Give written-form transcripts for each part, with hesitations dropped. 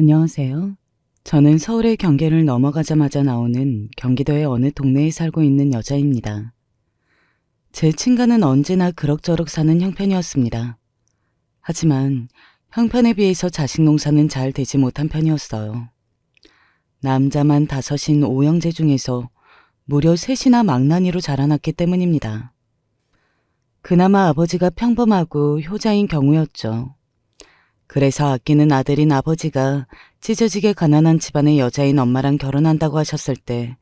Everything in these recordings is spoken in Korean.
안녕하세요. 저는 서울의 경계를 넘어가자마자 나오는 경기도의 어느 동네에 살고 있는 여자입니다. 제 친가는 언제나 그럭저럭 사는 형편이었습니다. 하지만 형편에 비해서 자식 농사는 잘 되지 못한 편이었어요. 남자만 다섯인 오형제 중에서 무려 셋이나 망나니로 자라났기 때문입니다. 그나마 아버지가 평범하고 효자인 경우였죠. 그래서 아끼는 아들인 아버지가 찢어지게 가난한 집안의 여자인 엄마랑 결혼한다고 하셨을 때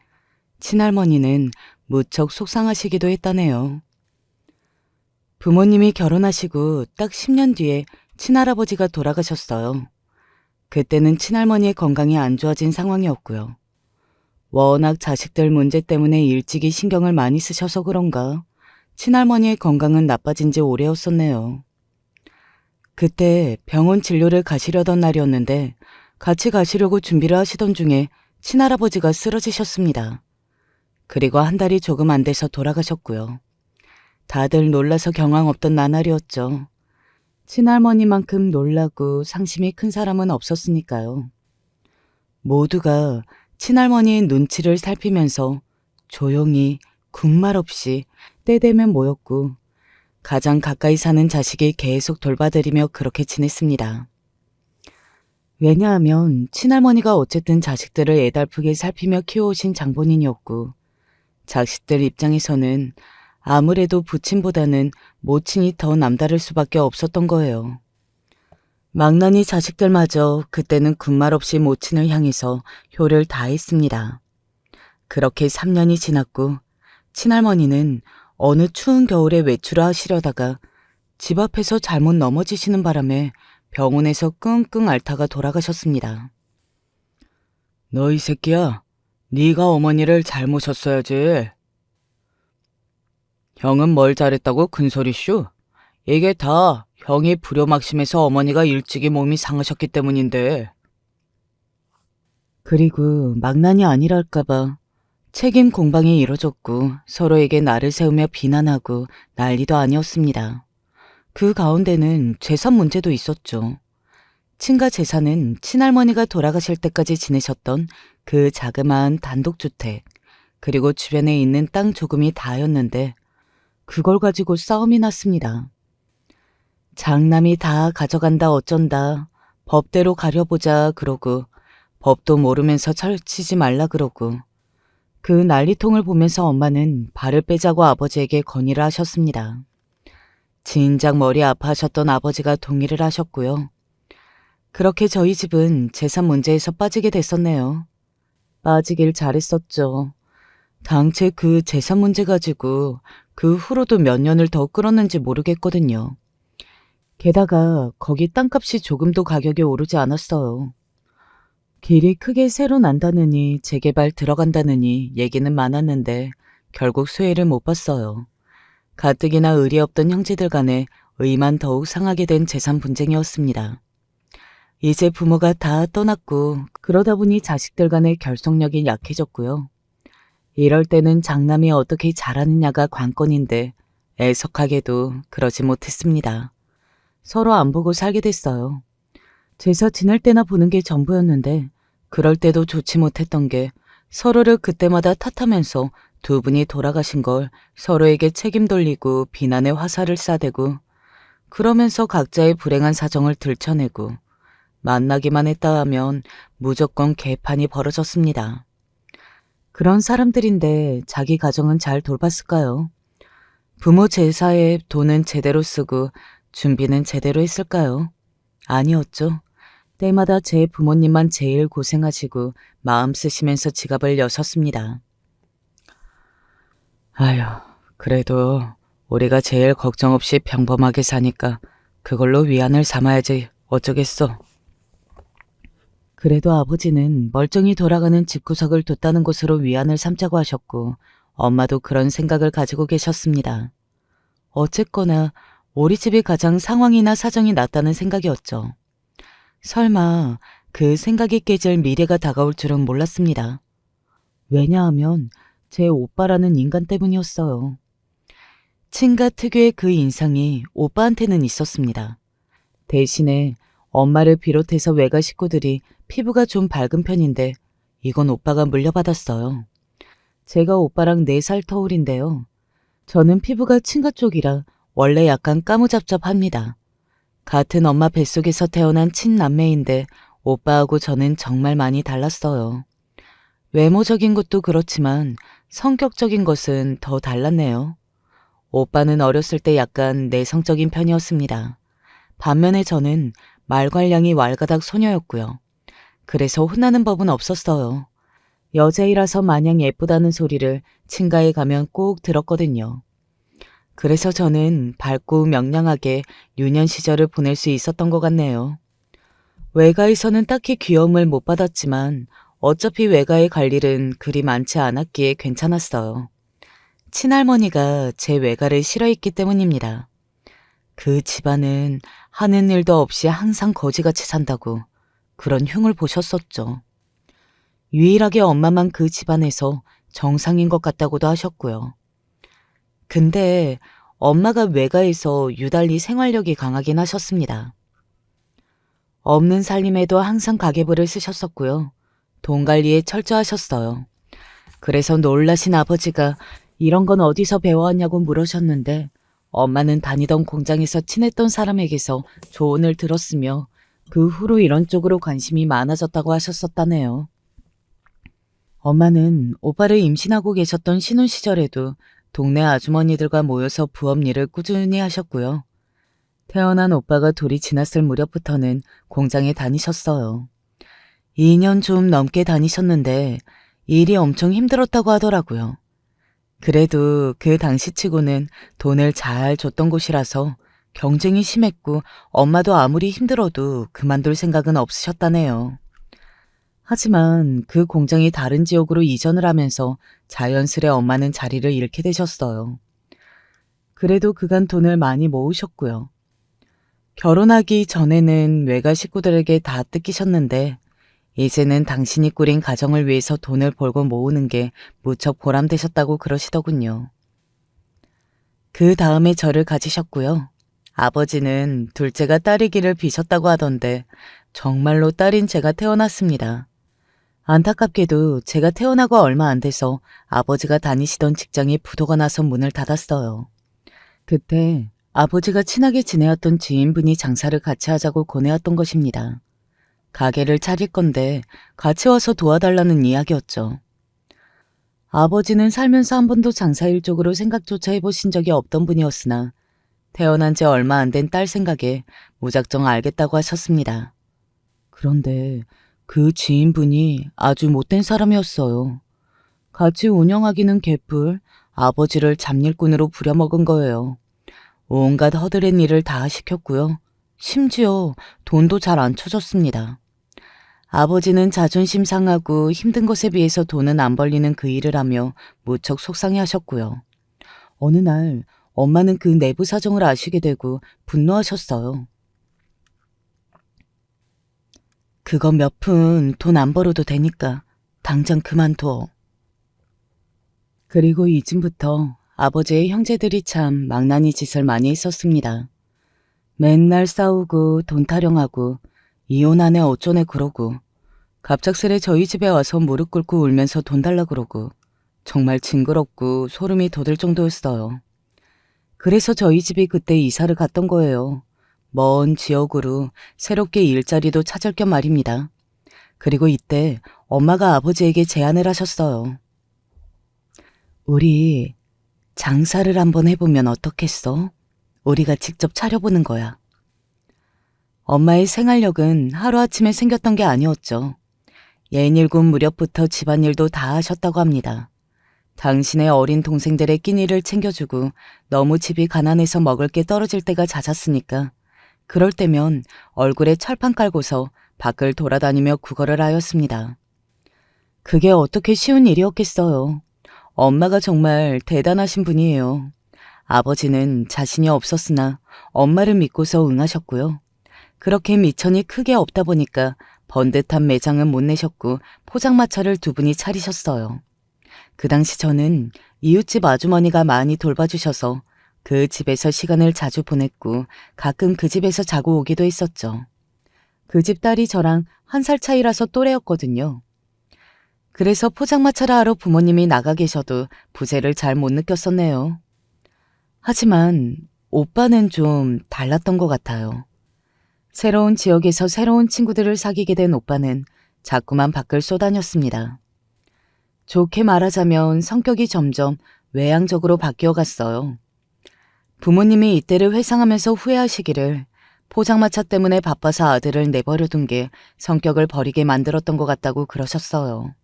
친할머니는 무척 속상하시기도 했다네요. 부모님이 결혼하시고 딱 10년 뒤에 친할아버지가 돌아가셨어요. 그때는 친할머니의 건강이 안 좋아진 상황이었고요. 워낙 자식들 문제 때문에 일찍이 신경을 많이 쓰셔서 그런가 친할머니의 건강은 나빠진 지 오래였었네요. 그때 병원 진료를 가시려던 날이었는데 같이 가시려고 준비를 하시던 중에 친할아버지가 쓰러지셨습니다. 그리고 한 달이 조금 안 돼서 돌아가셨고요. 다들 놀라서 경황 없던 나날이었죠. 친할머니만큼 놀라고 상심이 큰 사람은 없었으니까요. 모두가 친할머니의 눈치를 살피면서 조용히 군말 없이 때 되면 모였고 가장 가까이 사는 자식이 계속 돌봐드리며 그렇게 지냈습니다. 왜냐하면 친할머니가 어쨌든 자식들을 애달프게 살피며 키워오신 장본인이었고 자식들 입장에서는 아무래도 부친보다는 모친이 더 남다를 수밖에 없었던 거예요. 망나니 자식들마저 그때는 군말 없이 모친을 향해서 효를 다했습니다. 그렇게 3년이 지났고 친할머니는 어느 추운 겨울에 외출을 하시려다가 집 앞에서 잘못 넘어지시는 바람에 병원에서 끙끙 앓다가 돌아가셨습니다. 너 이 새끼야, 네가 어머니를 잘 모셨어야지. 형은 뭘 잘했다고 큰소리쇼? 이게 다 형이 불효막심해서 어머니가 일찍이 몸이 상하셨기 때문인데. 그리고 망난이 아니랄까봐 책임 공방이 이뤄졌고 서로에게 나를 세우며 비난하고 난리도 아니었습니다. 그 가운데는 재산 문제도 있었죠. 친가 재산은 친할머니가 돌아가실 때까지 지내셨던 그 자그마한 단독주택, 그리고 주변에 있는 땅 조금이 다였는데 그걸 가지고 싸움이 났습니다. 장남이 다 가져간다 어쩐다, 법대로 가려보자 그러고 법도 모르면서 철치지 말라 그러고 그 난리통을 보면서 엄마는 발을 빼자고 아버지에게 건의를 하셨습니다. 진작 머리 아파하셨던 아버지가 동의를 하셨고요. 그렇게 저희 집은 재산 문제에서 빠지게 됐었네요. 빠지길 잘했었죠. 당최 그 재산 문제 가지고 그 후로도 몇 년을 더 끌었는지 모르겠거든요. 게다가 거기 땅값이 조금도 가격이 오르지 않았어요. 길이 크게 새로 난다느니 재개발 들어간다느니 얘기는 많았는데 결국 수혜를 못 봤어요. 가뜩이나 의리 없던 형제들 간에 의만 더욱 상하게 된 재산 분쟁이었습니다. 이제 부모가 다 떠났고 그러다 보니 자식들 간의 결속력이 약해졌고요. 이럴 때는 장남이 어떻게 자라느냐가 관건인데 애석하게도 그러지 못했습니다. 서로 안 보고 살게 됐어요. 제사 지낼 때나 보는 게 전부였는데 그럴 때도 좋지 못했던 게 서로를 그때마다 탓하면서 두 분이 돌아가신 걸 서로에게 책임 돌리고 비난의 화살을 쏴대고 그러면서 각자의 불행한 사정을 들춰내고 만나기만 했다 하면 무조건 개판이 벌어졌습니다. 그런 사람들인데 자기 가정은 잘 돌봤을까요? 부모 제사에 돈은 제대로 쓰고 준비는 제대로 했을까요? 아니었죠. 때마다 제 부모님만 제일 고생하시고 마음 쓰시면서 지갑을 여셨습니다. 아휴, 그래도 우리가 제일 걱정 없이 평범하게 사니까 그걸로 위안을 삼아야지 어쩌겠어. 그래도 아버지는 멀쩡히 돌아가는 집구석을 뒀다는 것으로 위안을 삼자고 하셨고 엄마도 그런 생각을 가지고 계셨습니다. 어쨌거나 우리 집이 가장 상황이나 사정이 낫다는 생각이었죠. 설마 그 생각이 깨질 미래가 다가올 줄은 몰랐습니다. 왜냐하면 제 오빠라는 인간 때문이었어요. 친가 특유의 그 인상이 오빠한테는 있었습니다. 대신에 엄마를 비롯해서 외가 식구들이 피부가 좀 밝은 편인데 이건 오빠가 물려받았어요. 제가 오빠랑 4살 터울인데요. 저는 피부가 친가 쪽이라 원래 약간 까무잡잡합니다. 같은 엄마 뱃속에서 태어난 친남매인데 오빠하고 저는 정말 많이 달랐어요. 외모적인 것도 그렇지만 성격적인 것은 더 달랐네요. 오빠는 어렸을 때 약간 내성적인 편이었습니다. 반면에 저는 말괄량이 왈가닥 소녀였고요. 그래서 혼나는 법은 없었어요. 여자이라서 마냥 예쁘다는 소리를 친가에 가면 꼭 들었거든요. 그래서 저는 밝고 명랑하게 유년 시절을 보낼 수 있었던 것 같네요. 외가에서는 딱히 귀여움을 못 받았지만 어차피 외가에 갈 일은 그리 많지 않았기에 괜찮았어요. 친할머니가 제 외가를 싫어했기 때문입니다. 그 집안은 하는 일도 없이 항상 거지같이 산다고 그런 흉을 보셨었죠. 유일하게 엄마만 그 집안에서 정상인 것 같다고도 하셨고요. 근데 엄마가 외가에서 유달리 생활력이 강하긴 하셨습니다. 없는 살림에도 항상 가계부를 쓰셨었고요. 돈 관리에 철저하셨어요. 그래서 놀라신 아버지가 이런 건 어디서 배워왔냐고 물으셨는데 엄마는 다니던 공장에서 친했던 사람에게서 조언을 들었으며 그 후로 이런 쪽으로 관심이 많아졌다고 하셨었다네요. 엄마는 오빠를 임신하고 계셨던 신혼 시절에도 동네 아주머니들과 모여서 부업 일을 꾸준히 하셨고요. 태어난 오빠가 돌이 지났을 무렵부터는 공장에 다니셨어요. 2년 좀 넘게 다니셨는데 일이 엄청 힘들었다고 하더라고요. 그래도 그 당시치고는 돈을 잘 줬던 곳이라서 경쟁이 심했고 엄마도 아무리 힘들어도 그만둘 생각은 없으셨다네요. 하지만 그 공장이 다른 지역으로 이전을 하면서 자연스레 엄마는 자리를 잃게 되셨어요. 그래도 그간 돈을 많이 모으셨고요. 결혼하기 전에는 외가 식구들에게 다 뜯기셨는데 이제는 당신이 꾸린 가정을 위해서 돈을 벌고 모으는 게 무척 보람되셨다고 그러시더군요. 그 다음에 저를 가지셨고요. 아버지는 둘째가 딸이기를 비셨다고 하던데 정말로 딸인 제가 태어났습니다. 안타깝게도 제가 태어나고 얼마 안 돼서 아버지가 다니시던 직장이 부도가 나서 문을 닫았어요. 그때 아버지가 친하게 지내왔던 지인분이 장사를 같이 하자고 권해왔던 것입니다. 가게를 차릴 건데 같이 와서 도와달라는 이야기였죠. 아버지는 살면서 한 번도 장사일 쪽으로 생각조차 해보신 적이 없던 분이었으나 태어난 지 얼마 안 된 딸 생각에 무작정 알겠다고 하셨습니다. 그런데 그 지인분이 아주 못된 사람이었어요. 같이 운영하기는 개뿔 아버지를 잡일꾼으로 부려먹은 거예요. 온갖 허드렛 일을 다 시켰고요. 심지어 돈도 잘 안 쳐줬습니다. 아버지는 자존심 상하고 힘든 것에 비해서 돈은 안 벌리는 그 일을 하며 무척 속상해하셨고요. 어느 날 엄마는 그 내부 사정을 아시게 되고 분노하셨어요. 그거 몇 푼 돈 안 벌어도 되니까 당장 그만둬. 그리고 이쯤부터 아버지의 형제들이 참 망나니 짓을 많이 했었습니다. 맨날 싸우고 돈 타령하고 이혼하네 어쩌네 그러고 갑작스레 저희 집에 와서 무릎 꿇고 울면서 돈 달라 그러고 정말 징그럽고 소름이 돋을 정도였어요. 그래서 저희 집이 그때 이사를 갔던 거예요. 먼 지역으로 새롭게 일자리도 찾을 겸 말입니다. 그리고 이때 엄마가 아버지에게 제안을 하셨어요. 우리 장사를 한번 해보면 어떻겠어? 우리가 직접 차려보는 거야. 엄마의 생활력은 하루아침에 생겼던 게 아니었죠. 67 무렵부터 집안일도 다 하셨다고 합니다. 당신의 어린 동생들의 끼니를 챙겨주고 너무 집이 가난해서 먹을 게 떨어질 때가 잦았으니까 그럴 때면 얼굴에 철판 깔고서 밖을 돌아다니며 구걸을 하였습니다. 그게 어떻게 쉬운 일이었겠어요. 엄마가 정말 대단하신 분이에요. 아버지는 자신이 없었으나 엄마를 믿고서 응하셨고요. 그렇게 미천이 크게 없다 보니까 번듯한 매장은 못 내셨고 포장마차를 2분이 차리셨어요. 그 당시 저는 이웃집 아주머니가 많이 돌봐주셔서 그 집에서 시간을 자주 보냈고 가끔 그 집에서 자고 오기도 했었죠. 그 집 딸이 저랑 1살 차이라서 또래였거든요. 그래서 포장마차를 하러 부모님이 나가 계셔도 부재를 잘 못 느꼈었네요. 하지만 오빠는 좀 달랐던 것 같아요. 새로운 지역에서 새로운 친구들을 사귀게 된 오빠는 자꾸만 밖을 쏘다녔습니다. 좋게 말하자면 성격이 점점 외향적으로 바뀌어 갔어요. 부모님이 이때를 회상하면서 후회하시기를 포장마차 때문에 바빠서 아들을 내버려둔 게 성격을 버리게 만들었던 것 같다고 그러셨어요.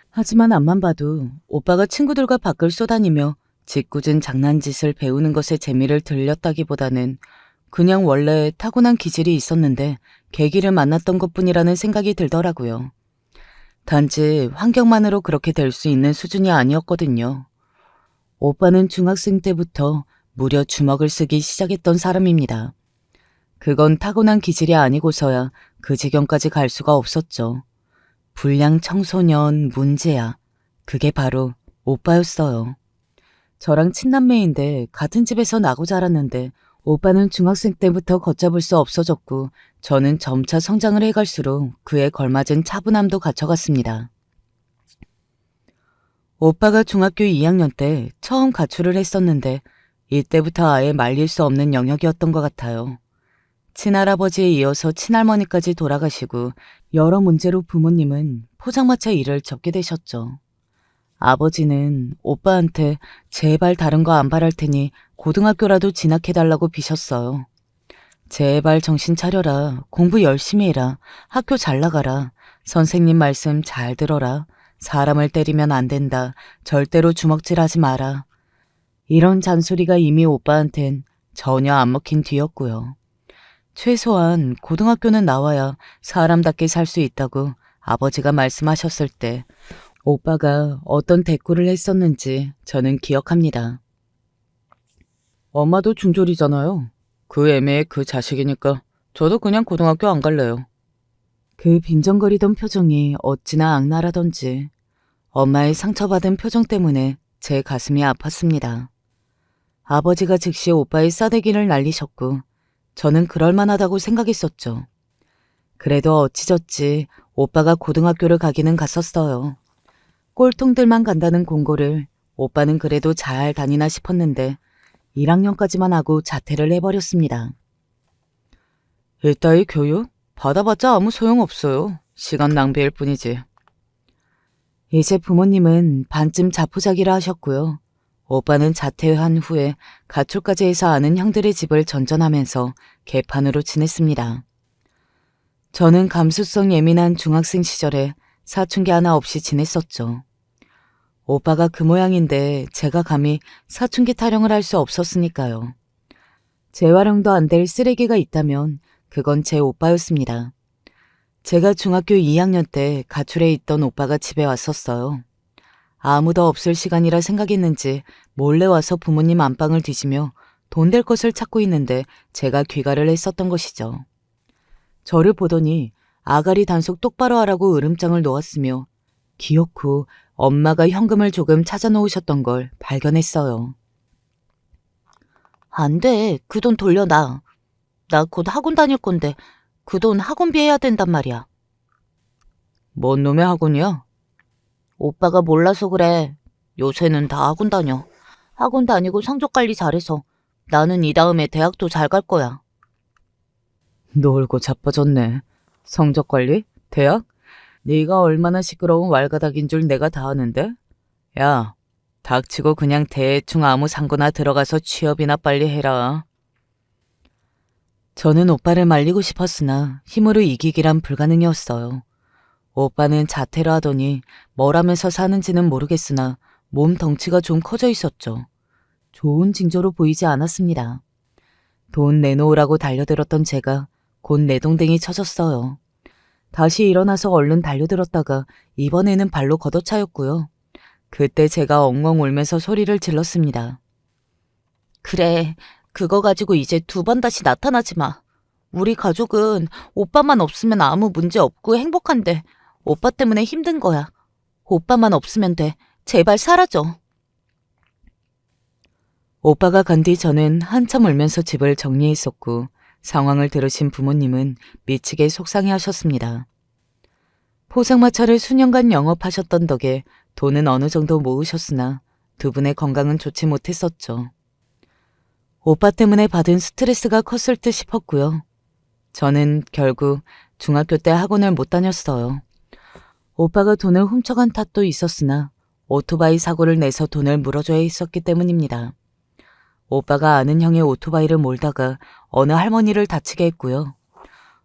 하지만 앞만 봐도 오빠가 친구들과 밖을 쏘다니며 짓궂은 장난짓을 배우는 것에 재미를 들렸다기보다는 그냥 원래 타고난 기질이 있었는데 계기를 만났던 것뿐이라는 생각이 들더라고요. 단지 환경만으로 그렇게 될 수 있는 수준이 아니었거든요. 오빠는 중학생 때부터 무려 주먹을 쓰기 시작했던 사람입니다. 그건 타고난 기질이 아니고서야 그 지경까지 갈 수가 없었죠. 불량 청소년 문제야. 그게 바로 오빠였어요. 저랑 친남매인데 같은 집에서 나고 자랐는데 오빠는 중학생 때부터 걷잡을 수 없어졌고 저는 점차 성장을 해갈수록 그에 걸맞은 차분함도 갖춰갔습니다. 오빠가 중학교 2학년 때 처음 가출을 했었는데 이때부터 아예 말릴 수 없는 영역이었던 것 같아요. 친할아버지에 이어서 친할머니까지 돌아가시고 여러 문제로 부모님은 포장마차 일을 접게 되셨죠. 아버지는 오빠한테 제발 다른 거 안 바랄 테니 고등학교라도 진학해달라고 비셨어요. 제발 정신 차려라. 공부 열심히 해라. 학교 잘 나가라. 선생님 말씀 잘 들어라. 사람을 때리면 안 된다. 절대로 주먹질하지 마라. 이런 잔소리가 이미 오빠한텐 전혀 안 먹힌 뒤였고요. 최소한 고등학교는 나와야 사람답게 살 수 있다고 아버지가 말씀하셨을 때 오빠가 어떤 대꾸를 했었는지 저는 기억합니다. 엄마도 중졸이잖아요. 그 애매에 그 자식이니까 저도 그냥 고등학교 안 갈래요. 그 빈정거리던 표정이 어찌나 악랄하던지 엄마의 상처받은 표정 때문에 제 가슴이 아팠습니다. 아버지가 즉시 오빠의 싸대기를 날리셨고 저는 그럴만하다고 생각했었죠. 그래도 어찌저찌 오빠가 고등학교를 가기는 갔었어요. 꼴통들만 간다는 공고를 오빠는 그래도 잘 다니나 싶었는데 1학년까지만 하고 자퇴를 해버렸습니다. 이따위 교육? 받아봤자 아무 소용없어요. 시간 낭비일 뿐이지. 이제 부모님은 반쯤 자포자기를 하셨고요. 오빠는 자퇴한 후에 가출까지 해서 아는 형들의 집을 전전하면서 개판으로 지냈습니다. 저는 감수성 예민한 중학생 시절에 사춘기 하나 없이 지냈었죠. 오빠가 그 모양인데 제가 감히 사춘기 타령을 할 수 없었으니까요. 재활용도 안 될 쓰레기가 있다면 그건 제 오빠였습니다. 제가 중학교 2학년 때 가출해 있던 오빠가 집에 왔었어요. 아무도 없을 시간이라 생각했는지 몰래 와서 부모님 안방을 뒤지며 돈 될 것을 찾고 있는데 제가 귀가를 했었던 것이죠. 저를 보더니 아가리 단속 똑바로 하라고 으름장을 놓았으며 기어코 엄마가 현금을 조금 찾아놓으셨던 걸 발견했어요. 안 돼. 그 돈 돌려놔. 나 곧 학원 다닐 건데 그 돈 학원비 해야 된단 말이야. 뭔 놈의 학원이야? 오빠가 몰라서 그래. 요새는 다 학원 다녀. 학원 다니고 성적 관리 잘해서 나는 이 다음에 대학도 잘 갈 거야. 놀고 자빠졌네. 성적 관리? 대학? 네가 얼마나 시끄러운 왈가닥인 줄 내가 다 아는데? 야, 닥치고 그냥 대충 아무 상고나 들어가서 취업이나 빨리 해라. 저는 오빠를 말리고 싶었으나 힘으로 이기기란 불가능이었어요. 오빠는 자퇴를 하더니 뭘 하면서 사는지는 모르겠으나 몸 덩치가 좀 커져 있었죠. 좋은 징조로 보이지 않았습니다. 돈 내놓으라고 달려들었던 제가 곧 내동댕이 쳐졌어요. 다시 일어나서 얼른 달려들었다가 이번에는 발로 걷어차였고요. 그때 제가 엉엉 울면서 소리를 질렀습니다. 그래, 그거 가지고 이제 2번 다시 나타나지 마. 우리 가족은 오빠만 없으면 아무 문제 없고 행복한데 오빠 때문에 힘든 거야. 오빠만 없으면 돼. 제발 사라져. 오빠가 간 뒤 저는 한참 울면서 집을 정리했었고 상황을 들으신 부모님은 미치게 속상해하셨습니다. 포장마차를 수년간 영업하셨던 덕에 돈은 어느 정도 모으셨으나 두 분의 건강은 좋지 못했었죠. 오빠 때문에 받은 스트레스가 컸을 듯 싶었고요. 저는 결국 중학교 때 학원을 못 다녔어요. 오빠가 돈을 훔쳐간 탓도 있었으나 오토바이 사고를 내서 돈을 물어줘야 했었기 때문입니다. 오빠가 아는 형의 오토바이를 몰다가 어느 할머니를 다치게 했고요.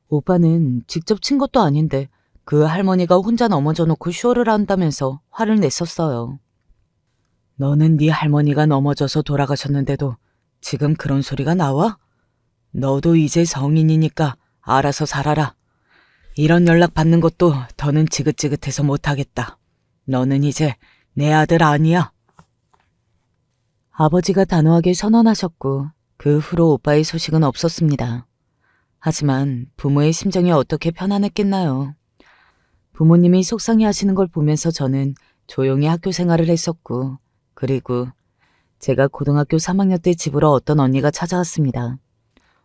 오빠는 직접 친 것도 아닌데 그 할머니가 혼자 넘어져 놓고 쇼를 한다면서 화를 냈었어요. 너는 네 할머니가 넘어져서 돌아가셨는데도 지금 그런 소리가 나와? 너도 이제 성인이니까 알아서 살아라. 이런 연락 받는 것도 더는 지긋지긋해서 못하겠다. 너는 이제 내 아들 아니야. 아버지가 단호하게 선언하셨고 그 후로 오빠의 소식은 없었습니다. 하지만 부모의 심정이 어떻게 편안했겠나요. 부모님이 속상해하시는 걸 보면서 저는 조용히 학교 생활을 했었고 그리고 제가 고등학교 3학년 때 집으로 어떤 언니가 찾아왔습니다.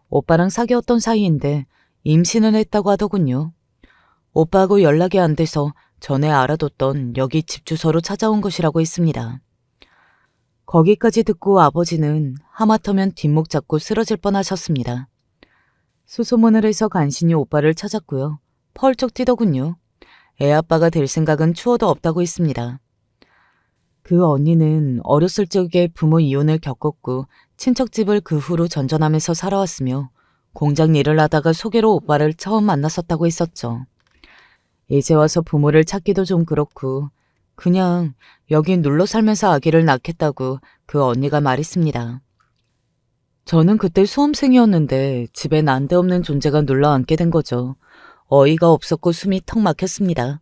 오빠랑 사귀었던 사이인데 임신을 했다고 하더군요. 오빠하고 연락이 안 돼서 전에 알아뒀던 여기 집 주소로 찾아온 것이라고 했습니다. 거기까지 듣고 아버지는 하마터면 뒷목 잡고 쓰러질 뻔하셨습니다. 수소문을 해서 간신히 오빠를 찾았고요. 펄쩍 뛰더군요. 애아빠가 될 생각은 추워도 없다고 했습니다. 그 언니는 어렸을 적에 부모 이혼을 겪었고 친척집을 그 후로 전전하면서 살아왔으며 공장 일을 하다가 소개로 오빠를 처음 만났었다고 했었죠. 이제 와서 부모를 찾기도 좀 그렇고 그냥 여기 눌러 살면서 아기를 낳겠다고 그 언니가 말했습니다. 저는 그때 수험생이었는데 집에 난데없는 존재가 눌러 앉게 된 거죠. 어이가 없었고 숨이 턱 막혔습니다.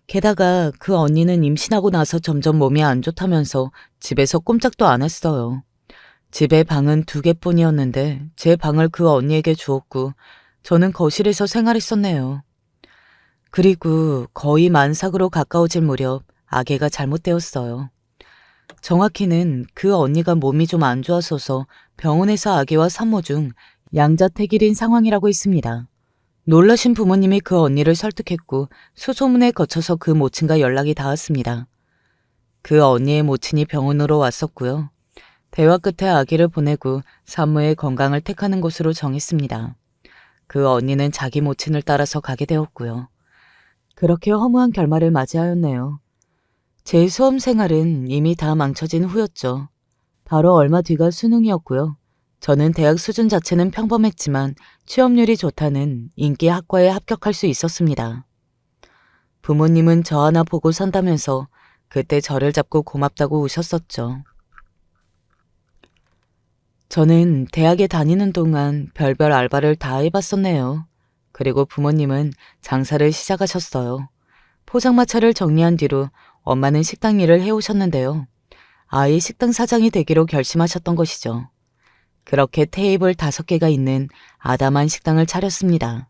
게다가 그 언니는 임신하고 나서 점점 몸이 안 좋다면서 집에서 꼼짝도 안 했어요. 집에 방은 2개뿐이었는데 제 방을 그 언니에게 주었고 저는 거실에서 생활했었네요. 그리고 거의 만삭으로 가까워질 무렵 아기가 잘못되었어요. 정확히는 그 언니가 몸이 좀 안 좋아서서 병원에서 아기와 산모 중 양자택일인 상황이라고 했습니다. 놀라신 부모님이 그 언니를 설득했고 수소문에 거쳐서 그 모친과 연락이 닿았습니다. 그 언니의 모친이 병원으로 왔었고요. 대화 끝에 아기를 보내고 산모의 건강을 택하는 것으로 정했습니다. 그 언니는 자기 모친을 따라서 가게 되었고요. 그렇게 허무한 결말을 맞이하였네요. 제 수험 생활은 이미 다 망쳐진 후였죠. 바로 얼마 뒤가 수능이었고요. 저는 대학 수준 자체는 평범했지만 취업률이 좋다는 인기 학과에 합격할 수 있었습니다. 부모님은 저 하나 보고 산다면서 그때 저를 잡고 고맙다고 우셨었죠. 저는 대학에 다니는 동안 별별 알바를 다 해봤었네요. 그리고 부모님은 장사를 시작하셨어요. 포장마차를 정리한 뒤로 엄마는 식당 일을 해오셨는데요. 아이 식당 사장이 되기로 결심하셨던 것이죠. 그렇게 테이블 5개가 있는 아담한 식당을 차렸습니다.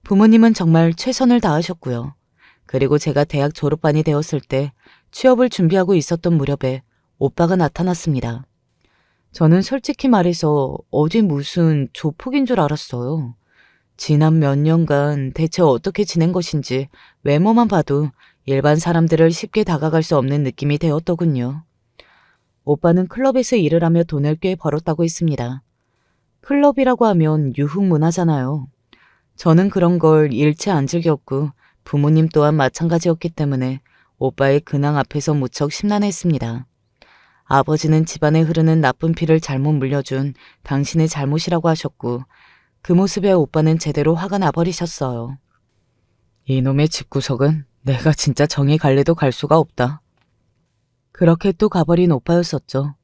부모님은 정말 최선을 다하셨고요. 그리고 제가 대학 졸업반이 되었을 때 취업을 준비하고 있었던 무렵에 오빠가 나타났습니다. 저는 솔직히 말해서 어디 무슨 조폭인 줄 알았어요. 지난 몇 년간 대체 어떻게 지낸 것인지 외모만 봐도 일반 사람들을 쉽게 다가갈 수 없는 느낌이 되었더군요. 오빠는 클럽에서 일을 하며 돈을 꽤 벌었다고 했습니다. 클럽이라고 하면 유흥문화잖아요. 저는 그런 걸 일체 안 즐겼고 부모님 또한 마찬가지였기 때문에 오빠의 근황 앞에서 무척 심란했습니다. 아버지는 집안에 흐르는 나쁜 피를 잘못 물려준 당신의 잘못이라고 하셨고 그 모습에 오빠는 제대로 화가 나버리셨어요. 이놈의 집구석은 내가 진짜 정이 갈래도 갈 수가 없다. 그렇게 또 가버린 오빠였었죠.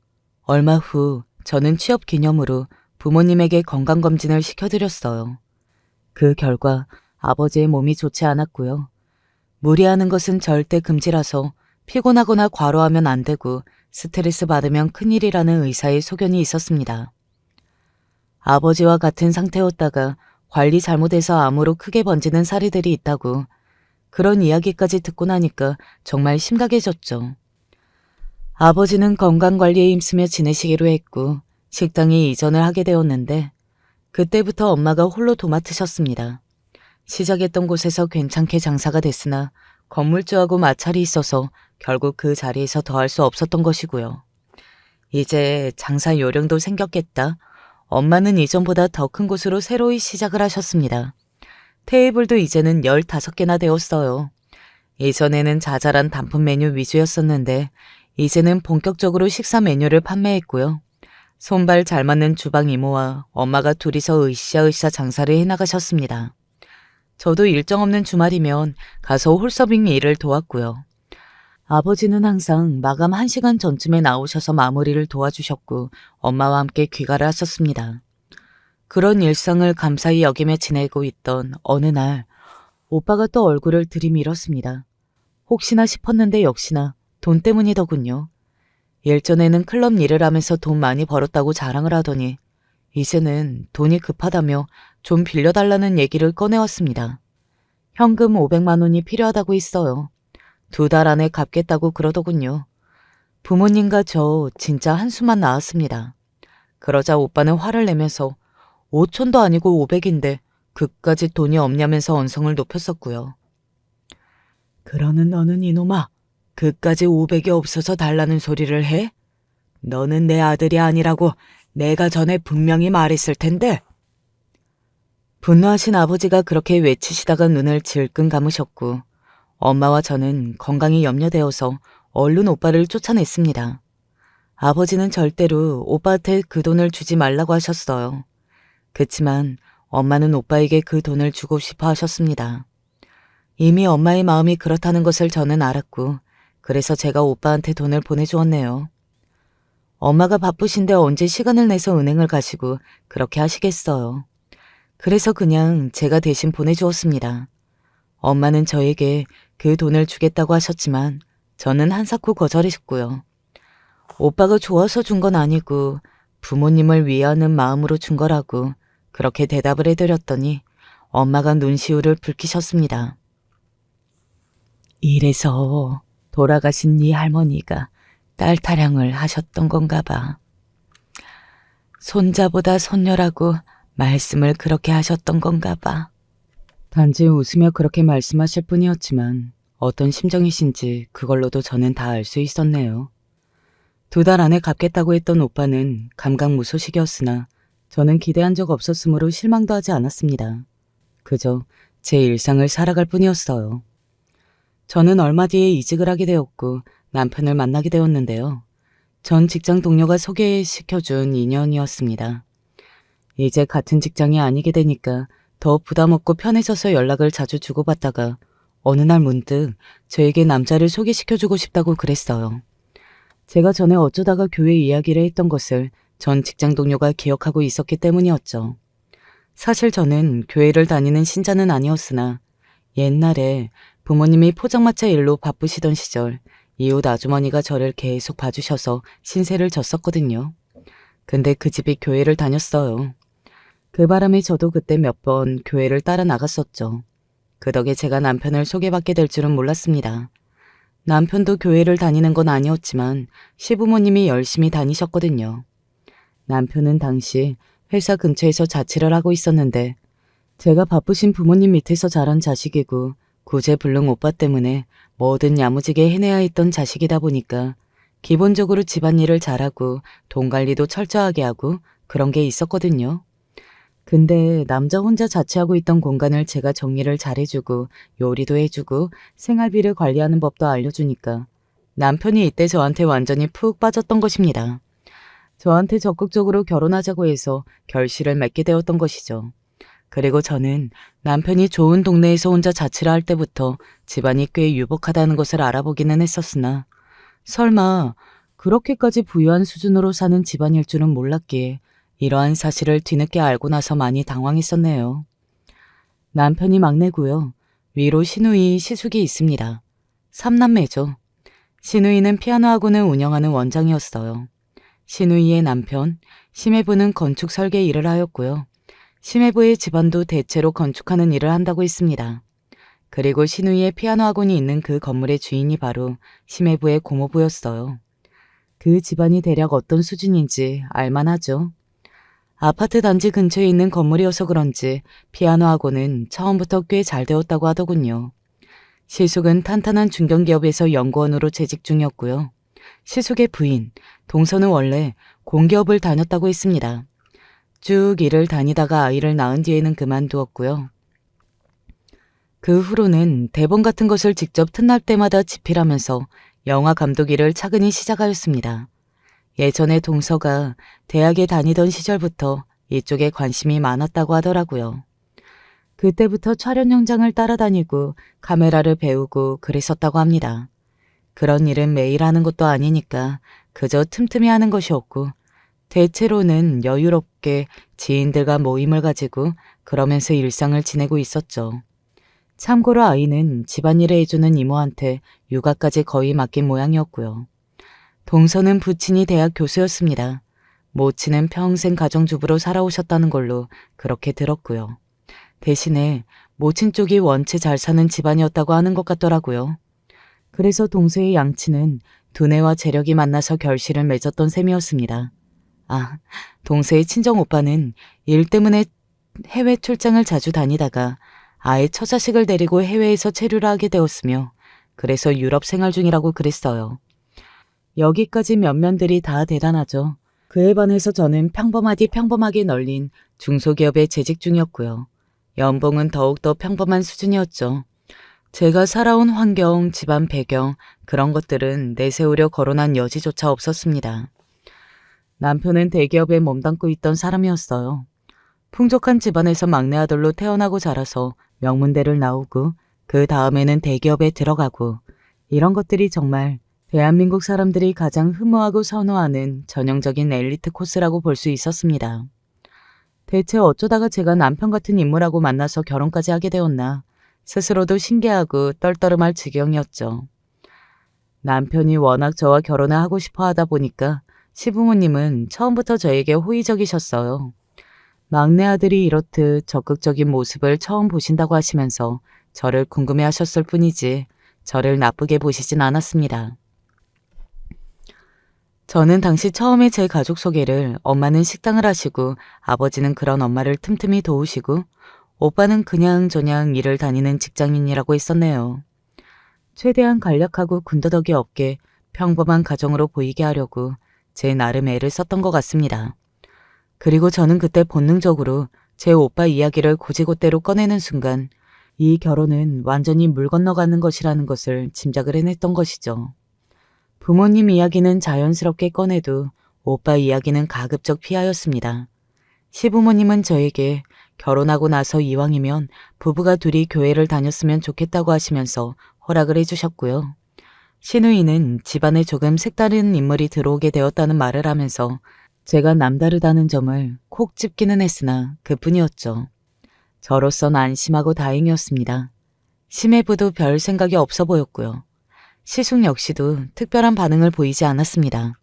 얼마 후 저는 취업 기념으로 부모님에게 건강검진을 시켜드렸어요. 그 결과 아버지의 몸이 좋지 않았고요. 무리하는 것은 절대 금지라서 피곤하거나 과로하면 안 되고 스트레스 받으면 큰일이라는 의사의 소견이 있었습니다. 아버지와 같은 상태였다가 관리 잘못해서 암으로 크게 번지는 사례들이 있다고 그런 이야기까지 듣고 나니까 정말 심각해졌죠. 아버지는 건강관리에 힘쓰며 지내시기로 했고 식당에 이전을 하게 되었는데 그때부터 엄마가 홀로 도맡으셨습니다. 시작했던 곳에서 괜찮게 장사가 됐으나 건물주하고 마찰이 있어서 결국 그 자리에서 더할 수 없었던 것이고요. 이제 장사 요령도 생겼겠다. 엄마는 이전보다 더 큰 곳으로 새로이 시작을 하셨습니다. 테이블도 이제는 15개나 되었어요. 예전에는 자잘한 단품 메뉴 위주였었는데 이제는 본격적으로 식사 메뉴를 판매했고요. 손발 잘 맞는 주방 이모와 엄마가 둘이서 으쌰으쌰 장사를 해나가셨습니다. 저도 일정 없는 주말이면 가서 홀서빙 일을 도왔고요. 아버지는 항상 마감 1시간 전쯤에 나오셔서 마무리를 도와주셨고 엄마와 함께 귀가를 하셨습니다. 그런 일상을 감사히 여기며 지내고 있던 어느 날 오빠가 또 얼굴을 들이밀었습니다. 혹시나 싶었는데 역시나 돈 때문이더군요. 일전에는 클럽 일을 하면서 돈 많이 벌었다고 자랑을 하더니 이제는 돈이 급하다며 좀 빌려달라는 얘기를 꺼내왔습니다. 현금 500만 원이 필요하다고 했어요. 2달 안에 갚겠다고 그러더군요. 부모님과 저 진짜 한숨만 나왔습니다. 그러자 오빠는 화를 내면서 5천도 아니고 500인데 그까짓 돈이 없냐면서 언성을 높였었고요. 그러는 너는 이놈아, 그까지 500이 없어서 달라는 소리를 해? 너는 내 아들이 아니라고 내가 전에 분명히 말했을 텐데. 분노하신 아버지가 그렇게 외치시다가 눈을 질끈 감으셨고 엄마와 저는 건강이 염려되어서 얼른 오빠를 쫓아냈습니다. 아버지는 절대로 오빠한테 그 돈을 주지 말라고 하셨어요. 그치만 엄마는 오빠에게 그 돈을 주고 싶어 하셨습니다. 이미 엄마의 마음이 그렇다는 것을 저는 알았고 그래서 제가 오빠한테 돈을 보내주었네요. 엄마가 바쁘신데 언제 시간을 내서 은행을 가시고 그렇게 하시겠어요. 그래서 그냥 제가 대신 보내주었습니다. 엄마는 저에게 그 돈을 주겠다고 하셨지만 저는 한사코 거절했고요. 오빠가 좋아서 준 건 아니고 부모님을 위하는 마음으로 준 거라고 그렇게 대답을 해드렸더니 엄마가 눈시울을 붉히셨습니다. 이래서 돌아가신 네 할머니가 딸 타령을 하셨던 건가 봐. 손자보다 손녀라고 말씀을 그렇게 하셨던 건가 봐. 단지 웃으며 그렇게 말씀하실 뿐이었지만 어떤 심정이신지 그걸로도 저는 다 알 수 있었네요. 2달 안에 갚겠다고 했던 오빠는 감각무소식이었으나 저는 기대한 적 없었으므로 실망도 하지 않았습니다. 그저 제 일상을 살아갈 뿐이었어요. 저는 얼마 뒤에 이직을 하게 되었고 남편을 만나게 되었는데요. 전 직장 동료가 소개시켜준 인연이었습니다. 이제 같은 직장이 아니게 되니까 더 부담없고 편해져서 연락을 자주 주고받다가 어느 날 문득 저에게 남자를 소개시켜주고 싶다고 그랬어요. 제가 전에 어쩌다가 교회 이야기를 했던 것을 전 직장 동료가 기억하고 있었기 때문이었죠. 사실 저는 교회를 다니는 신자는 아니었으나 옛날에 부모님이 포장마차 일로 바쁘시던 시절 이웃 아주머니가 저를 계속 봐주셔서 신세를 졌었거든요. 근데 그 집이 교회를 다녔어요. 그 바람에 저도 그때 몇 번 교회를 따라 나갔었죠. 그 덕에 제가 남편을 소개받게 될 줄은 몰랐습니다. 남편도 교회를 다니는 건 아니었지만 시부모님이 열심히 다니셨거든요. 남편은 당시 회사 근처에서 자취를 하고 있었는데 제가 바쁘신 부모님 밑에서 자란 자식이고 구제불능 오빠 때문에 뭐든 야무지게 해내야 했던 자식이다 보니까 기본적으로 집안일을 잘하고 돈 관리도 철저하게 하고 그런 게 있었거든요. 근데 남자 혼자 자취하고 있던 공간을 제가 정리를 잘해주고 요리도 해주고 생활비를 관리하는 법도 알려주니까 남편이 이때 저한테 완전히 푹 빠졌던 것입니다. 저한테 적극적으로 결혼하자고 해서 결실을 맺게 되었던 것이죠. 그리고 저는 남편이 좋은 동네에서 혼자 자취를 할 때부터 집안이 꽤 유복하다는 것을 알아보기는 했었으나 설마 그렇게까지 부유한 수준으로 사는 집안일 줄은 몰랐기에 이러한 사실을 뒤늦게 알고 나서 많이 당황했었네요. 남편이 막내고요. 위로 시누이, 시숙이 있습니다. 3남매죠. 시누이는 피아노 학원을 운영하는 원장이었어요. 시누이의 남편, 심해부는 건축 설계 일을 하였고요. 심해부의 집안도 대체로 건축하는 일을 한다고 했습니다. 그리고 시누이의 피아노 학원이 있는 그 건물의 주인이 바로 심해부의 고모부였어요. 그 집안이 대략 어떤 수준인지 알만하죠. 아파트 단지 근처에 있는 건물이어서 그런지 피아노 학원은 처음부터 꽤 잘 되었다고 하더군요. 시숙은 탄탄한 중견기업에서 연구원으로 재직 중이었고요. 시숙의 부인, 동서는 원래 공기업을 다녔다고 했습니다. 쭉 일을 다니다가 아이를 낳은 뒤에는 그만두었고요. 그 후로는 대본 같은 것을 직접 틈날 때마다 집필하면서 영화 감독 일을 차근히 시작하였습니다. 예전에 동서가 대학에 다니던 시절부터 이쪽에 관심이 많았다고 하더라고요. 그때부터 촬영 현장을 따라다니고 카메라를 배우고 그랬었다고 합니다. 그런 일은 매일 하는 것도 아니니까 그저 틈틈이 하는 것이었고 대체로는 여유롭게 지인들과 모임을 가지고 그러면서 일상을 지내고 있었죠. 참고로 아이는 집안일을 해주는 이모한테 육아까지 거의 맡긴 모양이었고요. 동서는 부친이 대학 교수였습니다. 모친은 평생 가정주부로 살아오셨다는 걸로 그렇게 들었고요. 대신에 모친 쪽이 원체 잘 사는 집안이었다고 하는 것 같더라고요. 그래서 동서의 양치는 두뇌와 재력이 만나서 결실을 맺었던 셈이었습니다. 아, 동서의 친정 오빠는 일 때문에 해외 출장을 자주 다니다가 아예 처자식을 데리고 해외에서 체류를 하게 되었으며 그래서 유럽 생활 중이라고 그랬어요. 여기까지 면면들이 다 대단하죠. 그에 반해서 저는 평범하디 평범하게 널린 중소기업에 재직 중이었고요. 연봉은 더욱더 평범한 수준이었죠. 제가 살아온 환경, 집안 배경, 그런 것들은 내세우려 거론한 여지조차 없었습니다. 남편은 대기업에 몸담고 있던 사람이었어요. 풍족한 집안에서 막내 아들로 태어나고 자라서 명문대를 나오고 그 다음에는 대기업에 들어가고 이런 것들이 정말 대한민국 사람들이 가장 흠모하고 선호하는 전형적인 엘리트 코스라고 볼 수 있었습니다. 대체 어쩌다가 제가 남편 같은 인물하고 만나서 결혼까지 하게 되었나 스스로도 신기하고 떨떠름할 지경이었죠. 남편이 워낙 저와 결혼을 하고 싶어 하다 보니까 시부모님은 처음부터 저에게 호의적이셨어요. 막내 아들이 이렇듯 적극적인 모습을 처음 보신다고 하시면서 저를 궁금해하셨을 뿐이지 저를 나쁘게 보시진 않았습니다. 저는 당시 처음에 제 가족 소개를 엄마는 식당을 하시고 아버지는 그런 엄마를 틈틈이 도우시고 오빠는 그냥저냥 일을 다니는 직장인이라고 했었네요. 최대한 간략하고 군더더기 없게 평범한 가정으로 보이게 하려고 제 나름 애를 썼던 것 같습니다. 그리고 저는 그때 본능적으로 제 오빠 이야기를 곧이곧대로 꺼내는 순간 이 결혼은 완전히 물 건너가는 것이라는 것을 짐작을 해냈던 것이죠. 부모님 이야기는 자연스럽게 꺼내도 오빠 이야기는 가급적 피하였습니다. 시부모님은 저에게 결혼하고 나서 이왕이면 부부가 둘이 교회를 다녔으면 좋겠다고 하시면서 허락을 해주셨고요. 시누이는 집안에 조금 색다른 인물이 들어오게 되었다는 말을 하면서 제가 남다르다는 점을 콕 집기는 했으나 그뿐이었죠. 저로선 안심하고 다행이었습니다. 심해부도 별 생각이 없어 보였고요. 시숙 역시도 특별한 반응을 보이지 않았습니다.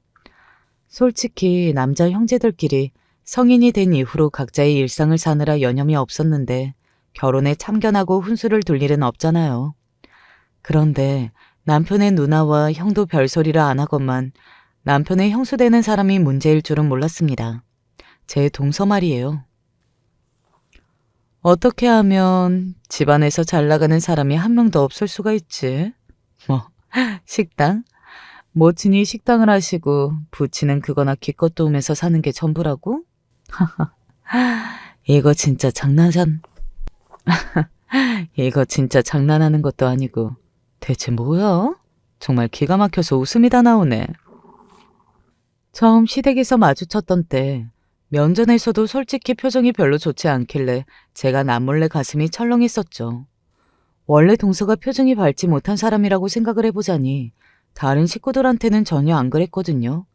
솔직히 남자 형제들끼리 성인이 된 이후로 각자의 일상을 사느라 여념이 없었는데 결혼에 참견하고 훈수를 둘 일은 없잖아요. 그런데 남편의 누나와 형도 별소리를 안 하건만 남편의 형수 되는 사람이 문제일 줄은 몰랐습니다. 제 동서 말이에요. 어떻게 하면 집안에서 잘 나가는 사람이 한 명도 없을 수가 있지? 뭐 식당? 모친이 식당을 하시고 부친은 그거나 기껏 도우면서 사는 게 전부라고? 이거 진짜 이거 진짜 장난하는 것도 아니고 대체 뭐야? 정말 기가 막혀서 웃음이 다 나오네. 처음 시댁에서 마주쳤던 때 면전에서도 솔직히 표정이 별로 좋지 않길래 제가 남몰래 가슴이 철렁했었죠. 원래 동서가 표정이 밝지 못한 사람이라고 생각을 해보자니 다른 식구들한테는 전혀 안 그랬거든요.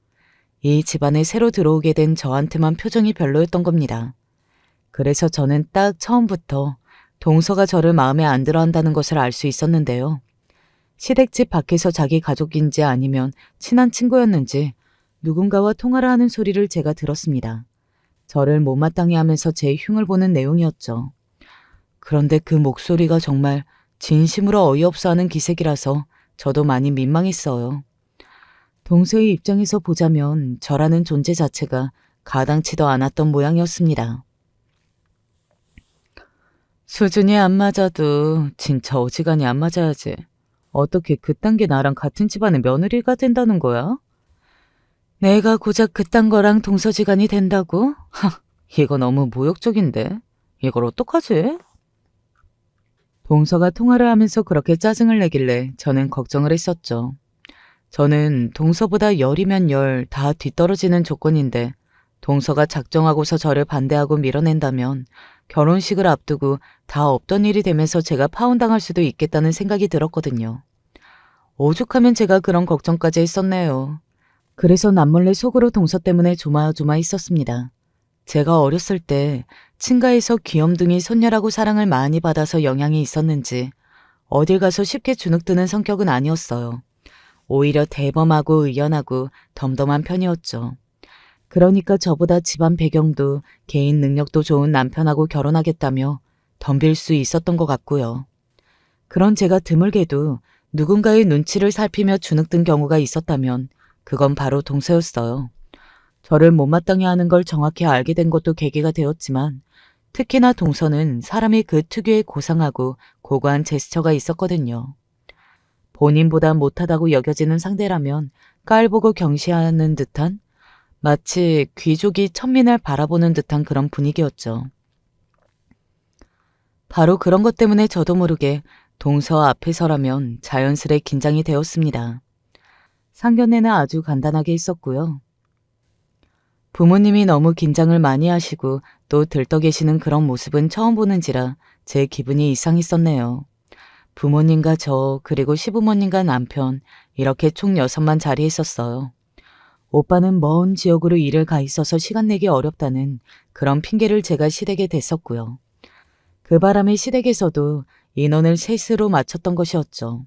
이 집안에 새로 들어오게 된 저한테만 표정이 별로였던 겁니다. 그래서 저는 딱 처음부터 동서가 저를 마음에 안 들어 한다는 것을 알 수 있었는데요. 시댁집 밖에서 자기 가족인지 아니면 친한 친구였는지 누군가와 통화를 하는 소리를 제가 들었습니다. 저를 못마땅해 하면서 제 흉을 보는 내용이었죠. 그런데 그 목소리가 정말 진심으로 어이없어하는 기색이라서 저도 많이 민망했어요. 동서의 입장에서 보자면 저라는 존재 자체가 가당치도 않았던 모양이었습니다. 수준이 안 맞아도 진짜 어지간히 안 맞아야지. 어떻게 그딴 게 나랑 같은 집안의 며느리가 된다는 거야? 내가 고작 그딴 거랑 동서지간이 된다고? 하, 이거 너무 모욕적인데. 이걸 어떡하지? 동서가 통화를 하면서 그렇게 짜증을 내길래 저는 걱정을 했었죠. 저는 동서보다 열이면 열 다 뒤떨어지는 조건인데 동서가 작정하고서 저를 반대하고 밀어낸다면 결혼식을 앞두고 다 없던 일이 되면서 제가 파혼당할 수도 있겠다는 생각이 들었거든요. 오죽하면 제가 그런 걱정까지 했었네요. 그래서 남몰래 속으로 동서 때문에 조마조마 있었습니다. 제가 어렸을 때 친가에서 귀염둥이 손녀라고 사랑을 많이 받아서 영향이 있었는지 어딜 가서 쉽게 주눅드는 성격은 아니었어요. 오히려 대범하고 의연하고 덤덤한 편이었죠. 그러니까 저보다 집안 배경도 개인 능력도 좋은 남편하고 결혼하겠다며 덤빌 수 있었던 것 같고요. 그런 제가 드물게도 누군가의 눈치를 살피며 주눅든 경우가 있었다면 그건 바로 동서였어요. 저를 못마땅해 하는 걸 정확히 알게 된 것도 계기가 되었지만 특히나 동서는 사람이 그 특유의 고상하고 고고한 제스처가 있었거든요. 본인보다 못하다고 여겨지는 상대라면 깔보고 경시하는 듯한 마치 귀족이 천민을 바라보는 듯한 그런 분위기였죠. 바로 그런 것 때문에 저도 모르게 동서 앞에서라면 자연스레 긴장이 되었습니다. 상견례는 아주 간단하게 있었고요. 부모님이 너무 긴장을 많이 하시고 또 들떠 계시는 그런 모습은 처음 보는지라 제 기분이 이상했었네요. 부모님과 저 그리고 시부모님과 남편 이렇게 총 6만 자리했었어요. 오빠는 먼 지역으로 일을 가 있어서 시간 내기 어렵다는 그런 핑계를 제가 시댁에 댔었고요. 그 바람에 시댁에서도 인원을 셋으로 맞췄던 것이었죠.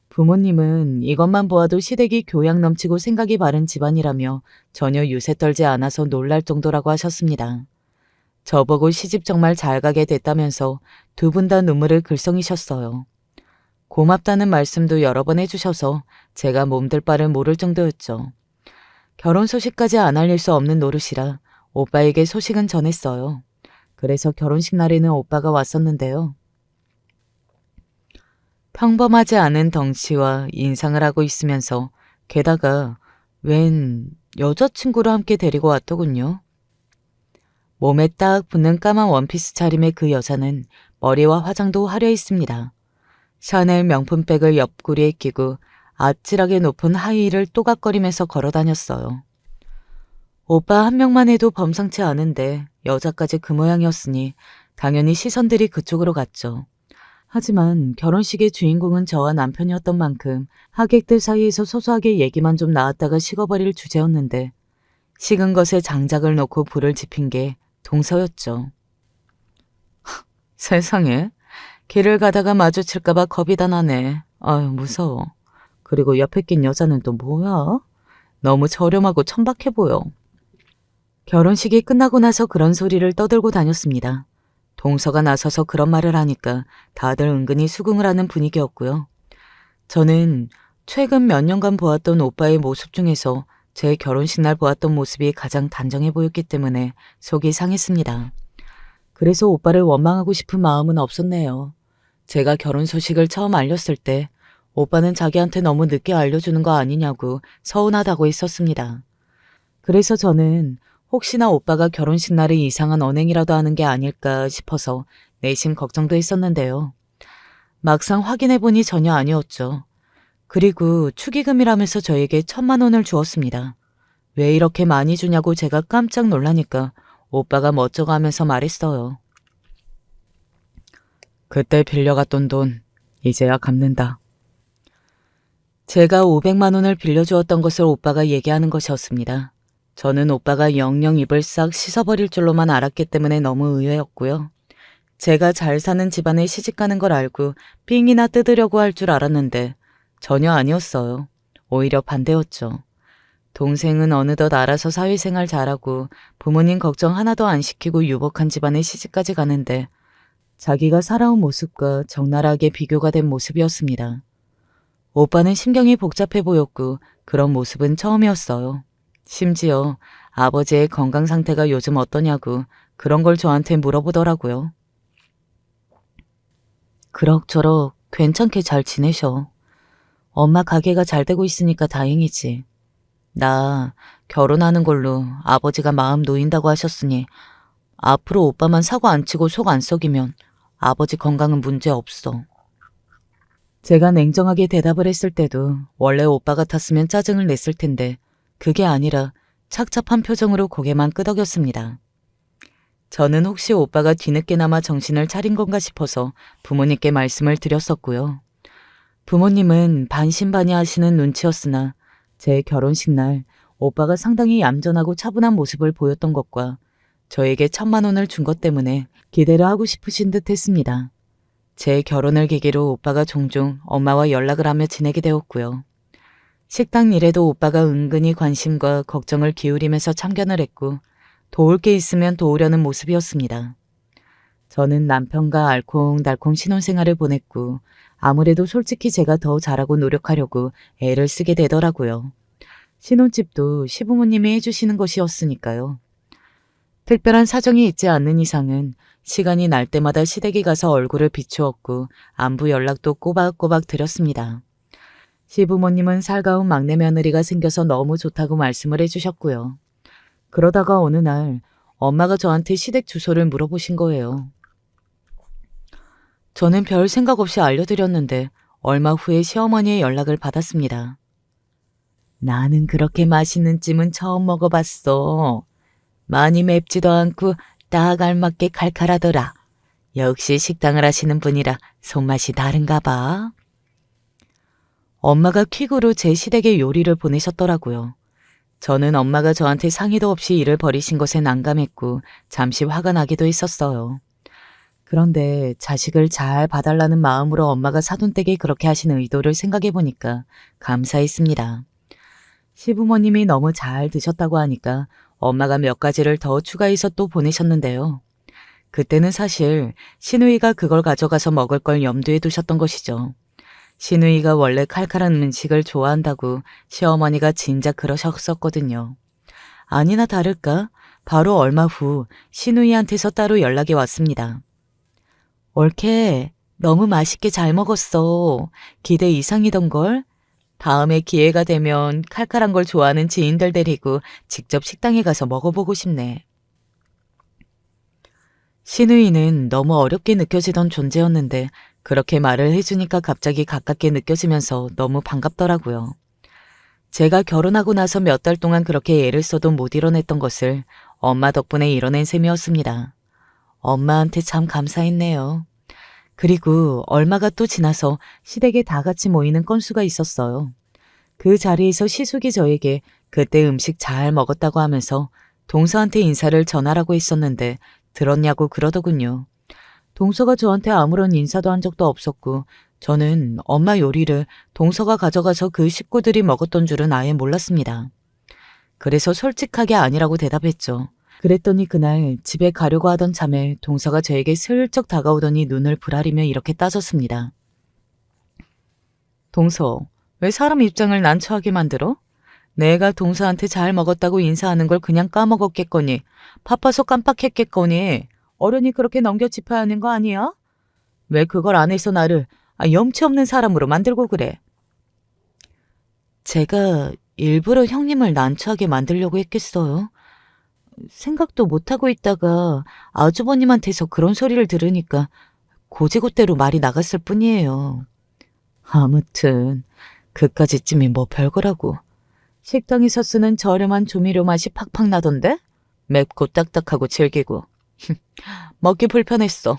부모님은 이것만 보아도 시댁이 교양 넘치고 생각이 바른 집안이라며 전혀 유세 떨지 않아서 놀랄 정도라고 하셨습니다. 저보고 시집 정말 잘 가게 됐다면서 두 분 다 눈물을 글썽이셨어요. 고맙다는 말씀도 여러 번 해주셔서 제가 몸둘 바를 모를 정도였죠. 결혼 소식까지 안 알릴 수 없는 노릇이라 오빠에게 소식은 전했어요. 그래서 결혼식 날에는 오빠가 왔었는데요. 평범하지 않은 덩치와 인상을 하고 있으면서 게다가 웬 여자친구를 함께 데리고 왔더군요. 몸에 딱 붙는 까만 원피스 차림의 그 여자는 머리와 화장도 화려했습니다. 샤넬 명품백을 옆구리에 끼고 아찔하게 높은 하이힐을 또각거리면서 걸어 다녔어요. 오빠 한 명만 해도 범상치 않은데 여자까지 그 모양이었으니 당연히 시선들이 그쪽으로 갔죠. 하지만 결혼식의 주인공은 저와 남편이었던 만큼 하객들 사이에서 소소하게 얘기만 좀 나왔다가 식어버릴 주제였는데 식은 것에 장작을 놓고 불을 지핀 게 동서였죠. 세상에 길을 가다가 마주칠까봐 겁이 다 나네. 아유 무서워. 그리고 옆에 낀 여자는 또 뭐야? 너무 저렴하고 천박해 보여. 결혼식이 끝나고 나서 그런 소리를 떠들고 다녔습니다. 동서가 나서서 그런 말을 하니까 다들 은근히 수긍을 하는 분위기였고요. 저는 최근 몇 년간 보았던 오빠의 모습 중에서 제 결혼식 날 보았던 모습이 가장 단정해 보였기 때문에 속이 상했습니다. 그래서 오빠를 원망하고 싶은 마음은 없었네요. 제가 결혼 소식을 처음 알렸을 때 오빠는 자기한테 너무 늦게 알려주는 거 아니냐고 서운하다고 했었습니다. 그래서 저는 혹시나 오빠가 결혼식 날에 이상한 언행이라도 하는 게 아닐까 싶어서 내심 걱정도 했었는데요. 막상 확인해보니 전혀 아니었죠. 그리고 축의금이라면서 저에게 1,000만 원을 주었습니다. 왜 이렇게 많이 주냐고 제가 깜짝 놀라니까 오빠가 멋쩍어 하면서 말했어요. 그때 빌려갔던 돈 이제야 갚는다. 제가 500만 원을 빌려주었던 것을 오빠가 얘기하는 것이었습니다. 저는 오빠가 영영 입을 싹 씻어버릴 줄로만 알았기 때문에 너무 의외였고요. 제가 잘 사는 집안에 시집가는 걸 알고 삥이나 뜯으려고 할 줄 알았는데 전혀 아니었어요. 오히려 반대였죠. 동생은 어느덧 알아서 사회생활 잘하고 부모님 걱정 하나도 안 시키고 유복한 집안에 시집까지 가는데 자기가 살아온 모습과 적나라하게 비교가 된 모습이었습니다. 오빠는 심경이 복잡해 보였고 그런 모습은 처음이었어요. 심지어 아버지의 건강 상태가 요즘 어떠냐고 그런 걸 저한테 물어보더라고요. 그럭저럭 괜찮게 잘 지내셔. 엄마 가게가 잘 되고 있으니까 다행이지. 나 결혼하는 걸로 아버지가 마음 놓인다고 하셨으니 앞으로 오빠만 사고 안 치고 속 안 썩이면 아버지 건강은 문제 없어. 제가 냉정하게 대답을 했을 때도 원래 오빠 같았으면 짜증을 냈을 텐데 그게 아니라 착잡한 표정으로 고개만 끄덕였습니다. 저는 혹시 오빠가 뒤늦게나마 정신을 차린 건가 싶어서 부모님께 말씀을 드렸었고요. 부모님은 반신반의하시는 눈치였으나 제 결혼식 날 오빠가 상당히 얌전하고 차분한 모습을 보였던 것과 저에게 1,000만 원을 준 것 때문에 기대를 하고 싶으신 듯 했습니다. 제 결혼을 계기로 오빠가 종종 엄마와 연락을 하며 지내게 되었고요. 식당 일에도 오빠가 은근히 관심과 걱정을 기울이면서 참견을 했고 도울 게 있으면 도우려는 모습이었습니다. 저는 남편과 알콩달콩 신혼생활을 보냈고 아무래도 솔직히 제가 더 잘하고 노력하려고 애를 쓰게 되더라고요. 신혼집도 시부모님이 해주시는 것이었으니까요. 특별한 사정이 있지 않는 이상은 시간이 날 때마다 시댁에 가서 얼굴을 비추었고 안부 연락도 꼬박꼬박 드렸습니다. 시부모님은 살가운 막내 며느리가 생겨서 너무 좋다고 말씀을 해주셨고요. 그러다가 어느 날 엄마가 저한테 시댁 주소를 물어보신 거예요. 저는 별 생각 없이 알려드렸는데 얼마 후에 시어머니의 연락을 받았습니다. 나는 그렇게 맛있는 찜은 처음 먹어봤어. 많이 맵지도 않고 딱 알맞게 칼칼하더라. 역시 식당을 하시는 분이라 손맛이 다른가 봐. 엄마가 퀵으로 제 시댁에 요리를 보내셨더라고요. 저는 엄마가 저한테 상의도 없이 일을 벌이신 것에 난감했고 잠시 화가 나기도 했었어요. 그런데 자식을 잘 봐달라는 마음으로 엄마가 사돈댁에 그렇게 하신 의도를 생각해보니까 감사했습니다. 시부모님이 너무 잘 드셨다고 하니까 엄마가 몇 가지를 더 추가해서 또 보내셨는데요. 그때는 사실 시누이가 그걸 가져가서 먹을 걸 염두에 두셨던 것이죠. 시누이가 원래 칼칼한 음식을 좋아한다고 시어머니가 진작 그러셨었거든요. 아니나 다를까 바로 얼마 후 시누이한테서 따로 연락이 왔습니다. 옳게 너무 맛있게 잘 먹었어. 기대 이상이던걸. 다음에 기회가 되면 칼칼한 걸 좋아하는 지인들 데리고 직접 식당에 가서 먹어보고 싶네. 시누이는 너무 어렵게 느껴지던 존재였는데 그렇게 말을 해주니까 갑자기 가깝게 느껴지면서 너무 반갑더라고요. 제가 결혼하고 나서 몇 달 동안 그렇게 애를 써도 못 이뤄냈던 것을 엄마 덕분에 이뤄낸 셈이었습니다. 엄마한테 참 감사했네요. 그리고 얼마가 또 지나서 시댁에 다 같이 모이는 건수가 있었어요. 그 자리에서 시숙이 저에게 그때 음식 잘 먹었다고 하면서 동서한테 인사를 전하라고 했었는데 들었냐고 그러더군요. 동서가 저한테 아무런 인사도 한 적도 없었고 저는 엄마 요리를 동서가 가져가서 그 식구들이 먹었던 줄은 아예 몰랐습니다. 그래서 솔직하게 아니라고 대답했죠. 그랬더니 그날 집에 가려고 하던 참에 동서가 저에게 슬쩍 다가오더니 눈을 부라리며 이렇게 따졌습니다. 동서, 왜 사람 입장을 난처하게 만들어? 내가 동서한테 잘 먹었다고 인사하는 걸 그냥 까먹었겠거니, 바빠서 깜빡했겠거니, 어련히 그렇게 넘겨짚어야 하는 거 아니야? 왜 그걸 안 해서 나를 염치 없는 사람으로 만들고 그래? 제가 일부러 형님을 난처하게 만들려고 했겠어요? 생각도 못하고 있다가 아주버님한테서 그런 소리를 들으니까 고지고대로 말이 나갔을 뿐이에요. 아무튼 그까짓쯤이 뭐 별거라고. 식당에서 쓰는 저렴한 조미료 맛이 팍팍 나던데? 맵고 딱딱하고 질기고. 먹기 불편했어.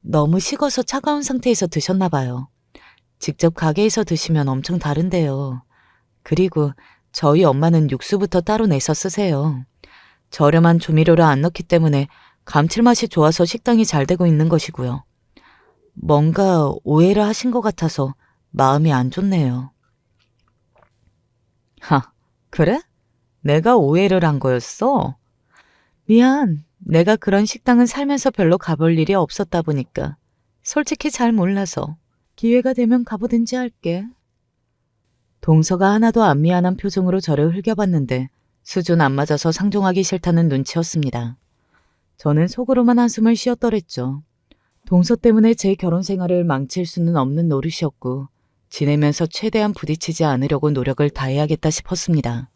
너무 식어서 차가운 상태에서 드셨나 봐요. 직접 가게에서 드시면 엄청 다른데요. 그리고 저희 엄마는 육수부터 따로 내서 쓰세요. 저렴한 조미료를 안 넣기 때문에 감칠맛이 좋아서 식당이 잘 되고 있는 것이고요. 뭔가 오해를 하신 것 같아서 마음이 안 좋네요. 그래? 내가 오해를 한 거였어? 미안. 내가 그런 식당은 살면서 별로 가볼 일이 없었다 보니까 솔직히 잘 몰라서 기회가 되면 가보든지 할게. 동서가 하나도 안 미안한 표정으로 저를 흘겨봤는데 수준 안 맞아서 상종하기 싫다는 눈치였습니다. 저는 속으로만 한숨을 쉬었더랬죠. 동서 때문에 제 결혼 생활을 망칠 수는 없는 노릇이었고 지내면서 최대한 부딪히지 않으려고 노력을 다해야겠다 싶었습니다.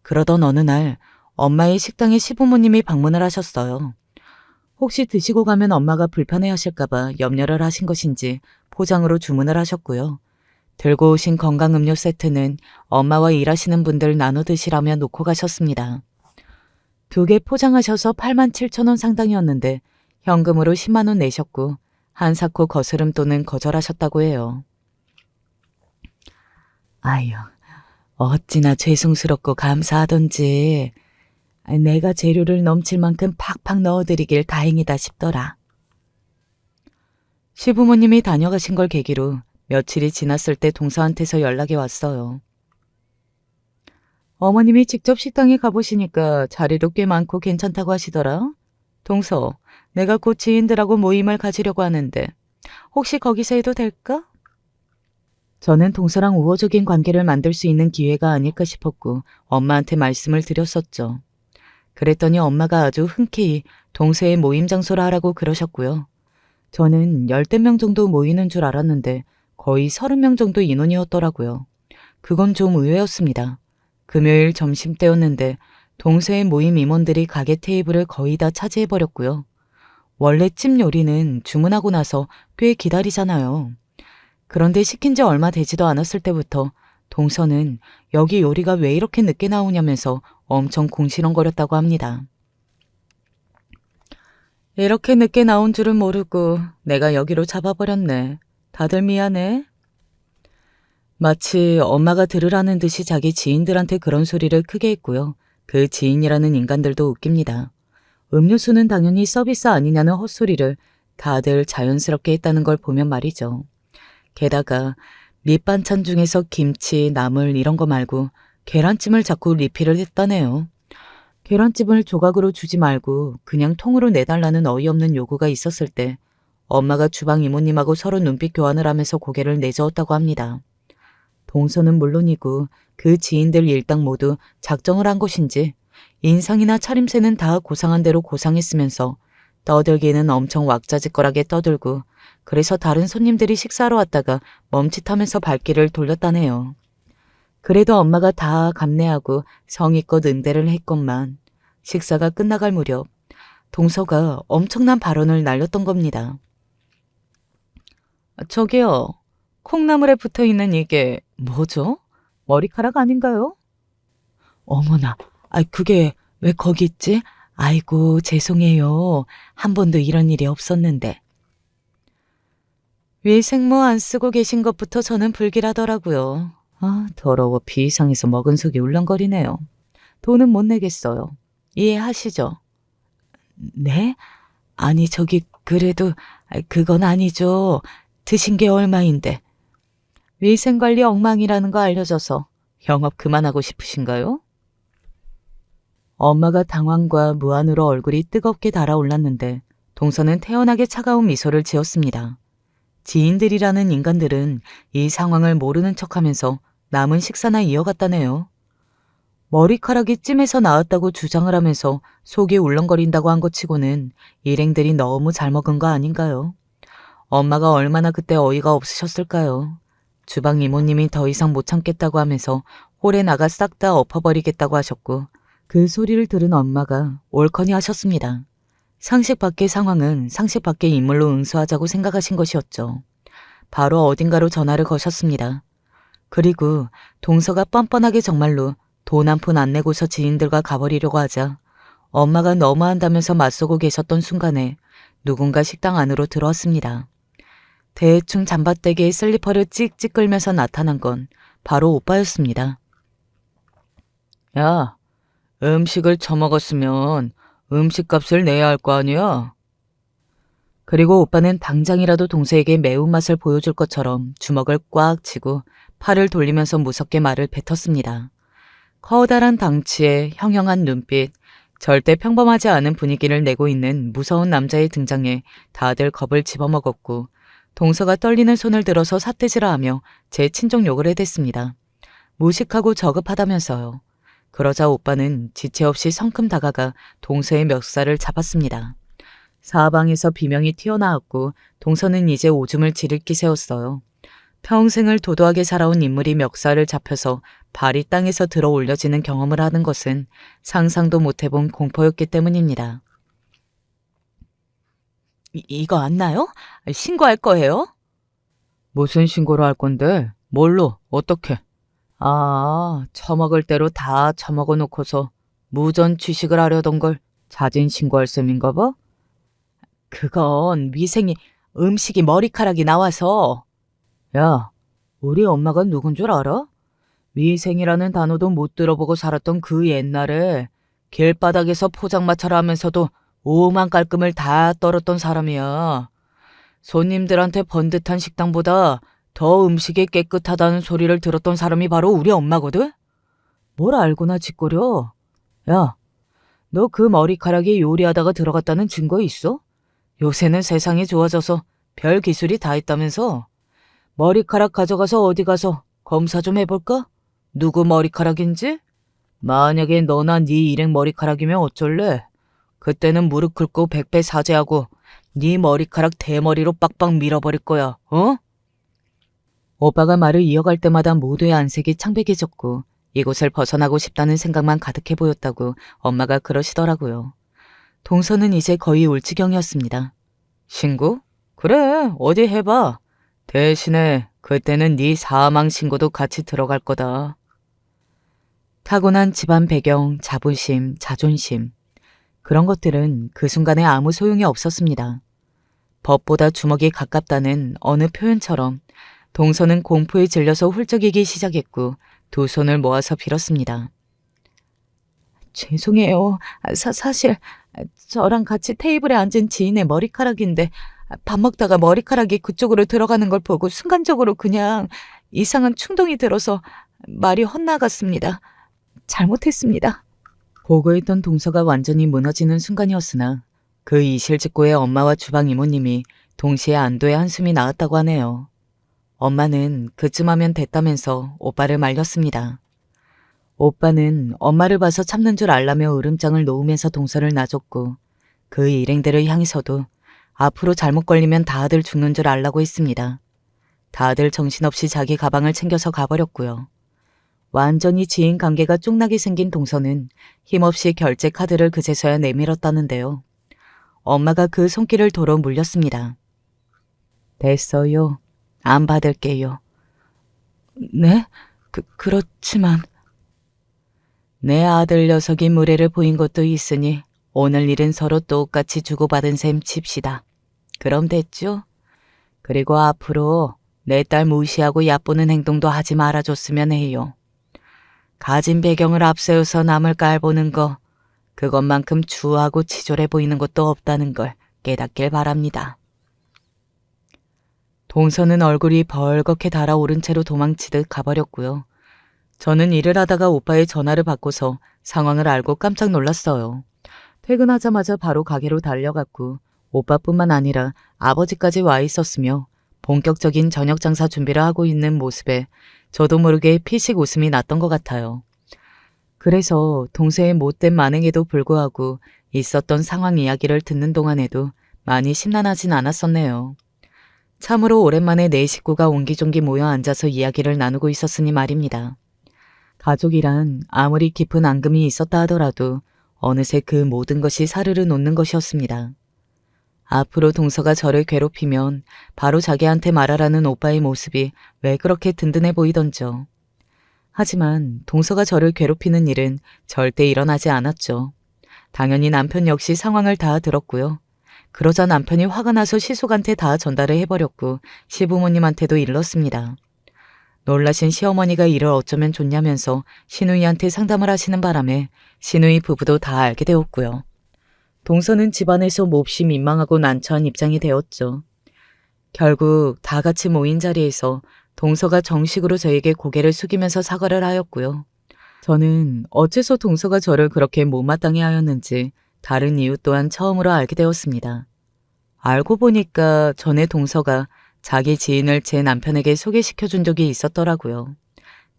그러던 어느 날 엄마의 식당에 시부모님이 방문을 하셨어요. 혹시 드시고 가면 엄마가 불편해하실까봐 염려를 하신 것인지 포장으로 주문을 하셨고요. 들고 오신 건강음료 세트는 엄마와 일하시는 분들 나눠 드시라며 놓고 가셨습니다. 2개 포장하셔서 87,000원 상당이었는데 현금으로 10만 원 내셨고 한사코 거스름 돈은 거절하셨다고 해요. 아유, 어찌나 죄송스럽고 감사하던지. 내가 재료를 넘칠 만큼 팍팍 넣어드리길 다행이다 싶더라. 시부모님이 다녀가신 걸 계기로 며칠이 지났을 때 동서한테서 연락이 왔어요. 어머님이 직접 식당에 가보시니까 자리도 꽤 많고 괜찮다고 하시더라. 동서, 내가 곧 지인들하고 모임을 가지려고 하는데 혹시 거기서 해도 될까? 저는 동서랑 우호적인 관계를 만들 수 있는 기회가 아닐까 싶었고 엄마한테 말씀을 드렸었죠. 그랬더니 엄마가 아주 흔쾌히 동서의 모임 장소를 하라고 그러셨고요. 저는 10대 명 정도 모이는 줄 알았는데 거의 30명 정도 인원이었더라고요. 그건 좀 의외였습니다. 금요일 점심때였는데 동서의 모임 임원들이 가게 테이블을 거의 다 차지해버렸고요. 원래 찜 요리는 주문하고 나서 꽤 기다리잖아요. 그런데 시킨 지 얼마 되지도 않았을 때부터 동서는 여기 요리가 왜 이렇게 늦게 나오냐면서 엄청 궁시렁거렸다고 합니다. 이렇게 늦게 나온 줄은 모르고 내가 여기로 잡아버렸네. 다들 미안해. 마치 엄마가 들으라는 듯이 자기 지인들한테 그런 소리를 크게 했고요. 그 지인이라는 인간들도 웃깁니다. 음료수는 당연히 서비스 아니냐는 헛소리를 다들 자연스럽게 했다는 걸 보면 말이죠. 게다가 밑반찬 중에서 김치, 나물 이런 거 말고 계란찜을 자꾸 리필을 했다네요. 계란찜을 조각으로 주지 말고 그냥 통으로 내달라는 어이없는 요구가 있었을 때 엄마가 주방 이모님하고 서로 눈빛 교환을 하면서 고개를 내저었다고 합니다. 동서는 물론이고 그 지인들 일당 모두 작정을 한 것인지 인상이나 차림새는 다 고상한 대로 고상했으면서 떠들기는 엄청 왁자지껄하게 떠들고 그래서 다른 손님들이 식사하러 왔다가 멈칫하면서 발길을 돌렸다네요. 그래도 엄마가 다 감내하고 성의껏 응대를 했건만 식사가 끝나갈 무렵 동서가 엄청난 발언을 날렸던 겁니다. 저기요, 콩나물에 붙어있는 이게 뭐죠? 머리카락 아닌가요? 어머나, 그게 왜 거기 있지? 아이고, 죄송해요. 한 번도 이런 일이 없었는데. 위생모 안 쓰고 계신 것부터 저는 불길하더라고요. 더러워 비상해서 먹은 속이 울렁거리네요. 돈은 못 내겠어요. 이해하시죠? 네? 아니 저기 그래도 그건 아니죠. 드신 게 얼마인데. 위생관리 엉망이라는 거 알려줘서 영업 그만하고 싶으신가요? 엄마가 당황과 무안으로 얼굴이 뜨겁게 달아올랐는데 동서는 태연하게 차가운 미소를 지었습니다. 지인들이라는 인간들은 이 상황을 모르는 척하면서 남은 식사나 이어갔다네요. 머리카락이 찜에서 나왔다고 주장을 하면서 속이 울렁거린다고 한 것 치고는 일행들이 너무 잘 먹은 거 아닌가요? 엄마가 얼마나 그때 어이가 없으셨을까요? 주방 이모님이 더 이상 못 참겠다고 하면서 홀에 나가 싹 다 엎어버리겠다고 하셨고 그 소리를 들은 엄마가 옳거니 하셨습니다. 상식 밖의 상황은 상식 밖의 인물로 응수하자고 생각하신 것이었죠. 바로 어딘가로 전화를 거셨습니다. 그리고 동서가 뻔뻔하게 정말로 돈 한 푼 안 내고서 지인들과 가버리려고 하자 엄마가 너무한다면서 맞서고 계셨던 순간에 누군가 식당 안으로 들어왔습니다. 대충 잠바떼기에 슬리퍼를 찍찍 끌면서 나타난 건 바로 오빠였습니다. 야, 음식을 처먹었으면 음식값을 내야 할 거 아니야? 그리고 오빠는 당장이라도 동서에게 매운맛을 보여줄 것처럼 주먹을 꽉 쥐고 팔을 돌리면서 무섭게 말을 뱉었습니다. 커다란 덩치에 형형한 눈빛, 절대 평범하지 않은 분위기를 내고 있는 무서운 남자의 등장에 다들 겁을 집어먹었고 동서가 떨리는 손을 들어서 삿대질을 하며 제 친정 욕을 해댔습니다. 무식하고 저급하다면서요. 그러자 오빠는 지체 없이 성큼 다가가 동서의 멱살을 잡았습니다. 사방에서 비명이 튀어나왔고 동서는 이제 오줌을 지르기 세웠어요. 평생을 도도하게 살아온 인물이 멱살을 잡혀서 발이 땅에서 들어 올려지는 경험을 하는 것은 상상도 못해본 공포였기 때문입니다. 이거 안 나요? 신고할 거예요? 무슨 신고를 할 건데? 뭘로? 어떻게? 처먹을 대로 다 처먹어 놓고서 무전 취식을 하려던 걸 자진 신고할 셈인가 봐? 그건 위생이 음식이 머리카락이 나와서. 야, 우리 엄마가 누군 줄 알아? 위생이라는 단어도 못 들어보고 살았던 그 옛날에 길바닥에서 포장마차를 하면서도 오만 깔끔을 다 떨었던 사람이야. 손님들한테 번듯한 식당보다 더 음식이 깨끗하다는 소리를 들었던 사람이 바로 우리 엄마거든? 뭘 알고나 짓거려? 야, 너 그 머리카락이 요리하다가 들어갔다는 증거 있어? 요새는 세상이 좋아져서 별 기술이 다 있다면서? 머리카락 가져가서 어디 가서 검사 좀 해볼까? 누구 머리카락인지? 만약에 너나 네 일행 머리카락이면 어쩔래? 그때는 무릎 꿇고 백배 사죄하고 네 머리카락 대머리로 빡빡 밀어버릴 거야, 어? 오빠가 말을 이어갈 때마다 모두의 안색이 창백해졌고 이곳을 벗어나고 싶다는 생각만 가득해 보였다고 엄마가 그러시더라고요. 동서는 이제 거의 울지경이었습니다. 신고? 그래, 어디 해봐. 대신에 그때는 네 사망 신고도 같이 들어갈 거다. 타고난 집안 배경, 자부심, 자존심. 그런 것들은 그 순간에 아무 소용이 없었습니다. 법보다 주먹이 가깝다는 어느 표현처럼 동서는 공포에 질려서 훌쩍이기 시작했고 두 손을 모아서 빌었습니다. 죄송해요. 사실 저랑 같이 테이블에 앉은 지인의 머리카락인데 밥 먹다가 머리카락이 그쪽으로 들어가는 걸 보고 순간적으로 그냥 이상한 충동이 들어서 말이 헛나갔습니다. 잘못했습니다. 보고 있던 동서가 완전히 무너지는 순간이었으나 그 이실직고의 엄마와 주방 이모님이 동시에 안도의 한숨이 나왔다고 하네요. 엄마는 그쯤 하면 됐다면서 오빠를 말렸습니다. 오빠는 엄마를 봐서 참는 줄 알라며 으름장을 놓으면서 동서를 놔줬고 그 일행들을 향해서도 앞으로 잘못 걸리면 다들 죽는 줄 알라고 했습니다. 다들 정신없이 자기 가방을 챙겨서 가버렸고요. 완전히 지인 관계가 쫑나게 생긴 동서는 힘없이 결제 카드를 그제서야 내밀었다는데요. 엄마가 그 손길을 도로 물렸습니다. 됐어요. 안 받을게요. 네? 그렇지만... 내 아들 녀석이 무례를 보인 것도 있으니 오늘 일은 서로 똑같이 주고받은 셈 칩시다. 그럼 됐죠? 그리고 앞으로 내 딸 무시하고 얕보는 행동도 하지 말아줬으면 해요. 가진 배경을 앞세워서 남을 깔보는 거, 그것만큼 추하고 치졸해 보이는 것도 없다는 걸 깨닫길 바랍니다. 동서는 얼굴이 벌겋게 달아오른 채로 도망치듯 가버렸고요. 저는 일을 하다가 오빠의 전화를 받고서 상황을 알고 깜짝 놀랐어요. 퇴근하자마자 바로 가게로 달려갔고 오빠뿐만 아니라 아버지까지 와 있었으며 본격적인 저녁 장사 준비를 하고 있는 모습에 저도 모르게 피식 웃음이 났던 것 같아요. 그래서 동서의 못된 만행에도 불구하고 있었던 상황 이야기를 듣는 동안에도 많이 심란하진 않았었네요. 참으로 오랜만에 네 식구가 옹기종기 모여 앉아서 이야기를 나누고 있었으니 말입니다. 가족이란 아무리 깊은 앙금이 있었다 하더라도 어느새 그 모든 것이 사르르 놓는 것이었습니다. 앞으로 동서가 저를 괴롭히면 바로 자기한테 말하라는 오빠의 모습이 왜 그렇게 든든해 보이던죠. 하지만 동서가 저를 괴롭히는 일은 절대 일어나지 않았죠. 당연히 남편 역시 상황을 다 들었고요. 그러자 남편이 화가 나서 시숙한테 다 전달을 해버렸고 시부모님한테도 일렀습니다. 놀라신 시어머니가 이를 어쩌면 좋냐면서 시누이한테 상담을 하시는 바람에 시누이 부부도 다 알게 되었고요. 동서는 집안에서 몹시 민망하고 난처한 입장이 되었죠. 결국 다 같이 모인 자리에서 동서가 정식으로 저에게 고개를 숙이면서 사과를 하였고요. 저는 어째서 동서가 저를 그렇게 못마땅해 하였는지 다른 이유 또한 처음으로 알게 되었습니다. 알고 보니까 전에 동서가 자기 지인을 제 남편에게 소개시켜준 적이 있었더라고요.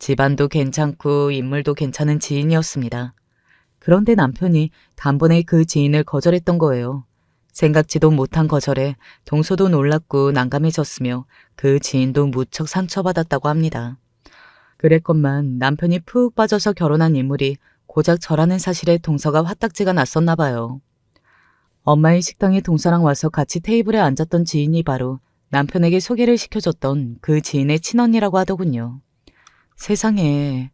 집안도 괜찮고 인물도 괜찮은 지인이었습니다. 그런데 남편이 단번에 그 지인을 거절했던 거예요. 생각지도 못한 거절에 동서도 놀랍고 난감해졌으며 그 지인도 무척 상처받았다고 합니다. 그랬건만 남편이 푹 빠져서 결혼한 인물이 고작 저라는 사실에 동서가 화딱지가 났었나 봐요. 엄마의 식당에 동서랑 와서 같이 테이블에 앉았던 지인이 바로 남편에게 소개를 시켜줬던 그 지인의 친언니라고 하더군요. 세상에,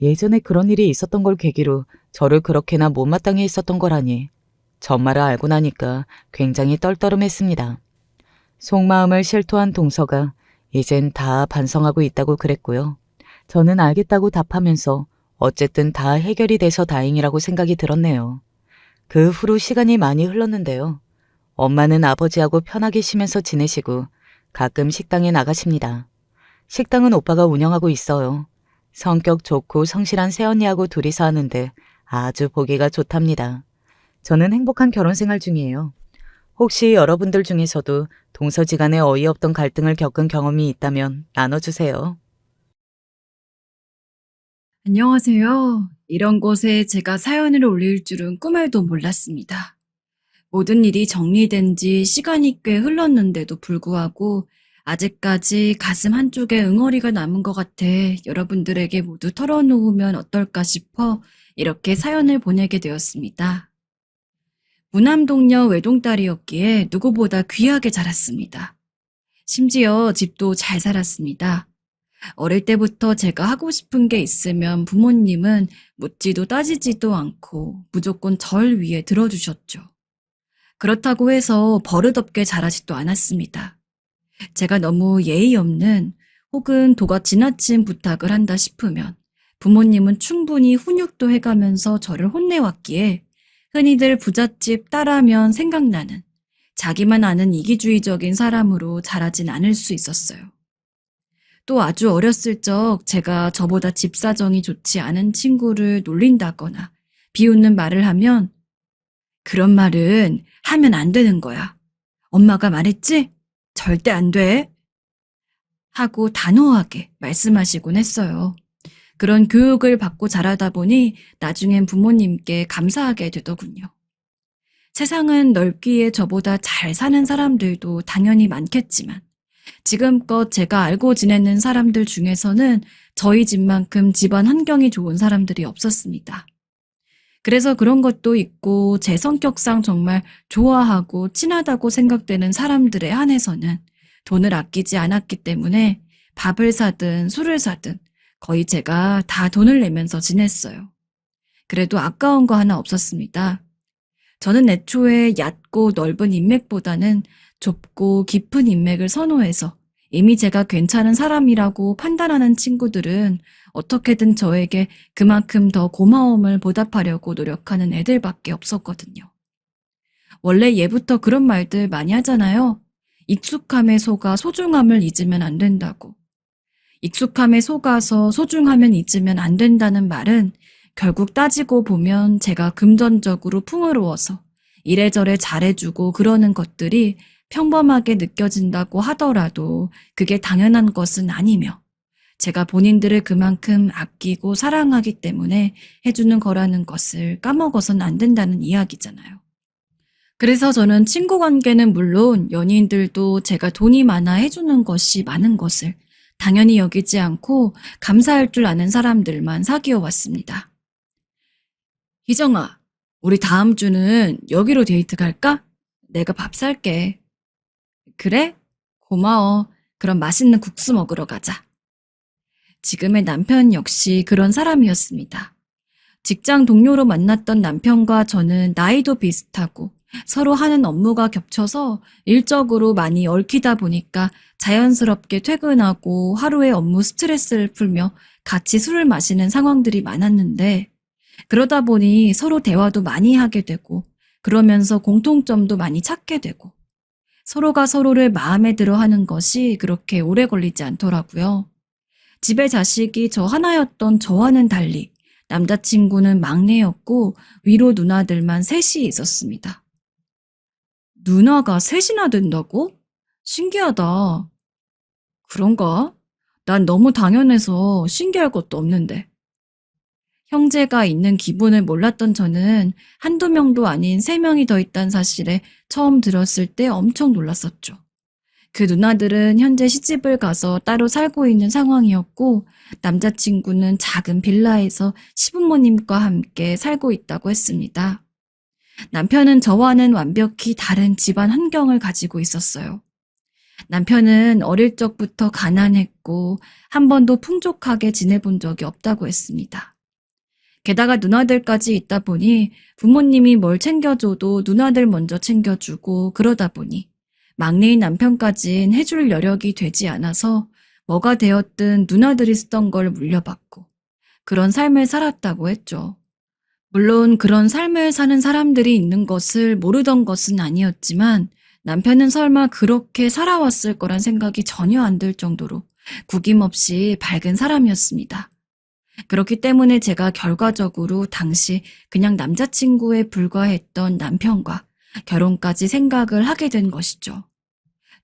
예전에 그런 일이 있었던 걸 계기로 저를 그렇게나 못마땅해 했었던 거라니. 전말을 알고 나니까 굉장히 떨떠름했습니다. 속마음을 실토한 동서가 이젠 다 반성하고 있다고 그랬고요. 저는 알겠다고 답하면서 어쨌든 다 해결이 돼서 다행이라고 생각이 들었네요. 그 후로 시간이 많이 흘렀는데요. 엄마는 아버지하고 편하게 쉬면서 지내시고 가끔 식당에 나가십니다. 식당은 오빠가 운영하고 있어요. 성격 좋고 성실한 새언니하고 둘이서 하는데 아주 보기가 좋답니다. 저는 행복한 결혼 생활 중이에요. 혹시 여러분들 중에서도 동서지간에 어이없던 갈등을 겪은 경험이 있다면 나눠주세요. 안녕하세요. 이런 곳에 제가 사연을 올릴 줄은 꿈에도 몰랐습니다. 모든 일이 정리된 지 시간이 꽤 흘렀는데도 불구하고 아직까지 가슴 한쪽에 응어리가 남은 것 같아 여러분들에게 모두 털어놓으면 어떨까 싶어 이렇게 사연을 보내게 되었습니다. 무남동녀 외동딸이었기에 누구보다 귀하게 자랐습니다. 심지어 집도 잘 살았습니다. 어릴 때부터 제가 하고 싶은 게 있으면 부모님은 묻지도 따지지도 않고 무조건 절 위에 들어주셨죠. 그렇다고 해서 버릇없게 자라지도 않았습니다. 제가 너무 예의 없는 혹은 도가 지나친 부탁을 한다 싶으면 부모님은 충분히 훈육도 해가면서 저를 혼내왔기에 흔히들 부잣집 딸하면 생각나는 자기만 아는 이기주의적인 사람으로 자라진 않을 수 있었어요. 또 아주 어렸을 적 제가 저보다 집 사정이 좋지 않은 친구를 놀린다거나 비웃는 말을 하면 그런 말은 하면 안 되는 거야. 엄마가 말했지? 절대 안 돼. 하고 단호하게 말씀하시곤 했어요. 그런 교육을 받고 자라다 보니 나중엔 부모님께 감사하게 되더군요. 세상은 넓기에 저보다 잘 사는 사람들도 당연히 많겠지만 지금껏 제가 알고 지내는 사람들 중에서는 저희 집만큼 집안 환경이 좋은 사람들이 없었습니다. 그래서 그런 것도 있고 제 성격상 정말 좋아하고 친하다고 생각되는 사람들에 한해서는 돈을 아끼지 않았기 때문에 밥을 사든 술을 사든 거의 제가 다 돈을 내면서 지냈어요. 그래도 아까운 거 하나 없었습니다. 저는 애초에 얕고 넓은 인맥보다는 좁고 깊은 인맥을 선호해서 이미 제가 괜찮은 사람이라고 판단하는 친구들은 어떻게든 저에게 그만큼 더 고마움을 보답하려고 노력하는 애들밖에 없었거든요. 원래 예부터 그런 말들 많이 하잖아요. 익숙함에 속아 소중함을 잊으면 안 된다고. 익숙함에 속아서 소중하면 잊으면 안 된다는 말은 결국 따지고 보면 제가 금전적으로 풍요로워서 이래저래 잘해주고 그러는 것들이 평범하게 느껴진다고 하더라도 그게 당연한 것은 아니며 제가 본인들을 그만큼 아끼고 사랑하기 때문에 해주는 거라는 것을 까먹어서는 안 된다는 이야기잖아요. 그래서 저는 친구 관계는 물론 연인들도 제가 돈이 많아 해주는 것이 많은 것을 당연히 여기지 않고 감사할 줄 아는 사람들만 사귀어 왔습니다. 희정아, 우리 다음 주는 여기로 데이트 갈까? 내가 밥 살게. 그래? 고마워. 그럼 맛있는 국수 먹으러 가자. 지금의 남편 역시 그런 사람이었습니다. 직장 동료로 만났던 남편과 저는 나이도 비슷하고 서로 하는 업무가 겹쳐서 일적으로 많이 얽히다 보니까 자연스럽게 퇴근하고 하루의 업무 스트레스를 풀며 같이 술을 마시는 상황들이 많았는데 그러다 보니 서로 대화도 많이 하게 되고 그러면서 공통점도 많이 찾게 되고 서로가 서로를 마음에 들어 하는 것이 그렇게 오래 걸리지 않더라고요. 집에 자식이 저 하나였던 저와는 달리 남자친구는 막내였고 위로 누나들만 셋이 있었습니다. 누나가 셋이나 된다고? 신기하다. 그런가? 난 너무 당연해서 신기할 것도 없는데. 형제가 있는 기분을 몰랐던 저는 한두 명도 아닌 세 명이 더 있다는 사실에 처음 들었을 때 엄청 놀랐었죠. 그 누나들은 현재 시집을 가서 따로 살고 있는 상황이었고, 남자친구는 작은 빌라에서 시부모님과 함께 살고 있다고 했습니다. 남편은 저와는 완벽히 다른 집안 환경을 가지고 있었어요. 남편은 어릴 적부터 가난했고, 한 번도 풍족하게 지내본 적이 없다고 했습니다. 게다가 누나들까지 있다 보니 부모님이 뭘 챙겨줘도 누나들 먼저 챙겨주고 그러다 보니 막내인 남편까진 해줄 여력이 되지 않아서 뭐가 되었든 누나들이 쓰던 걸 물려받고 그런 삶을 살았다고 했죠. 물론 그런 삶을 사는 사람들이 있는 것을 모르던 것은 아니었지만 남편은 설마 그렇게 살아왔을 거란 생각이 전혀 안 들 정도로 구김없이 밝은 사람이었습니다. 그렇기 때문에 제가 결과적으로 당시 그냥 남자친구에 불과했던 남편과 결혼까지 생각을 하게 된 것이죠.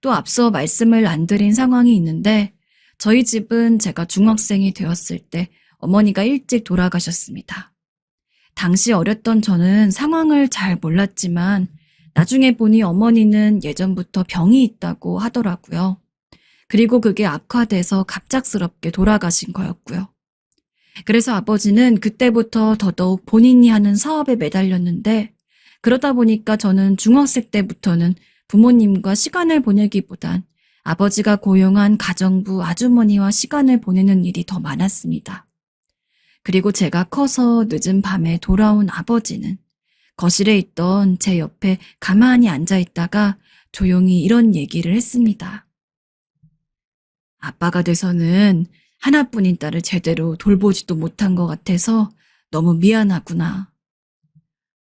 또 앞서 말씀을 안 드린 상황이 있는데 저희 집은 제가 중학생이 되었을 때 어머니가 일찍 돌아가셨습니다. 당시 어렸던 저는 상황을 잘 몰랐지만 나중에 보니 어머니는 예전부터 병이 있다고 하더라고요. 그리고 그게 악화돼서 갑작스럽게 돌아가신 거였고요. 그래서 아버지는 그때부터 더더욱 본인이 하는 사업에 매달렸는데 그러다 보니까 저는 중학생 때부터는 부모님과 시간을 보내기보단 아버지가 고용한 가정부 아주머니와 시간을 보내는 일이 더 많았습니다. 그리고 제가 커서 늦은 밤에 돌아온 아버지는 거실에 있던 제 옆에 가만히 앉아 있다가 조용히 이런 얘기를 했습니다. 아빠가 돼서는 하나뿐인 딸을 제대로 돌보지도 못한 것 같아서 너무 미안하구나.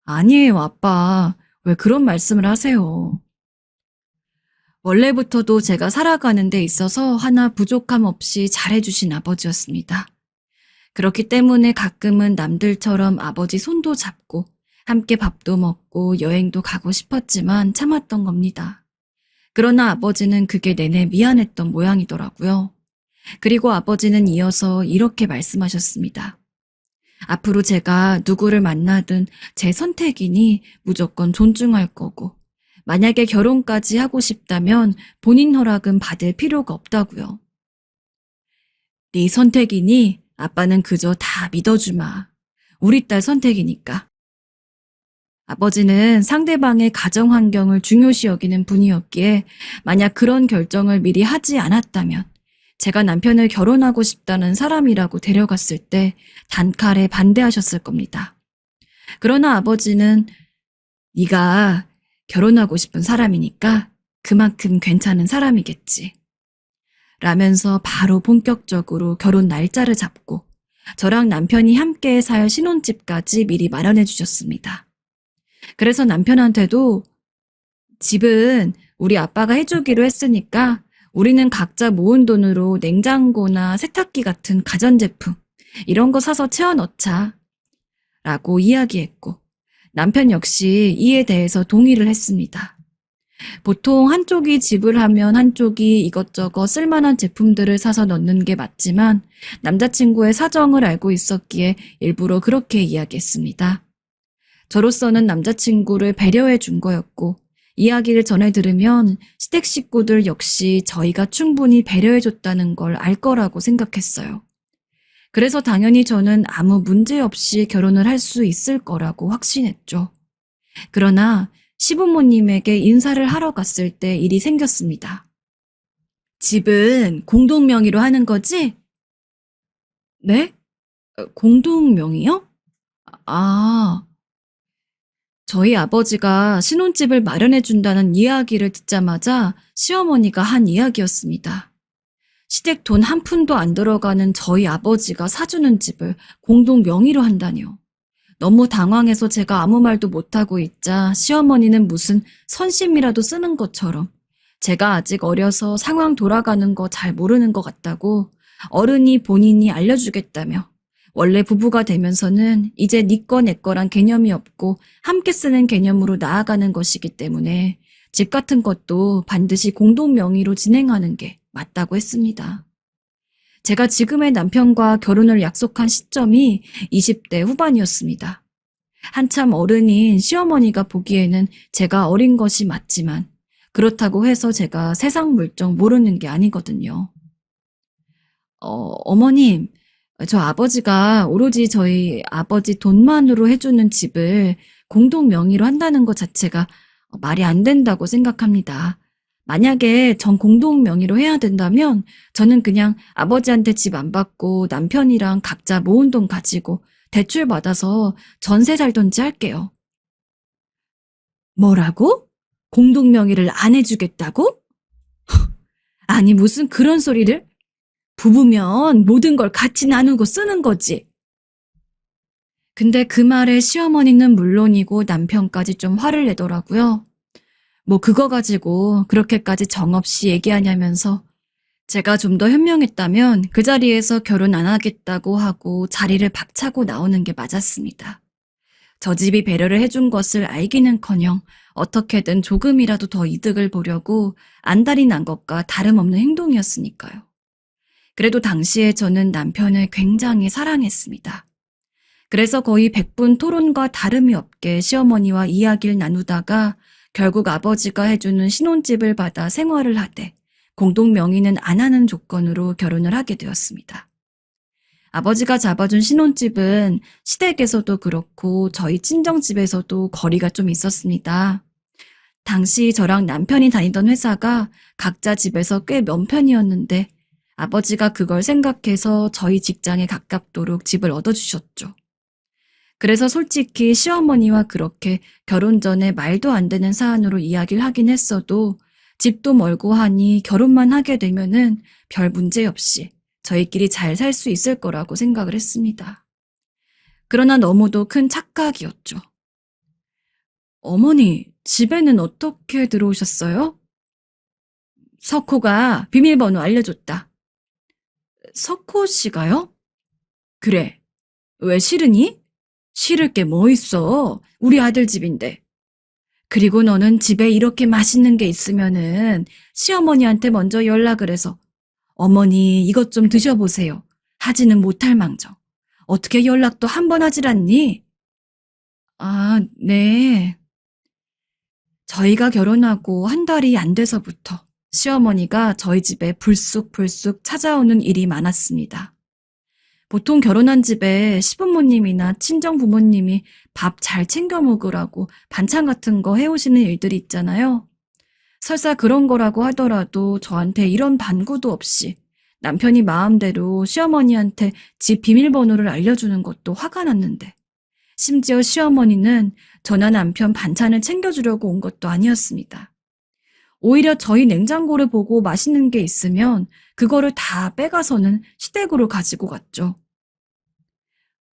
아니에요, 아빠. 왜 그런 말씀을 하세요? 원래부터도 제가 살아가는 데 있어서 하나 부족함 없이 잘해주신 아버지였습니다. 그렇기 때문에 가끔은 남들처럼 아버지 손도 잡고 함께 밥도 먹고 여행도 가고 싶었지만 참았던 겁니다. 그러나 아버지는 그게 내내 미안했던 모양이더라고요. 그리고 아버지는 이어서 이렇게 말씀하셨습니다. 앞으로 제가 누구를 만나든 제 선택이니 무조건 존중할 거고 만약에 결혼까지 하고 싶다면 본인 허락은 받을 필요가 없다고요. 네 선택이니 아빠는 그저 다 믿어주마. 우리 딸 선택이니까. 아버지는 상대방의 가정 환경을 중요시 여기는 분이었기에 만약 그런 결정을 미리 하지 않았다면 제가 남편을 결혼하고 싶다는 사람이라고 데려갔을 때 단칼에 반대하셨을 겁니다. 그러나 아버지는 네가 결혼하고 싶은 사람이니까 그만큼 괜찮은 사람이겠지. 라면서 바로 본격적으로 결혼 날짜를 잡고 저랑 남편이 함께 살 신혼집까지 미리 마련해 주셨습니다. 그래서 남편한테도 집은 우리 아빠가 해주기로 했으니까 우리는 각자 모은 돈으로 냉장고나 세탁기 같은 가전제품 이런 거 사서 채워넣자 라고 이야기했고 남편 역시 이에 대해서 동의를 했습니다. 보통 한쪽이 지불하면 한쪽이 이것저것 쓸만한 제품들을 사서 넣는 게 맞지만 남자친구의 사정을 알고 있었기에 일부러 그렇게 이야기했습니다. 저로서는 남자친구를 배려해 준 거였고 이야기를 전해 들으면 시댁 식구들 역시 저희가 충분히 배려해 줬다는 걸 알 거라고 생각했어요. 그래서 당연히 저는 아무 문제 없이 결혼을 할 수 있을 거라고 확신했죠. 그러나 시부모님에게 인사를 하러 갔을 때 일이 생겼습니다. 집은 공동 명의로 하는 거지? 네? 공동 명의요? 아, 저희 아버지가 신혼집을 마련해 준다는 이야기를 듣자마자 시어머니가 한 이야기였습니다. 시댁 돈 한 푼도 안 들어가는 저희 아버지가 사주는 집을 공동 명의로 한다니요. 너무 당황해서 제가 아무 말도 못하고 있자 시어머니는 무슨 선심이라도 쓰는 것처럼 제가 아직 어려서 상황 돌아가는 거 잘 모르는 것 같다고 어른이 본인이 알려주겠다며 원래 부부가 되면서는 이제 네 거 내 거란 개념이 없고 함께 쓰는 개념으로 나아가는 것이기 때문에 집 같은 것도 반드시 공동 명의로 진행하는 게 맞다고 했습니다. 제가 지금의 남편과 결혼을 약속한 시점이 20대 후반이었습니다. 한참 어른인 시어머니가 보기에는 제가 어린 것이 맞지만 그렇다고 해서 제가 세상 물정 모르는 게 아니거든요. 어머님, 저 아버지가 오로지 저희 아버지 돈만으로 해주는 집을 공동 명의로 한다는 것 자체가 말이 안 된다고 생각합니다. 만약에 전 공동 명의로 해야 된다면 저는 그냥 아버지한테 집 안 받고 남편이랑 각자 모은 돈 가지고 대출 받아서 전세 살던지 할게요. 뭐라고? 공동 명의를 안 해주겠다고? 아니, 무슨 그런 소리를? 부부면 모든 걸 같이 나누고 쓰는 거지. 근데 그 말에 시어머니는 물론이고 남편까지 좀 화를 내더라고요. 뭐 그거 가지고 그렇게까지 정없이 얘기하냐면서 제가 좀 더 현명했다면 그 자리에서 결혼 안 하겠다고 하고 자리를 박차고 나오는 게 맞았습니다. 저 집이 배려를 해준 것을 알기는커녕 어떻게든 조금이라도 더 이득을 보려고 안달이 난 것과 다름없는 행동이었으니까요. 그래도 당시에 저는 남편을 굉장히 사랑했습니다. 그래서 거의 100분 토론과 다름이 없게 시어머니와 이야기를 나누다가 결국 아버지가 해주는 신혼집을 받아 생활을 하되 공동 명의는 안 하는 조건으로 결혼을 하게 되었습니다. 아버지가 잡아준 신혼집은 시댁에서도 그렇고 저희 친정집에서도 거리가 좀 있었습니다. 당시 저랑 남편이 다니던 회사가 각자 집에서 꽤 먼 편이었는데 아버지가 그걸 생각해서 저희 직장에 가깝도록 집을 얻어주셨죠. 그래서 솔직히 시어머니와 그렇게 결혼 전에 말도 안 되는 사안으로 이야기를 하긴 했어도 집도 멀고 하니 결혼만 하게 되면은 별 문제 없이 저희끼리 잘 살 수 있을 거라고 생각을 했습니다. 그러나 너무도 큰 착각이었죠. 어머니, 집에는 어떻게 들어오셨어요? 석호가 비밀번호 알려줬다. 석호 씨가요? 그래. 왜 싫으니? 싫을 게 뭐 있어. 우리 아들 집인데. 그리고 너는 집에 이렇게 맛있는 게 있으면은 시어머니한테 먼저 연락을 해서 어머니 이것 좀 드셔보세요. 하지는 못할 망정. 어떻게 연락도 한 번 하질 않니? 아, 네. 저희가 결혼하고 한 달이 안 돼서부터 시어머니가 저희 집에 불쑥불쑥 찾아오는 일이 많았습니다. 보통 결혼한 집에 시부모님이나 친정 부모님이 밥 잘 챙겨 먹으라고 반찬 같은 거 해오시는 일들이 있잖아요. 설사 그런 거라고 하더라도 저한테 이런 반구도 없이 남편이 마음대로 시어머니한테 집 비밀번호를 알려주는 것도 화가 났는데 심지어 시어머니는 저나 남편 반찬을 챙겨주려고 온 것도 아니었습니다. 오히려 저희 냉장고를 보고 맛있는 게 있으면 그거를 다 빼가서는 시댁으로 가지고 갔죠.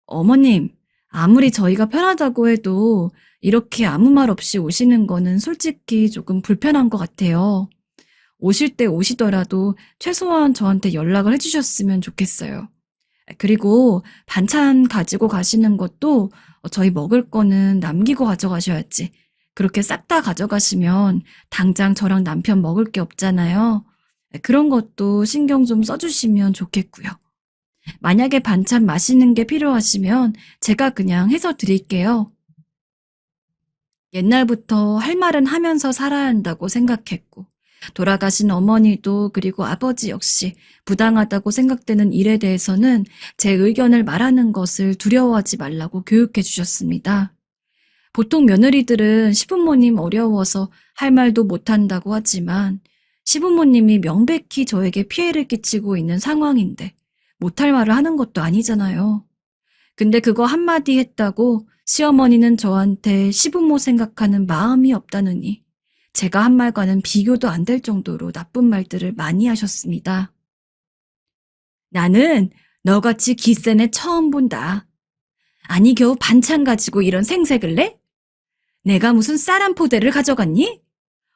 어머님, 아무리 저희가 편하다고 해도 이렇게 아무 말 없이 오시는 거는 솔직히 조금 불편한 것 같아요. 오실 때 오시더라도 최소한 저한테 연락을 해주셨으면 좋겠어요. 그리고 반찬 가지고 가시는 것도 저희 먹을 거는 남기고 가져가셔야지. 그렇게 싹 다 가져가시면 당장 저랑 남편 먹을 게 없잖아요. 그런 것도 신경 좀 써주시면 좋겠고요. 만약에 반찬 맛있는 게 필요하시면 제가 그냥 해서 드릴게요. 옛날부터 할 말은 하면서 살아야 한다고 생각했고, 돌아가신 어머니도 그리고 아버지 역시 부당하다고 생각되는 일에 대해서는 제 의견을 말하는 것을 두려워하지 말라고 교육해 주셨습니다. 보통 며느리들은 시부모님 어려워서 할 말도 못한다고 하지만 시부모님이 명백히 저에게 피해를 끼치고 있는 상황인데 못할 말을 하는 것도 아니잖아요. 근데 그거 한마디 했다고 시어머니는 저한테 시부모 생각하는 마음이 없다느니 제가 한 말과는 비교도 안 될 정도로 나쁜 말들을 많이 하셨습니다. 나는 너같이 기센 애 처음 본다. 아니 겨우 반찬 가지고 이런 생색을 내? 내가 무슨 쌀 한 포대를 가져갔니?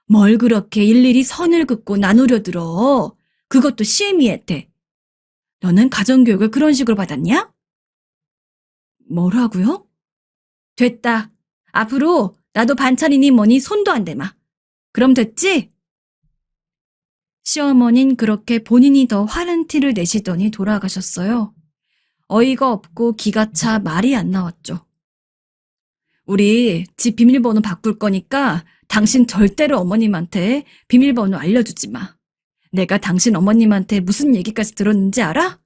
뭘 그렇게 일일이 선을 긋고 나누려 들어. 그것도 시애미한테. 너는 가정교육을 그런 식으로 받았냐? 뭐라고요? 됐다. 앞으로 나도 반찬이니 뭐니 손도 안 대마. 그럼 됐지? 시어머닌 그렇게 본인이 더 화른 티를 내시더니 돌아가셨어요. 어이가 없고 기가 차 말이 안 나왔죠. 우리 집 비밀번호 바꿀 거니까 당신 절대로 어머님한테 비밀번호 알려주지 마. 내가 당신 어머님한테 무슨 얘기까지 들었는지 알아?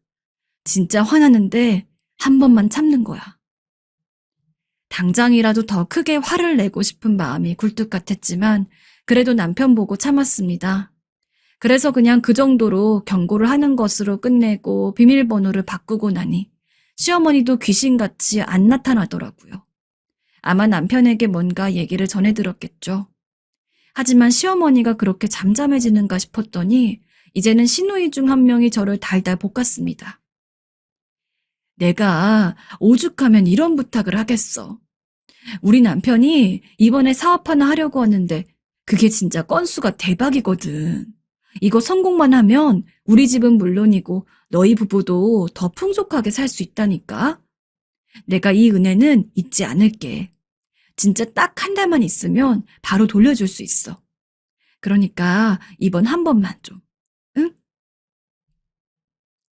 진짜 화나는데 한 번만 참는 거야. 당장이라도 더 크게 화를 내고 싶은 마음이 굴뚝 같았지만 그래도 남편 보고 참았습니다. 그래서 그냥 그 정도로 경고를 하는 것으로 끝내고 비밀번호를 바꾸고 나니 시어머니도 귀신같이 안 나타나더라고요. 아마 남편에게 뭔가 얘기를 전해들었겠죠. 하지만 시어머니가 그렇게 잠잠해지는가 싶었더니 이제는 시누이 중 한 명이 저를 달달 볶았습니다. 내가 오죽하면 이런 부탁을 하겠어. 우리 남편이 이번에 사업 하나 하려고 하는데 그게 진짜 건수가 대박이거든. 이거 성공만 하면 우리 집은 물론이고 너희 부부도 더 풍족하게 살 수 있다니까. 내가 이 은혜는 잊지 않을게. 진짜 딱 한 달만 있으면 바로 돌려줄 수 있어. 그러니까 이번 한 번만 좀, 응?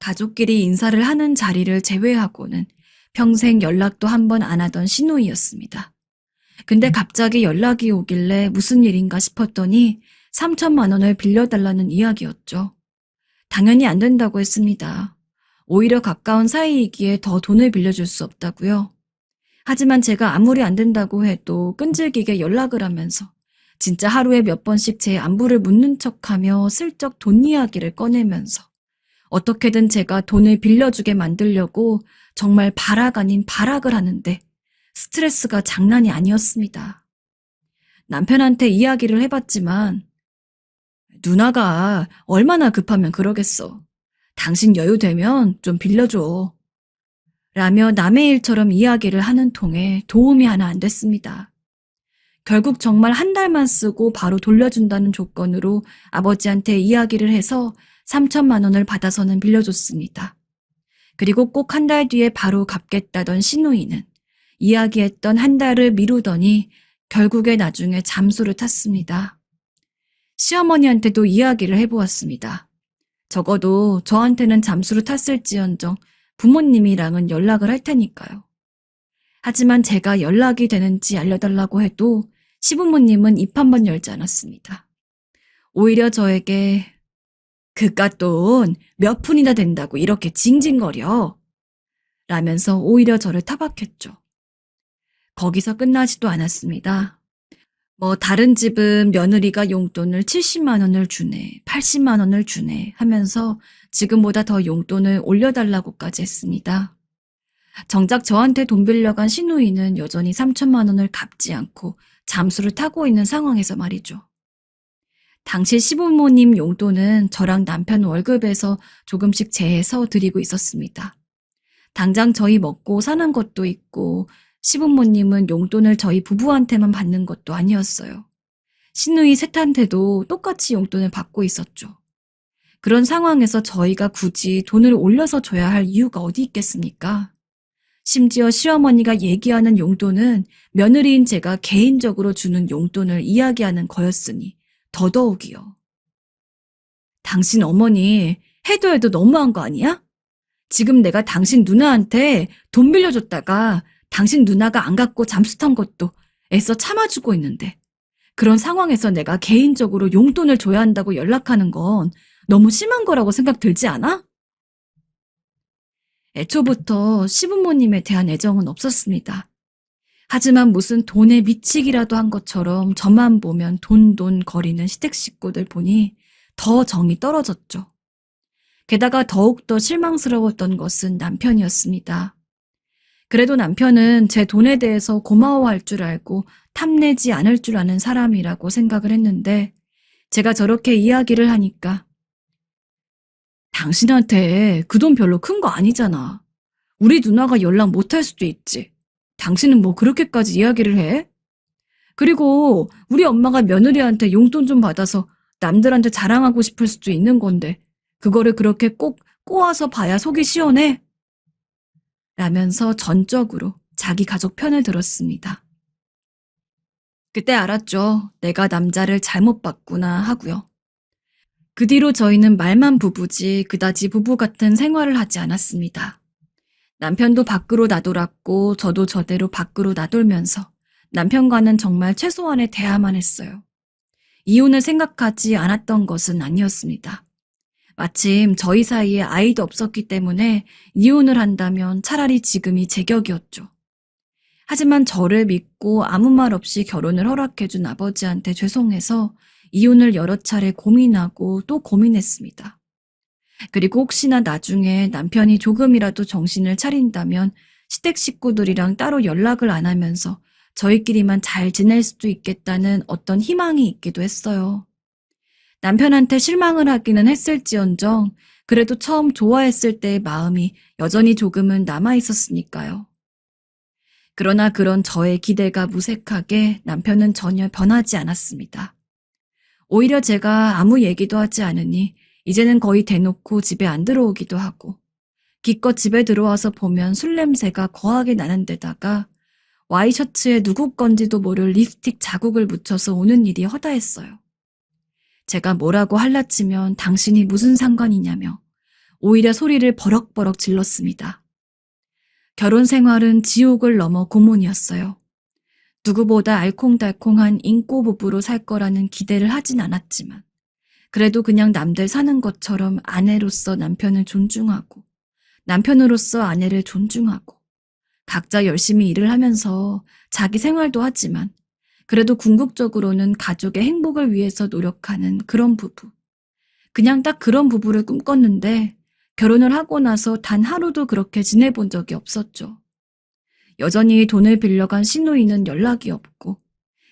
가족끼리 인사를 하는 자리를 제외하고는 평생 연락도 한 번 안 하던 시누이였습니다. 근데 갑자기 연락이 오길래 무슨 일인가 싶었더니 3천만 원을 빌려달라는 이야기였죠. 당연히 안 된다고 했습니다. 오히려 가까운 사이이기에 더 돈을 빌려줄 수 없다고요. 하지만 제가 아무리 안 된다고 해도 끈질기게 연락을 하면서 진짜 하루에 몇 번씩 제 안부를 묻는 척하며 슬쩍 돈 이야기를 꺼내면서 어떻게든 제가 돈을 빌려주게 만들려고 정말 발악 아닌 발악을 하는데 스트레스가 장난이 아니었습니다. 남편한테 이야기를 해봤지만 누나가 얼마나 급하면 그러겠어. 당신 여유되면 좀 빌려줘. 라며 남의 일처럼 이야기를 하는 통에 도움이 하나 안 됐습니다. 결국 정말 한 달만 쓰고 바로 돌려준다는 조건으로 아버지한테 이야기를 해서 3천만 원을 받아서는 빌려줬습니다. 그리고 꼭 한 달 뒤에 바로 갚겠다던 시누이는 이야기했던 한 달을 미루더니 결국에 나중에 잠수를 탔습니다. 시어머니한테도 이야기를 해보았습니다. 적어도 저한테는 잠수를 탔을지언정 부모님이랑은 연락을 할 테니까요. 하지만 제가 연락이 되는지 알려달라고 해도 시부모님은 입 한 번 열지 않았습니다. 오히려 저에게 그깟 돈 몇 푼이나 된다고 이렇게 징징거려 라면서 오히려 저를 타박했죠. 거기서 끝나지도 않았습니다. 뭐 다른 집은 며느리가 용돈을 70만 원을 주네, 80만 원을 주네 하면서 지금보다 더 용돈을 올려달라고까지 했습니다. 정작 저한테 돈 빌려간 시누이는 여전히 3천만 원을 갚지 않고 잠수를 타고 있는 상황에서 말이죠. 당시 시부모님 용돈은 저랑 남편 월급에서 조금씩 제해서 드리고 있었습니다. 당장 저희 먹고 사는 것도 있고 시부모님은 용돈을 저희 부부한테만 받는 것도 아니었어요. 시누이 셋한테도 똑같이 용돈을 받고 있었죠. 그런 상황에서 저희가 굳이 돈을 올려서 줘야 할 이유가 어디 있겠습니까? 심지어 시어머니가 얘기하는 용돈은 며느리인 제가 개인적으로 주는 용돈을 이야기하는 거였으니 더더욱이요. 당신 어머니 해도 해도 너무한 거 아니야? 지금 내가 당신 누나한테 돈 빌려줬다가 당신 누나가 안 갚고 잠수 탄 것도 애써 참아주고 있는데 그런 상황에서 내가 개인적으로 용돈을 줘야 한다고 연락하는 건 너무 심한 거라고 생각 들지 않아? 애초부터 시부모님에 대한 애정은 없었습니다. 하지만 무슨 돈에 미치기라도 한 것처럼 저만 보면 돈돈 거리는 시댁 식구들 보니 더 정이 떨어졌죠. 게다가 더욱더 실망스러웠던 것은 남편이었습니다. 그래도 남편은 제 돈에 대해서 고마워할 줄 알고 탐내지 않을 줄 아는 사람이라고 생각을 했는데 제가 저렇게 이야기를 하니까 당신한테 그 돈 별로 큰 거 아니잖아. 우리 누나가 연락 못할 수도 있지. 당신은 뭐 그렇게까지 이야기를 해? 그리고 우리 엄마가 며느리한테 용돈 좀 받아서 남들한테 자랑하고 싶을 수도 있는 건데 그거를 그렇게 꼭 꼬아서 봐야 속이 시원해? 라면서 전적으로 자기 가족 편을 들었습니다. 그때 알았죠. 내가 남자를 잘못 봤구나 하고요. 그 뒤로 저희는 말만 부부지 그다지 부부 같은 생활을 하지 않았습니다. 남편도 밖으로 나돌았고 저도 저대로 밖으로 나돌면서 남편과는 정말 최소한의 대화만 했어요. 이혼을 생각하지 않았던 것은 아니었습니다. 마침 저희 사이에 아이도 없었기 때문에 이혼을 한다면 차라리 지금이 제격이었죠. 하지만 저를 믿고 아무 말 없이 결혼을 허락해준 아버지한테 죄송해서 이혼을 여러 차례 고민하고 또 고민했습니다. 그리고 혹시나 나중에 남편이 조금이라도 정신을 차린다면 시댁 식구들이랑 따로 연락을 안 하면서 저희끼리만 잘 지낼 수도 있겠다는 어떤 희망이 있기도 했어요. 남편한테 실망을 하기는 했을지언정 그래도 처음 좋아했을 때의 마음이 여전히 조금은 남아 있었으니까요. 그러나 그런 저의 기대가 무색하게 남편은 전혀 변하지 않았습니다. 오히려 제가 아무 얘기도 하지 않으니 이제는 거의 대놓고 집에 안 들어오기도 하고 기껏 집에 들어와서 보면 술 냄새가 거하게 나는 데다가 와이셔츠에 누구 건지도 모를 립스틱 자국을 묻혀서 오는 일이 허다했어요. 제가 뭐라고 할라치면 당신이 무슨 상관이냐며 오히려 소리를 버럭버럭 질렀습니다. 결혼 생활은 지옥을 넘어 고문이었어요. 누구보다 알콩달콩한 인꼬 부부로 살 거라는 기대를 하진 않았지만 그래도 그냥 남들 사는 것처럼 아내로서 남편을 존중하고 남편으로서 아내를 존중하고 각자 열심히 일을 하면서 자기 생활도 하지만 그래도 궁극적으로는 가족의 행복을 위해서 노력하는 그런 부부. 그냥 딱 그런 부부를 꿈꿨는데 결혼을 하고 나서 단 하루도 그렇게 지내본 적이 없었죠. 여전히 돈을 빌려간 시누이는 연락이 없고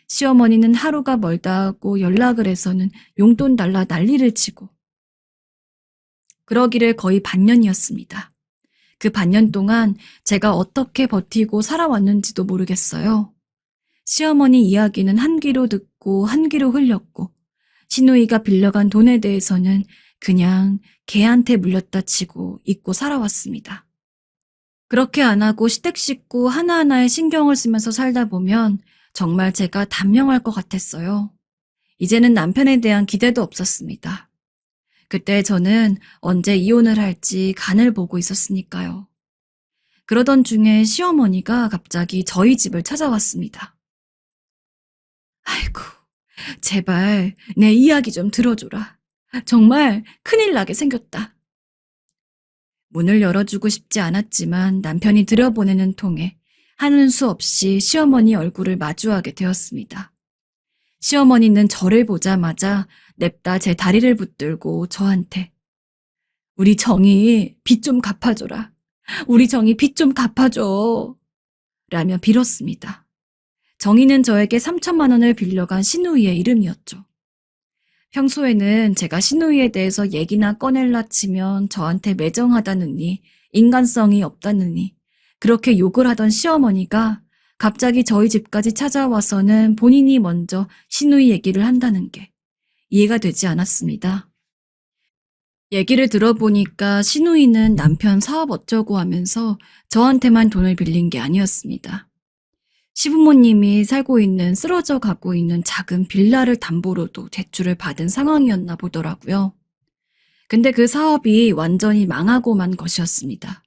시어머니는 하루가 멀다 하고 연락을 해서는 용돈 달라 난리를 치고 그러기를 거의 반년이었습니다. 그 반년 동안 제가 어떻게 버티고 살아왔는지도 모르겠어요. 시어머니 이야기는 한 귀로 듣고 한 귀로 흘렸고 시누이가 빌려간 돈에 대해서는 그냥 개한테 물렸다 치고 잊고 살아왔습니다. 그렇게 안 하고 시댁 식구 하나하나에 신경을 쓰면서 살다 보면 정말 제가 단명할 것 같았어요. 이제는 남편에 대한 기대도 없었습니다. 그때 저는 언제 이혼을 할지 간을 보고 있었으니까요. 그러던 중에 시어머니가 갑자기 저희 집을 찾아왔습니다. 아이고, 제발 내 이야기 좀 들어줘라. 정말 큰일 나게 생겼다. 문을 열어주고 싶지 않았지만 남편이 들여보내는 통에 하는 수 없이 시어머니 얼굴을 마주하게 되었습니다. 시어머니는 저를 보자마자 냅다 제 다리를 붙들고 저한테 우리 정이 빚 좀 갚아줘라. 우리 정이 빚 좀 갚아줘. 라며 빌었습니다. 정희는 저에게 3천만 원을 빌려간 시누이의 이름이었죠. 평소에는 제가 시누이에 대해서 얘기나 꺼낼라 치면 저한테 매정하다느니 인간성이 없다느니 그렇게 욕을 하던 시어머니가 갑자기 저희 집까지 찾아와서는 본인이 먼저 시누이 얘기를 한다는 게 이해가 되지 않았습니다. 얘기를 들어보니까 시누이는 남편 사업 어쩌고 하면서 저한테만 돈을 빌린 게 아니었습니다. 시부모님이 살고 있는 쓰러져 가고 있는 작은 빌라를 담보로도 대출을 받은 상황이었나 보더라고요. 근데 그 사업이 완전히 망하고 만 것이었습니다.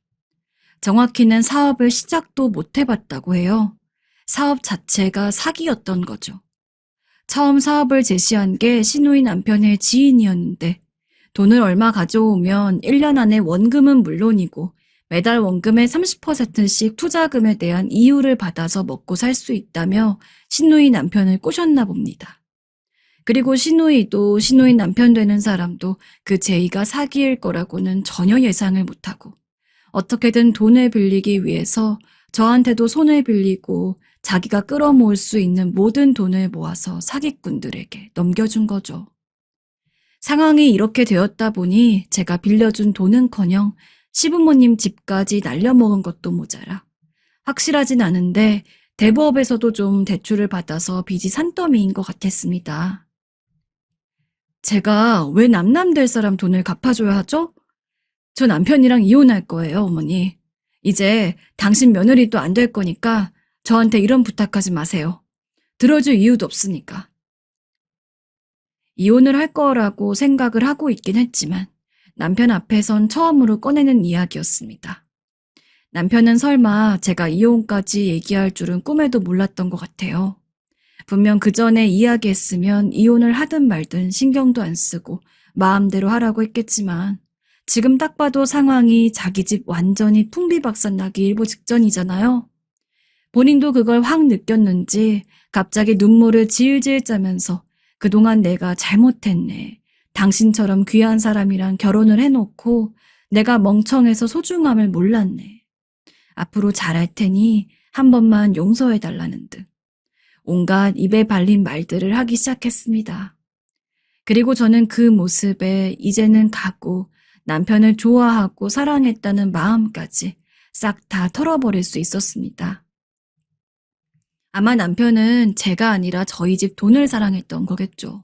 정확히는 사업을 시작도 못 해봤다고 해요. 사업 자체가 사기였던 거죠. 처음 사업을 제시한 게 시누이 남편의 지인이었는데 돈을 얼마 가져오면 1년 안에 원금은 물론이고 매달 원금의 30%씩 투자금에 대한 이율을 받아서 먹고 살 수 있다며 시누이 남편을 꼬셨나 봅니다. 그리고 시누이도 시누이 남편 되는 사람도 그 제의가 사기일 거라고는 전혀 예상을 못하고 어떻게든 돈을 빌리기 위해서 저한테도 손을 빌리고 자기가 끌어모을 수 있는 모든 돈을 모아서 사기꾼들에게 넘겨준 거죠. 상황이 이렇게 되었다 보니 제가 빌려준 돈은커녕 시부모님 집까지 날려먹은 것도 모자라 확실하진 않은데 대부업에서도 좀 대출을 받아서 빚이 산더미인 것 같았습니다. 제가 왜 남남될 사람 돈을 갚아줘야 하죠? 저 남편이랑 이혼할 거예요, 어머니. 이제 당신 며느리도 안 될 거니까 저한테 이런 부탁하지 마세요. 들어줄 이유도 없으니까. 이혼을 할 거라고 생각을 하고 있긴 했지만 남편 앞에선 처음으로 꺼내는 이야기였습니다. 남편은 설마 제가 이혼까지 얘기할 줄은 꿈에도 몰랐던 것 같아요. 분명 그 전에 이야기했으면 이혼을 하든 말든 신경도 안 쓰고 마음대로 하라고 했겠지만 지금 딱 봐도 상황이 자기 집 완전히 풍비박산 나기 일보 직전이잖아요. 본인도 그걸 확 느꼈는지 갑자기 눈물을 질질 짜면서 그동안 내가 잘못했네. 당신처럼 귀한 사람이랑 결혼을 해놓고 내가 멍청해서 소중함을 몰랐네. 앞으로 잘할 테니 한 번만 용서해달라는 등 온갖 입에 발린 말들을 하기 시작했습니다. 그리고 저는 그 모습에 이제는 가고 남편을 좋아하고 사랑했다는 마음까지 싹 다 털어버릴 수 있었습니다. 아마 남편은 제가 아니라 저희 집 돈을 사랑했던 거겠죠.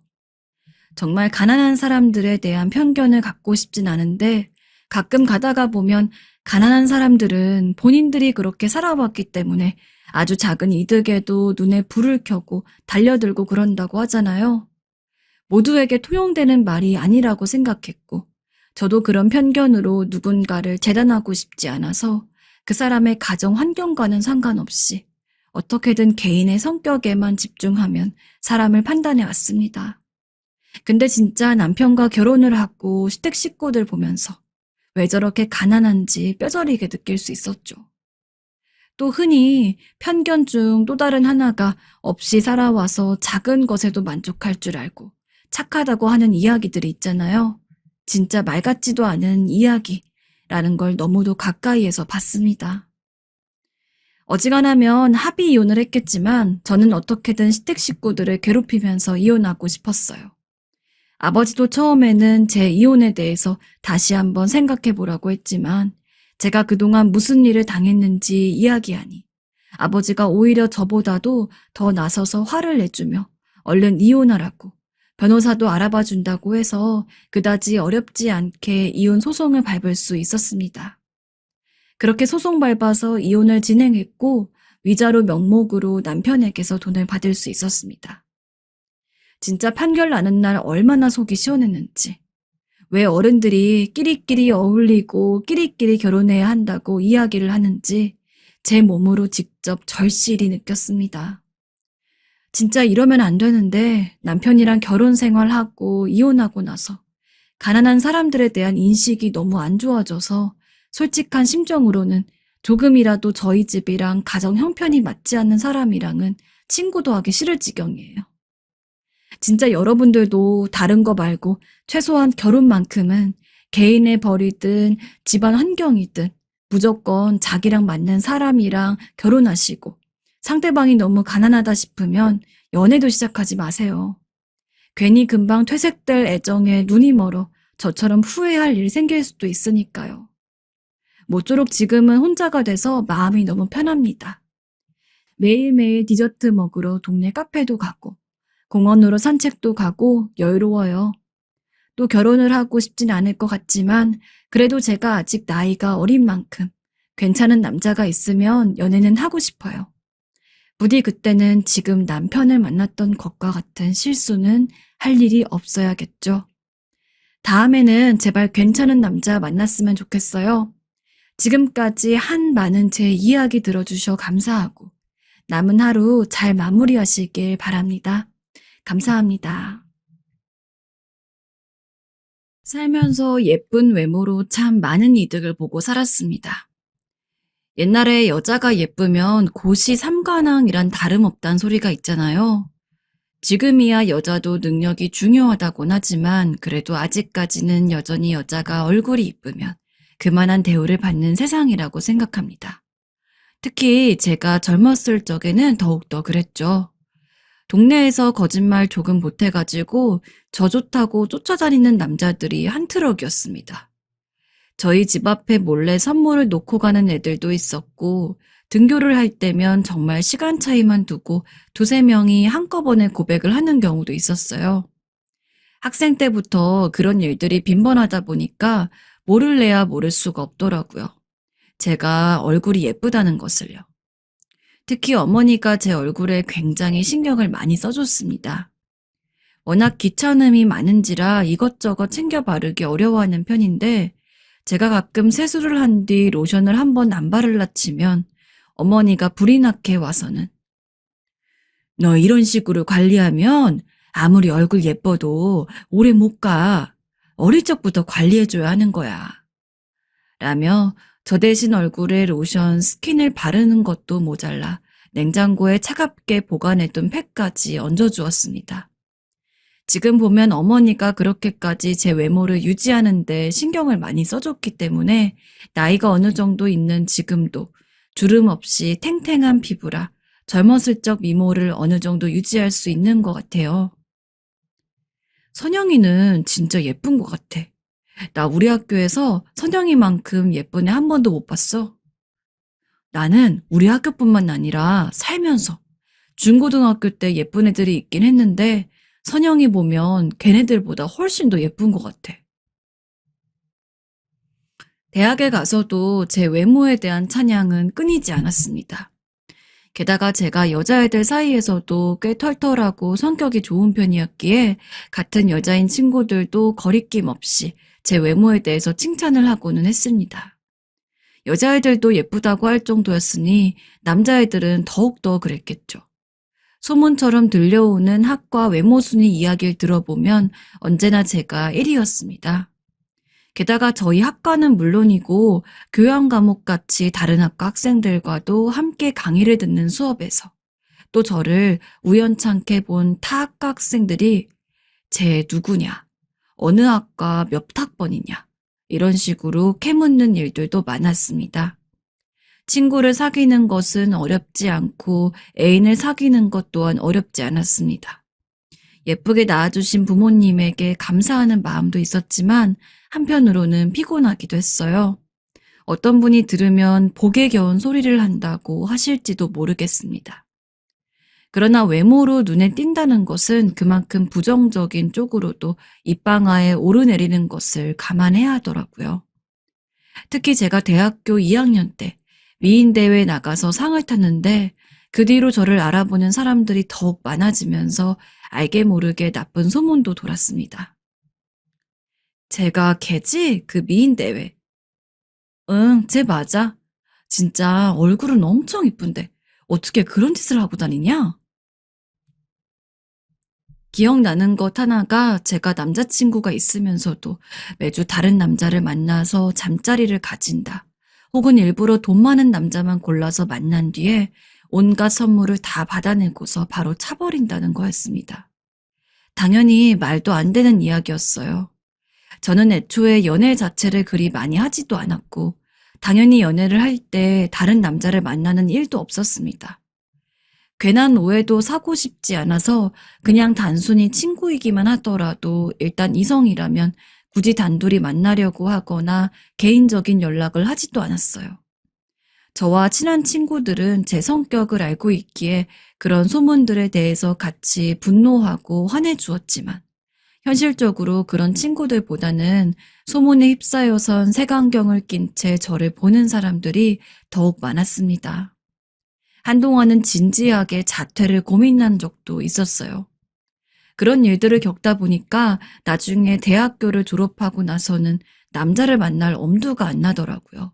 정말 가난한 사람들에 대한 편견을 갖고 싶진 않은데 가끔 가다가 보면 가난한 사람들은 본인들이 그렇게 살아왔기 때문에 아주 작은 이득에도 눈에 불을 켜고 달려들고 그런다고 하잖아요. 모두에게 통용되는 말이 아니라고 생각했고 저도 그런 편견으로 누군가를 재단하고 싶지 않아서 그 사람의 가정 환경과는 상관없이 어떻게든 개인의 성격에만 집중하면 사람을 판단해 왔습니다. 근데 진짜 남편과 결혼을 하고 시댁 식구들 보면서 왜 저렇게 가난한지 뼈저리게 느낄 수 있었죠. 또 흔히 편견 중 또 다른 하나가 없이 살아와서 작은 것에도 만족할 줄 알고 착하다고 하는 이야기들이 있잖아요. 진짜 말 같지도 않은 이야기라는 걸 너무도 가까이에서 봤습니다. 어지간하면 합의 이혼을 했겠지만 저는 어떻게든 시댁 식구들을 괴롭히면서 이혼하고 싶었어요. 아버지도 처음에는 제 이혼에 대해서 다시 한번 생각해 보라고 했지만 제가 그동안 무슨 일을 당했는지 이야기하니 아버지가 오히려 저보다도 더 나서서 화를 내주며 얼른 이혼하라고 변호사도 알아봐 준다고 해서 그다지 어렵지 않게 이혼 소송을 밟을 수 있었습니다. 그렇게 소송 밟아서 이혼을 진행했고 위자료 명목으로 남편에게서 돈을 받을 수 있었습니다. 진짜 판결 나는 날 얼마나 속이 시원했는지. 왜 어른들이 끼리끼리 어울리고 끼리끼리 결혼해야 한다고 이야기를 하는지 제 몸으로 직접 절실히 느꼈습니다. 진짜 이러면 안 되는데 남편이랑 결혼 생활하고 이혼하고 나서 가난한 사람들에 대한 인식이 너무 안 좋아져서 솔직한 심정으로는 조금이라도 저희 집이랑 가정 형편이 맞지 않는 사람이랑은 친구도 하기 싫을 지경이에요. 진짜 여러분들도 다른 거 말고 최소한 결혼만큼은 개인의 벌이든 집안 환경이든 무조건 자기랑 맞는 사람이랑 결혼하시고 상대방이 너무 가난하다 싶으면 연애도 시작하지 마세요. 괜히 금방 퇴색될 애정에 눈이 멀어 저처럼 후회할 일이 생길 수도 있으니까요. 모쪼록 지금은 혼자가 돼서 마음이 너무 편합니다. 매일매일 디저트 먹으러 동네 카페도 가고 공원으로 산책도 가고 여유로워요. 또 결혼을 하고 싶진 않을 것 같지만 그래도 제가 아직 나이가 어린 만큼 괜찮은 남자가 있으면 연애는 하고 싶어요. 부디 그때는 지금 남편을 만났던 것과 같은 실수는 할 일이 없어야겠죠. 다음에는 제발 괜찮은 남자 만났으면 좋겠어요. 지금까지 한 많은 제 이야기 들어주셔 감사하고 남은 하루 잘 마무리하시길 바랍니다. 감사합니다. 살면서 예쁜 외모로 참 많은 이득을 보고 살았습니다. 옛날에 여자가 예쁘면 고시 삼관왕이란 다름없단 소리가 있잖아요. 지금이야 여자도 능력이 중요하다곤 하지만 그래도 아직까지는 여전히 여자가 얼굴이 이쁘면 그만한 대우를 받는 세상이라고 생각합니다. 특히 제가 젊었을 적에는 더욱더 그랬죠. 동네에서 거짓말 조금 보태가지고 저 좋다고 쫓아다니는 남자들이 한 트럭이었습니다. 저희 집 앞에 몰래 선물을 놓고 가는 애들도 있었고 등교를 할 때면 정말 시간 차이만 두고 두세 명이 한꺼번에 고백을 하는 경우도 있었어요. 학생 때부터 그런 일들이 빈번하다 보니까 모를래야 모를 수가 없더라고요. 제가 얼굴이 예쁘다는 것을요. 특히 어머니가 제 얼굴에 굉장히 신경을 많이 써줬습니다. 워낙 귀찮음이 많은지라 이것저것 챙겨 바르기 어려워하는 편인데 제가 가끔 세수를 한 뒤 로션을 한 번 안 바르라 치면 어머니가 불이 나게 와서는 너 이런 식으로 관리하면 아무리 얼굴 예뻐도 오래 못 가. 어릴 적부터 관리해줘야 하는 거야. 라며 저 대신 얼굴에 로션, 스킨을 바르는 것도 모자라 냉장고에 차갑게 보관해둔 팩까지 얹어주었습니다. 지금 보면 어머니가 그렇게까지 제 외모를 유지하는데 신경을 많이 써줬기 때문에 나이가 어느 정도 있는 지금도 주름 없이 탱탱한 피부라 젊었을 적 미모를 어느 정도 유지할 수 있는 것 같아요. 선영이는 진짜 예쁜 것 같아. 나 우리 학교에서 선영이만큼 예쁜 애 한 번도 못 봤어. 나는 우리 학교뿐만 아니라 살면서 중고등학교 때 예쁜 애들이 있긴 했는데 선영이 보면 걔네들보다 훨씬 더 예쁜 것 같아. 대학에 가서도 제 외모에 대한 찬양은 끊이지 않았습니다. 게다가 제가 여자애들 사이에서도 꽤 털털하고 성격이 좋은 편이었기에 같은 여자인 친구들도 거리낌 없이 제 외모에 대해서 칭찬을 하고는 했습니다. 여자애들도 예쁘다고 할 정도였으니 남자애들은 더욱더 그랬겠죠. 소문처럼 들려오는 학과 외모 순위 이야기를 들어보면 언제나 제가 1위였습니다. 게다가 저희 학과는 물론이고 교양 과목같이 다른 학과 학생들과도 함께 강의를 듣는 수업에서 또 저를 우연찮게 본 타 학과 학생들이 쟤 누구냐, 어느 학과 몇 학번이냐 이런 식으로 캐묻는 일들도 많았습니다. 친구를 사귀는 것은 어렵지 않고 애인을 사귀는 것 또한 어렵지 않았습니다. 예쁘게 낳아주신 부모님에게 감사하는 마음도 있었지만 한편으로는 피곤하기도 했어요. 어떤 분이 들으면 복에 겨운 소리를 한다고 하실지도 모르겠습니다. 그러나 외모로 눈에 띈다는 것은 그만큼 부정적인 쪽으로도 입방아에 오르내리는 것을 감안해야 하더라고요. 특히 제가 대학교 2학년 때 미인대회에 나가서 상을 탔는데 그 뒤로 저를 알아보는 사람들이 더욱 많아지면서 알게 모르게 나쁜 소문도 돌았습니다. 제가 걔지? 그 미인대회. 응, 쟤 맞아. 진짜 얼굴은 엄청 이쁜데 어떻게 그런 짓을 하고 다니냐? 기억나는 것 하나가 제가 남자친구가 있으면서도 매주 다른 남자를 만나서 잠자리를 가진다. 혹은 일부러 돈 많은 남자만 골라서 만난 뒤에 온갖 선물을 다 받아내고서 바로 차버린다는 거였습니다. 당연히 말도 안 되는 이야기였어요. 저는 애초에 연애 자체를 그리 많이 하지도 않았고 당연히 연애를 할 때 다른 남자를 만나는 일도 없었습니다. 괜한 오해도 사고 싶지 않아서 그냥 단순히 친구이기만 하더라도 일단 이성이라면 굳이 단둘이 만나려고 하거나 개인적인 연락을 하지도 않았어요. 저와 친한 친구들은 제 성격을 알고 있기에 그런 소문들에 대해서 같이 분노하고 화내주었지만 현실적으로 그런 친구들보다는 소문에 휩싸여선 색안경을 낀 채 저를 보는 사람들이 더욱 많았습니다. 한동안은 진지하게 자퇴를 고민한 적도 있었어요. 그런 일들을 겪다 보니까 나중에 대학교를 졸업하고 나서는 남자를 만날 엄두가 안 나더라고요.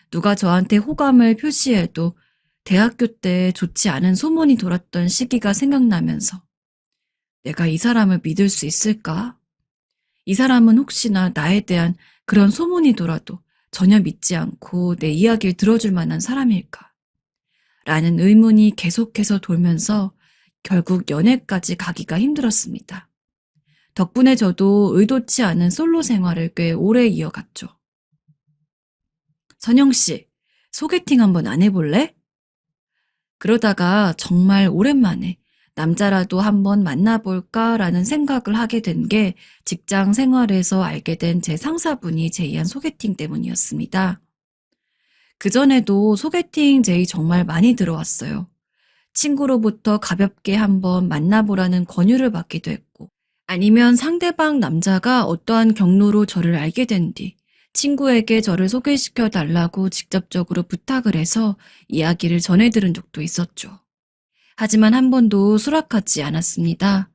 누가 저한테 호감을 표시해도 대학교 때 좋지 않은 소문이 돌았던 시기가 생각나면서 내가 이 사람을 믿을 수 있을까? 이 사람은 혹시나 나에 대한 그런 소문이 돌아도 전혀 믿지 않고 내 이야기를 들어줄 만한 사람일까? 라는 의문이 계속해서 돌면서 결국 연애까지 가기가 힘들었습니다. 덕분에 저도 의도치 않은 솔로 생활을 꽤 오래 이어갔죠. 선영 씨, 소개팅 한번 안 해볼래? 그러다가 정말 오랜만에 남자라도 한번 만나볼까라는 생각을 하게 된 게 직장 생활에서 알게 된 제 상사분이 제의한 소개팅 때문이었습니다. 그전에도 소개팅 제의 정말 많이 들어왔어요. 친구로부터 가볍게 한번 만나보라는 권유를 받기도 했고, 아니면 상대방 남자가 어떠한 경로로 저를 알게 된 뒤 친구에게 저를 소개시켜 달라고 직접적으로 부탁을 해서 이야기를 전해들은 적도 있었죠. 하지만 한 번도 수락하지 않았습니다.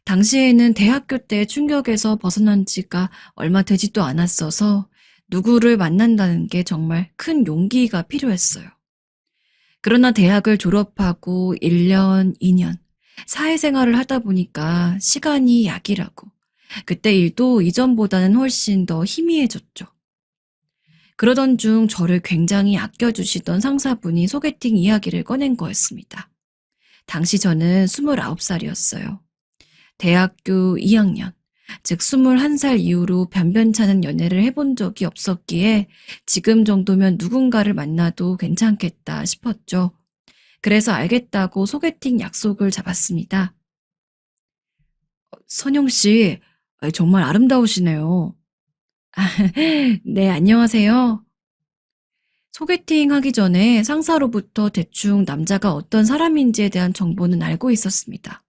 당시에는 대학교 때 충격에서 벗어난 지가 얼마 되지도 않았어서 누구를 만난다는 게 정말 큰 용기가 필요했어요. 그러나 대학을 졸업하고 1년, 2년, 사회생활을 하다 보니까 시간이 약이라고. 그때 일도 이전보다는 훨씬 더 희미해졌죠. 그러던 중 저를 굉장히 아껴주시던 상사분이 소개팅 이야기를 꺼낸 거였습니다. 당시 저는 29살이었어요. 대학교 2학년, 즉 21살 이후로 변변찮은 연애를 해본 적이 없었기에 지금 정도면 누군가를 만나도 괜찮겠다 싶었죠. 그래서 알겠다고 소개팅 약속을 잡았습니다. 선영 씨, 정말 아름다우시네요. 네, 안녕하세요. 소개팅 하기 전에 상사로부터 대충 남자가 어떤 사람인지에 대한 정보는 알고 있었습니다.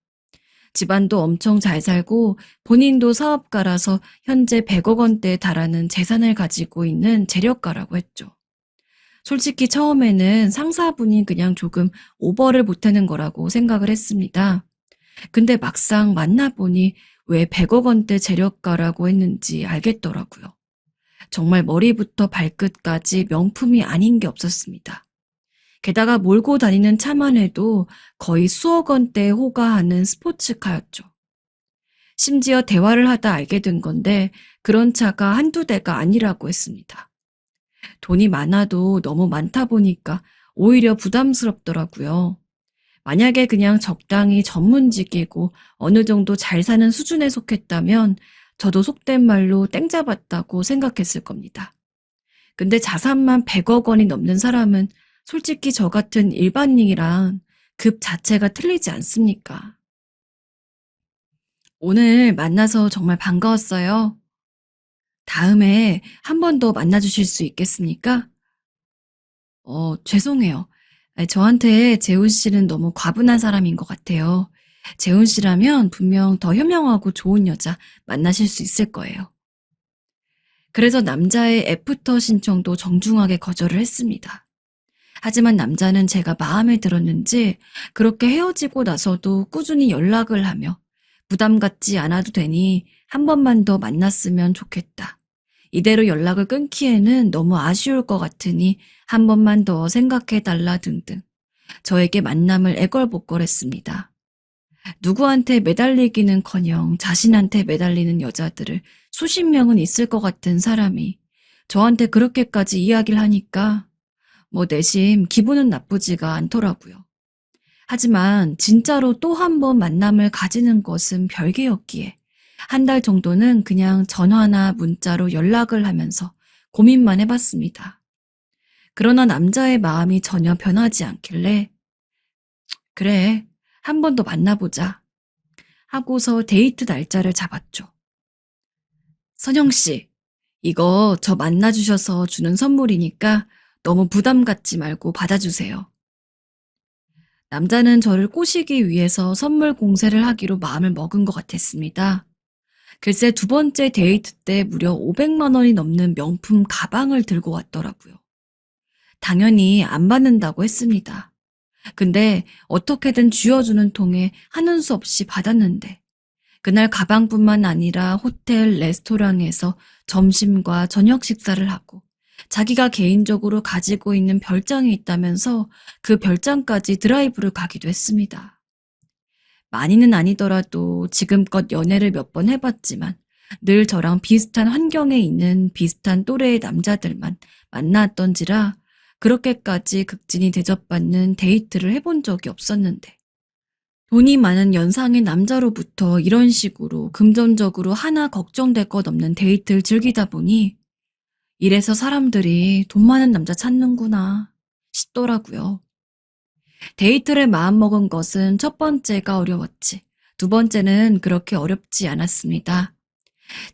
집안도 엄청 잘 살고 본인도 사업가라서 현재 100억 원대에 달하는 재산을 가지고 있는 재력가라고 했죠. 솔직히 처음에는 상사분이 그냥 조금 오버를 못하는 거라고 생각을 했습니다. 근데 막상 만나보니 왜 100억 원대 재력가라고 했는지 알겠더라고요. 정말 머리부터 발끝까지 명품이 아닌 게 없었습니다. 게다가 몰고 다니는 차만 해도 거의 수억 원대에 호가하는 스포츠카였죠. 심지어 대화를 하다 알게 된 건데 그런 차가 한두 대가 아니라고 했습니다. 돈이 많아도 너무 많다 보니까 오히려 부담스럽더라고요. 만약에 그냥 적당히 전문직이고 어느 정도 잘 사는 수준에 속했다면 저도 속된 말로 땡 잡았다고 생각했을 겁니다. 근데 자산만 100억 원이 넘는 사람은 솔직히 저 같은 일반인이랑 급 자체가 틀리지 않습니까? 오늘 만나서 정말 반가웠어요. 다음에 한 번 더 만나주실 수 있겠습니까? 죄송해요. 저한테 재훈 씨는 너무 과분한 사람인 것 같아요. 재훈 씨라면 분명 더 현명하고 좋은 여자 만나실 수 있을 거예요. 그래서 남자의 애프터 신청도 정중하게 거절을 했습니다. 하지만 남자는 제가 마음에 들었는지 그렇게 헤어지고 나서도 꾸준히 연락을 하며 부담 갖지 않아도 되니 한 번만 더 만났으면 좋겠다. 이대로 연락을 끊기에는 너무 아쉬울 것 같으니 한 번만 더 생각해달라 등등 저에게 만남을 애걸복걸했습니다. 누구한테 매달리기는커녕 자신한테 매달리는 여자들을 수십 명은 있을 것 같은 사람이 저한테 그렇게까지 이야기를 하니까 내심 기분은 나쁘지가 않더라고요. 하지만 진짜로 또 한 번 만남을 가지는 것은 별개였기에 한 달 정도는 그냥 전화나 문자로 연락을 하면서 고민만 해봤습니다. 그러나 남자의 마음이 전혀 변하지 않길래 그래, 한 번 더 만나보자 하고서 데이트 날짜를 잡았죠. 선영 씨, 이거 저 만나주셔서 주는 선물이니까 너무 부담 갖지 말고 받아주세요. 남자는 저를 꼬시기 위해서 선물 공세를 하기로 마음을 먹은 것 같았습니다. 글쎄 두 번째 데이트 때 무려 500만 원이 넘는 명품 가방을 들고 왔더라고요. 당연히 안 받는다고 했습니다. 근데 어떻게든 쥐어주는 통에 하는 수 없이 받았는데 그날 가방뿐만 아니라 호텔, 레스토랑에서 점심과 저녁 식사를 하고 자기가 개인적으로 가지고 있는 별장이 있다면서 그 별장까지 드라이브를 가기도 했습니다. 많이는 아니더라도 지금껏 연애를 몇 번 해봤지만 늘 저랑 비슷한 환경에 있는 비슷한 또래의 남자들만 만났던지라 그렇게까지 극진히 대접받는 데이트를 해본 적이 없었는데 돈이 많은 연상의 남자로부터 이런 식으로 금전적으로 하나 걱정될 것 없는 데이트를 즐기다 보니 이래서 사람들이 돈 많은 남자 찾는구나 싶더라고요. 데이트를 마음먹은 것은 첫 번째가 어려웠지 두 번째는 그렇게 어렵지 않았습니다.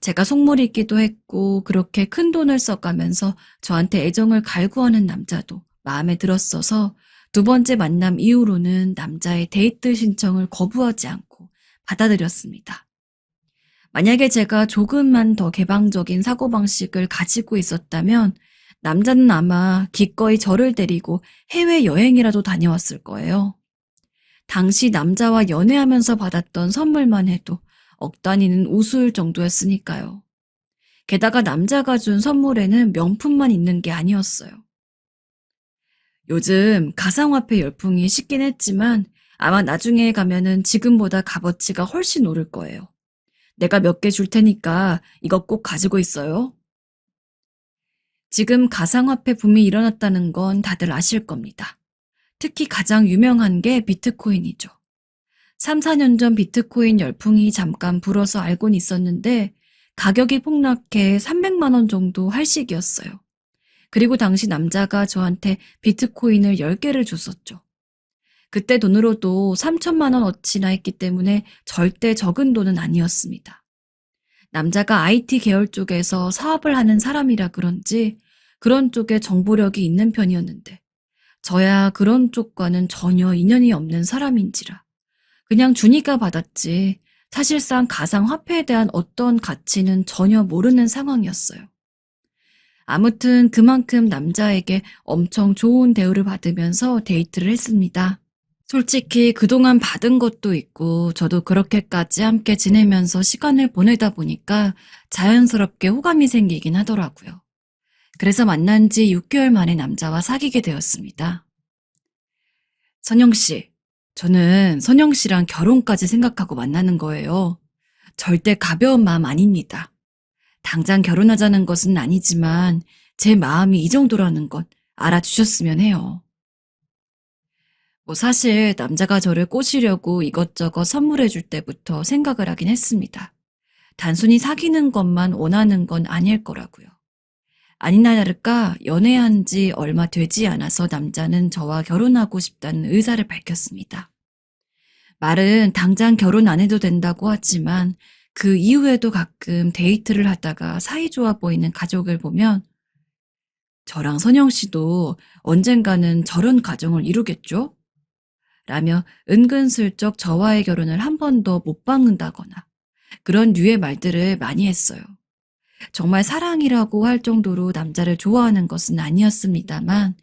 제가 속물이기도 했고 그렇게 큰 돈을 써가면서 저한테 애정을 갈구하는 남자도 마음에 들었어서 두 번째 만남 이후로는 남자의 데이트 신청을 거부하지 않고 받아들였습니다. 만약에 제가 조금만 더 개방적인 사고방식을 가지고 있었다면 남자는 아마 기꺼이 저를 데리고 해외여행이라도 다녀왔을 거예요. 당시 남자와 연애하면서 받았던 선물만 해도 억 단위는 우스울 정도였으니까요. 게다가 남자가 준 선물에는 명품만 있는 게 아니었어요. 요즘 가상화폐 열풍이 식긴 했지만 아마 나중에 가면은 지금보다 값어치가 훨씬 오를 거예요. 내가 몇 개 줄 테니까 이거 꼭 가지고 있어요. 지금 가상화폐 붐이 일어났다는 건 다들 아실 겁니다. 특히 가장 유명한 게 비트코인이죠. 3, 4년 전 비트코인 열풍이 잠깐 불어서 알고는 있었는데 가격이 폭락해 300만 원 정도 할 시기였어요. 그리고 당시 남자가 저한테 비트코인을 10개를 줬었죠. 그때 돈으로도 3천만 원어치나 했기 때문에 절대 적은 돈은 아니었습니다. 남자가 IT 계열 쪽에서 사업을 하는 사람이라 그런지 그런 쪽에 정보력이 있는 편이었는데 저야 그런 쪽과는 전혀 인연이 없는 사람인지라 그냥 주니까 받았지 사실상 가상화폐에 대한 어떤 가치는 전혀 모르는 상황이었어요. 아무튼 그만큼 남자에게 엄청 좋은 대우를 받으면서 데이트를 했습니다. 솔직히 그동안 받은 것도 있고 저도 그렇게까지 함께 지내면서 시간을 보내다 보니까 자연스럽게 호감이 생기긴 하더라고요. 그래서 만난 지 6개월 만에 남자와 사귀게 되었습니다. 선영 씨, 저는 선영 씨랑 결혼까지 생각하고 만나는 거예요. 절대 가벼운 마음 아닙니다. 당장 결혼하자는 것은 아니지만 제 마음이 이 정도라는 건 알아주셨으면 해요. 뭐 사실 남자가 저를 꼬시려고 이것저것 선물해 줄 때부터 생각을 하긴 했습니다. 단순히 사귀는 것만 원하는 건 아닐 거라고요. 아니나 다를까 연애한 지 얼마 되지 않아서 남자는 저와 결혼하고 싶다는 의사를 밝혔습니다. 말은 당장 결혼 안 해도 된다고 하지만 그 이후에도 가끔 데이트를 하다가 사이좋아 보이는 가족을 보면 저랑 선영 씨도 언젠가는 저런 가정을 이루겠죠? 라며 은근슬쩍 저와의 결혼을 한 번도 못 박는다거나 그런 류의 말들을 많이 했어요. 정말 사랑이라고 할 정도로 남자를 좋아하는 것은 아니었습니다만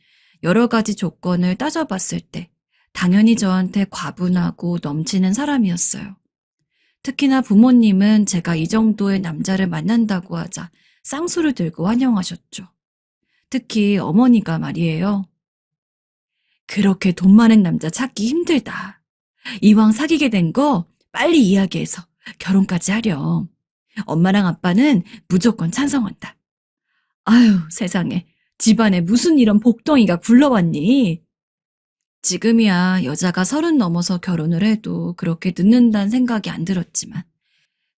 여러 가지 조건을 따져봤을 때 당연히 저한테 과분하고 넘치는 사람이었어요. 특히나 부모님은 제가 이 정도의 남자를 만난다고 하자 쌍수를 들고 환영하셨죠. 특히 어머니가 말이에요. 그렇게 돈 많은 남자 찾기 힘들다. 이왕 사귀게 된 거 빨리 이야기해서 결혼까지 하렴. 엄마랑 아빠는 무조건 찬성한다. 아유, 세상에. 집안에 무슨 이런 복덩이가 굴러왔니? 지금이야 여자가 30 넘어서 결혼을 해도 그렇게 늦는다는 생각이 안 들었지만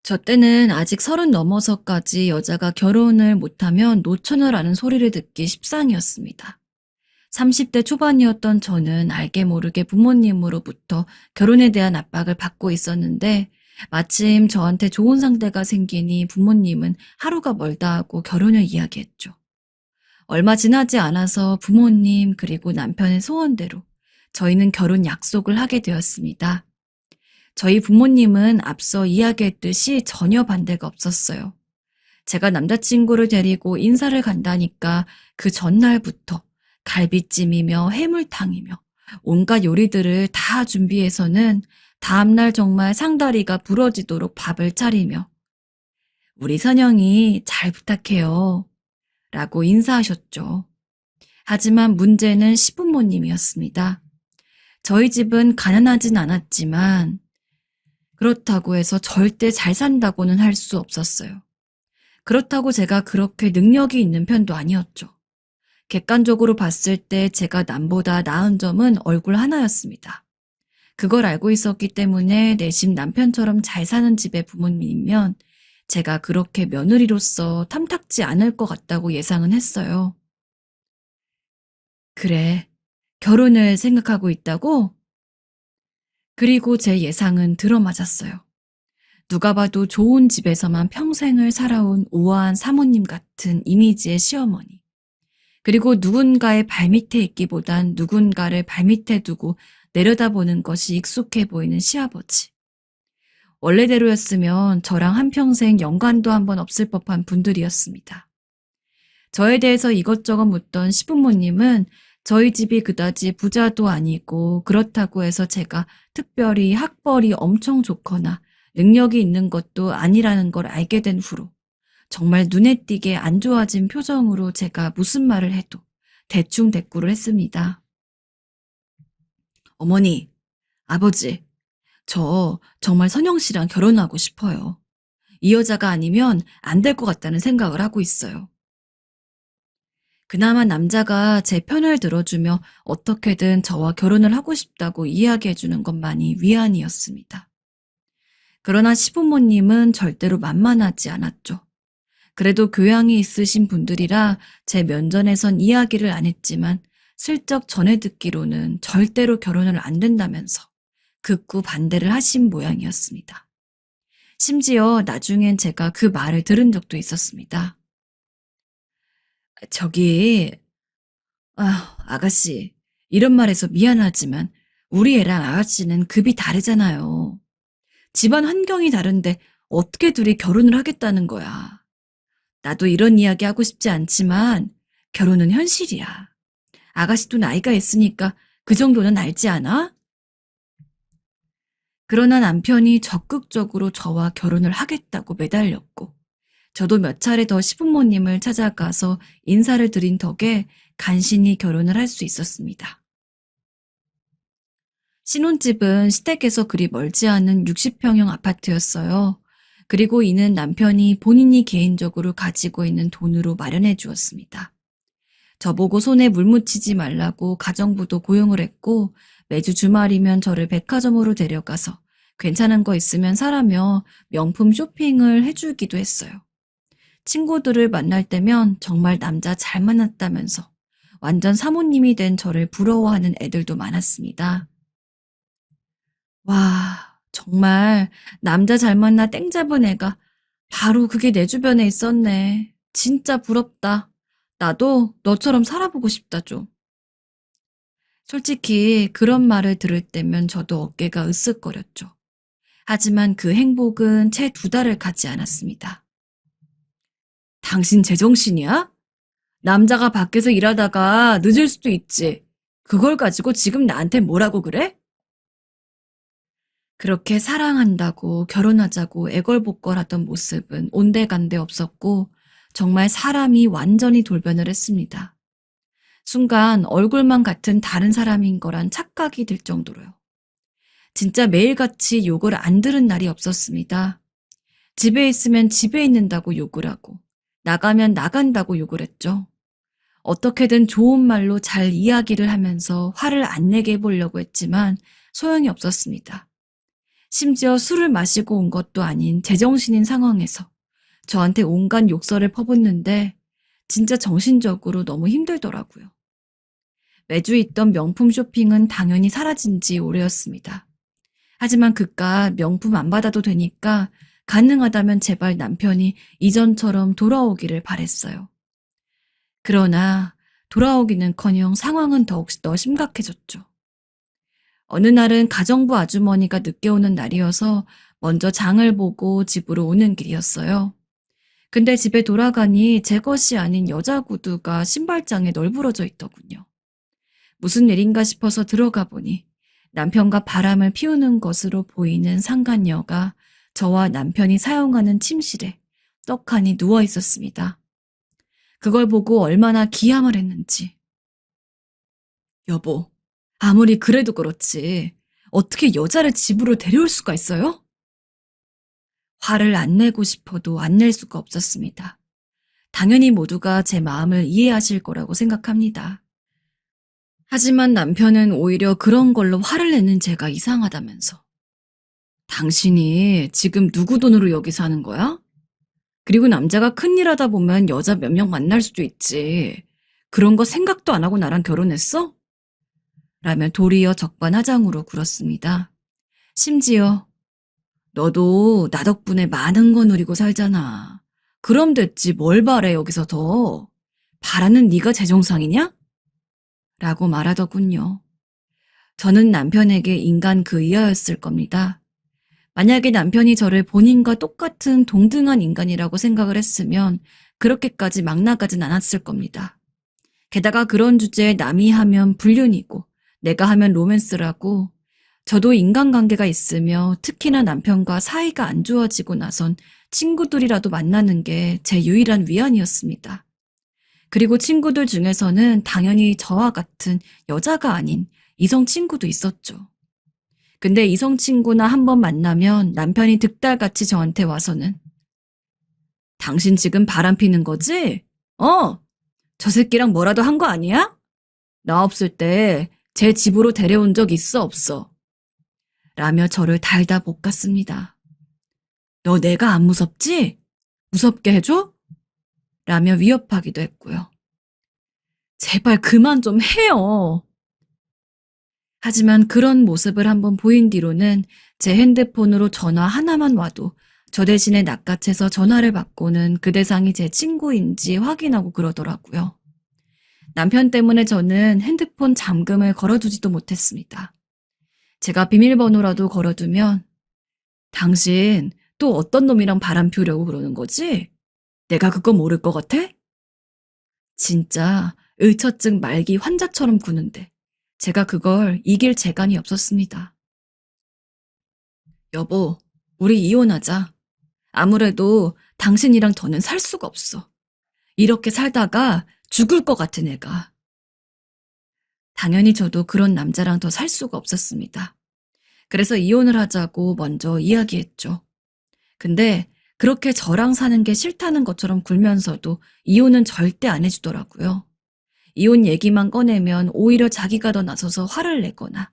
저 때는 아직 30 넘어서까지 여자가 결혼을 못하면 노처녀라는 소리를 듣기 십상이었습니다. 30대 초반이었던 저는 알게 모르게 부모님으로부터 결혼에 대한 압박을 받고 있었는데 마침 저한테 좋은 상대가 생기니 부모님은 하루가 멀다 하고 결혼을 이야기했죠. 얼마 지나지 않아서 부모님 그리고 남편의 소원대로 저희는 결혼 약속을 하게 되었습니다. 저희 부모님은 앞서 이야기했듯이 전혀 반대가 없었어요. 제가 남자친구를 데리고 인사를 간다니까 그 전날부터 갈비찜이며 해물탕이며 온갖 요리들을 다 준비해서는 다음날 정말 상다리가 부러지도록 밥을 차리며 우리 선영이 잘 부탁해요 라고 인사하셨죠. 하지만 문제는 시부모님이었습니다. 저희 집은 가난하진 않았지만 그렇다고 해서 절대 잘 산다고는 할 수 없었어요. 그렇다고 제가 그렇게 능력이 있는 편도 아니었죠. 객관적으로 봤을 때 제가 남보다 나은 점은 얼굴 하나였습니다. 그걸 알고 있었기 때문에 내심 남편처럼 잘 사는 집의 부모님이면 제가 그렇게 며느리로서 탐탁지 않을 것 같다고 예상은 했어요. 그래, 결혼을 생각하고 있다고? 그리고 제 예상은 들어맞았어요. 누가 봐도 좋은 집에서만 평생을 살아온 우아한 사모님 같은 이미지의 시어머니. 그리고 누군가의 발밑에 있기보단 누군가를 발밑에 두고 내려다보는 것이 익숙해 보이는 시아버지. 원래대로였으면 저랑 한평생 연관도 한번 없을 법한 분들이었습니다. 저에 대해서 이것저것 묻던 시부모님은 저희 집이 그다지 부자도 아니고 그렇다고 해서 제가 특별히 학벌이 엄청 좋거나 능력이 있는 것도 아니라는 걸 알게 된 후로 정말 눈에 띄게 안 좋아진 표정으로 제가 무슨 말을 해도 대충 대꾸를 했습니다. 어머니, 아버지, 저 정말 선영 씨랑 결혼하고 싶어요. 이 여자가 아니면 안 될 것 같다는 생각을 하고 있어요. 그나마 남자가 제 편을 들어주며 어떻게든 저와 결혼을 하고 싶다고 이야기해주는 것만이 위안이었습니다. 그러나 시부모님은 절대로 만만하지 않았죠. 그래도 교양이 있으신 분들이라 제 면전에선 이야기를 안 했지만 슬쩍 전해 듣기로는 절대로 결혼을 안 된다면서 극구 반대를 하신 모양이었습니다. 심지어 나중엔 제가 그 말을 들은 적도 있었습니다. 저기, 아가씨, 이런 말해서 미안하지만 우리 애랑 아가씨는 급이 다르잖아요. 집안 환경이 다른데 어떻게 둘이 결혼을 하겠다는 거야. 나도 이런 이야기 하고 싶지 않지만 결혼은 현실이야. 아가씨도 나이가 있으니까 그 정도는 알지 않아? 그러나 남편이 적극적으로 저와 결혼을 하겠다고 매달렸고 저도 몇 차례 더 시부모님을 찾아가서 인사를 드린 덕에 간신히 결혼을 할 수 있었습니다. 신혼집은 시댁에서 그리 멀지 않은 60평형 아파트였어요. 그리고 이는 남편이 본인이 개인적으로 가지고 있는 돈으로 마련해 주었습니다. 저보고 손에 물 묻히지 말라고 가정부도 고용을 했고 매주 주말이면 저를 백화점으로 데려가서 괜찮은 거 있으면 사라며 명품 쇼핑을 해주기도 했어요. 친구들을 만날 때면 정말 남자 잘 만났다면서 완전 사모님이 된 저를 부러워하는 애들도 많았습니다. 와, 정말 남자 잘 만나 땡 잡은 애가 바로 그게 내 주변에 있었네. 진짜 부럽다. 나도 너처럼 살아보고 싶다 좀. 솔직히 그런 말을 들을 때면 저도 어깨가 으쓱거렸죠. 하지만 그 행복은 채 2달을 가지 않았습니다. 당신 제정신이야? 남자가 밖에서 일하다가 늦을 수도 있지. 그걸 가지고 지금 나한테 뭐라고 그래? 그렇게 사랑한다고 결혼하자고 애걸복걸하던 모습은 온데간데 없었고 정말 사람이 완전히 돌변을 했습니다. 순간 얼굴만 같은 다른 사람인 거란 착각이 들 정도로요. 진짜 매일같이 욕을 안 들은 날이 없었습니다. 집에 있으면 집에 있는다고 욕을 하고 나가면 나간다고 욕을 했죠. 어떻게든 좋은 말로 잘 이야기를 하면서 화를 안 내게 해보려고 했지만 소용이 없었습니다. 심지어 술을 마시고 온 것도 아닌 제정신인 상황에서 저한테 온갖 욕설을 퍼붓는데 진짜 정신적으로 너무 힘들더라고요. 매주 있던 명품 쇼핑은 당연히 사라진 지 오래였습니다. 하지만 그깟 명품 안 받아도 되니까 가능하다면 제발 남편이 이전처럼 돌아오기를 바랬어요. 그러나 돌아오기는커녕 상황은 더욱 심각해졌죠. 어느 날은 가정부 아주머니가 늦게 오는 날이어서 먼저 장을 보고 집으로 오는 길이었어요. 근데 집에 돌아가니 제 것이 아닌 여자 구두가 신발장에 널브러져 있더군요. 무슨 일인가 싶어서 들어가 보니 남편과 바람을 피우는 것으로 보이는 상간녀가 저와 남편이 사용하는 침실에 떡하니 누워 있었습니다. 그걸 보고 얼마나 기함을 했는지. 여보, 아무리 그래도 그렇지 어떻게 여자를 집으로 데려올 수가 있어요? 화를 안 내고 싶어도 안 낼 수가 없었습니다. 당연히 모두가 제 마음을 이해하실 거라고 생각합니다. 하지만 남편은 오히려 그런 걸로 화를 내는 제가 이상하다면서. 당신이 지금 누구 돈으로 여기 사는 거야? 그리고 남자가 큰일 하다 보면 여자 몇 명 만날 수도 있지. 그런 거 생각도 안 하고 나랑 결혼했어? 라며 도리어 적반하장으로 굴었습니다. 심지어 너도 나 덕분에 많은 거 누리고 살잖아. 그럼 됐지 뭘 바래 여기서 더. 바라는 네가 제정상이냐? 라고 말하더군요. 저는 남편에게 인간 그 이하였을 겁니다. 만약에 남편이 저를 본인과 똑같은 동등한 인간이라고 생각을 했으면 그렇게까지 막 나가진 않았을 겁니다. 게다가 그런 주제에 남이 하면 불륜이고 내가 하면 로맨스라고 저도 인간관계가 있으며 특히나 남편과 사이가 안 좋아지고 나선 친구들이라도 만나는 게 제 유일한 위안이었습니다. 그리고 친구들 중에서는 당연히 저와 같은 여자가 아닌 이성 친구도 있었죠. 근데 이성 친구나 한번 만나면 남편이 득달같이 저한테 와서는 당신 지금 바람 피는 거지? 저 새끼랑 뭐라도 한 거 아니야? 나 없을 때 제 집으로 데려온 적 있어, 없어? 라며 저를 달다 볶았습니다. 너 내가 안 무섭지? 무섭게 해줘? 라며 위협하기도 했고요. 제발 그만 좀 해요. 하지만 그런 모습을 한번 보인 뒤로는 제 핸드폰으로 전화 하나만 와도 저 대신에 낚아채서 전화를 받고는 그 대상이 제 친구인지 확인하고 그러더라고요. 남편 때문에 저는 핸드폰 잠금을 걸어두지도 못했습니다. 제가 비밀번호라도 걸어두면 당신 또 어떤 놈이랑 바람 피우려고 그러는 거지? 내가 그거 모를 것 같아? 진짜 의처증 말기 환자처럼 구는데 제가 그걸 이길 재간이 없었습니다. 여보, 우리 이혼하자. 아무래도 당신이랑 더는 살 수가 없어. 이렇게 살다가 죽을 것 같은 애가. 당연히 저도 그런 남자랑 더 살 수가 없었습니다. 그래서 이혼을 하자고 먼저 이야기했죠. 근데 그렇게 저랑 사는 게 싫다는 것처럼 굴면서도 이혼은 절대 안 해주더라고요. 이혼 얘기만 꺼내면 오히려 자기가 더 나서서 화를 내거나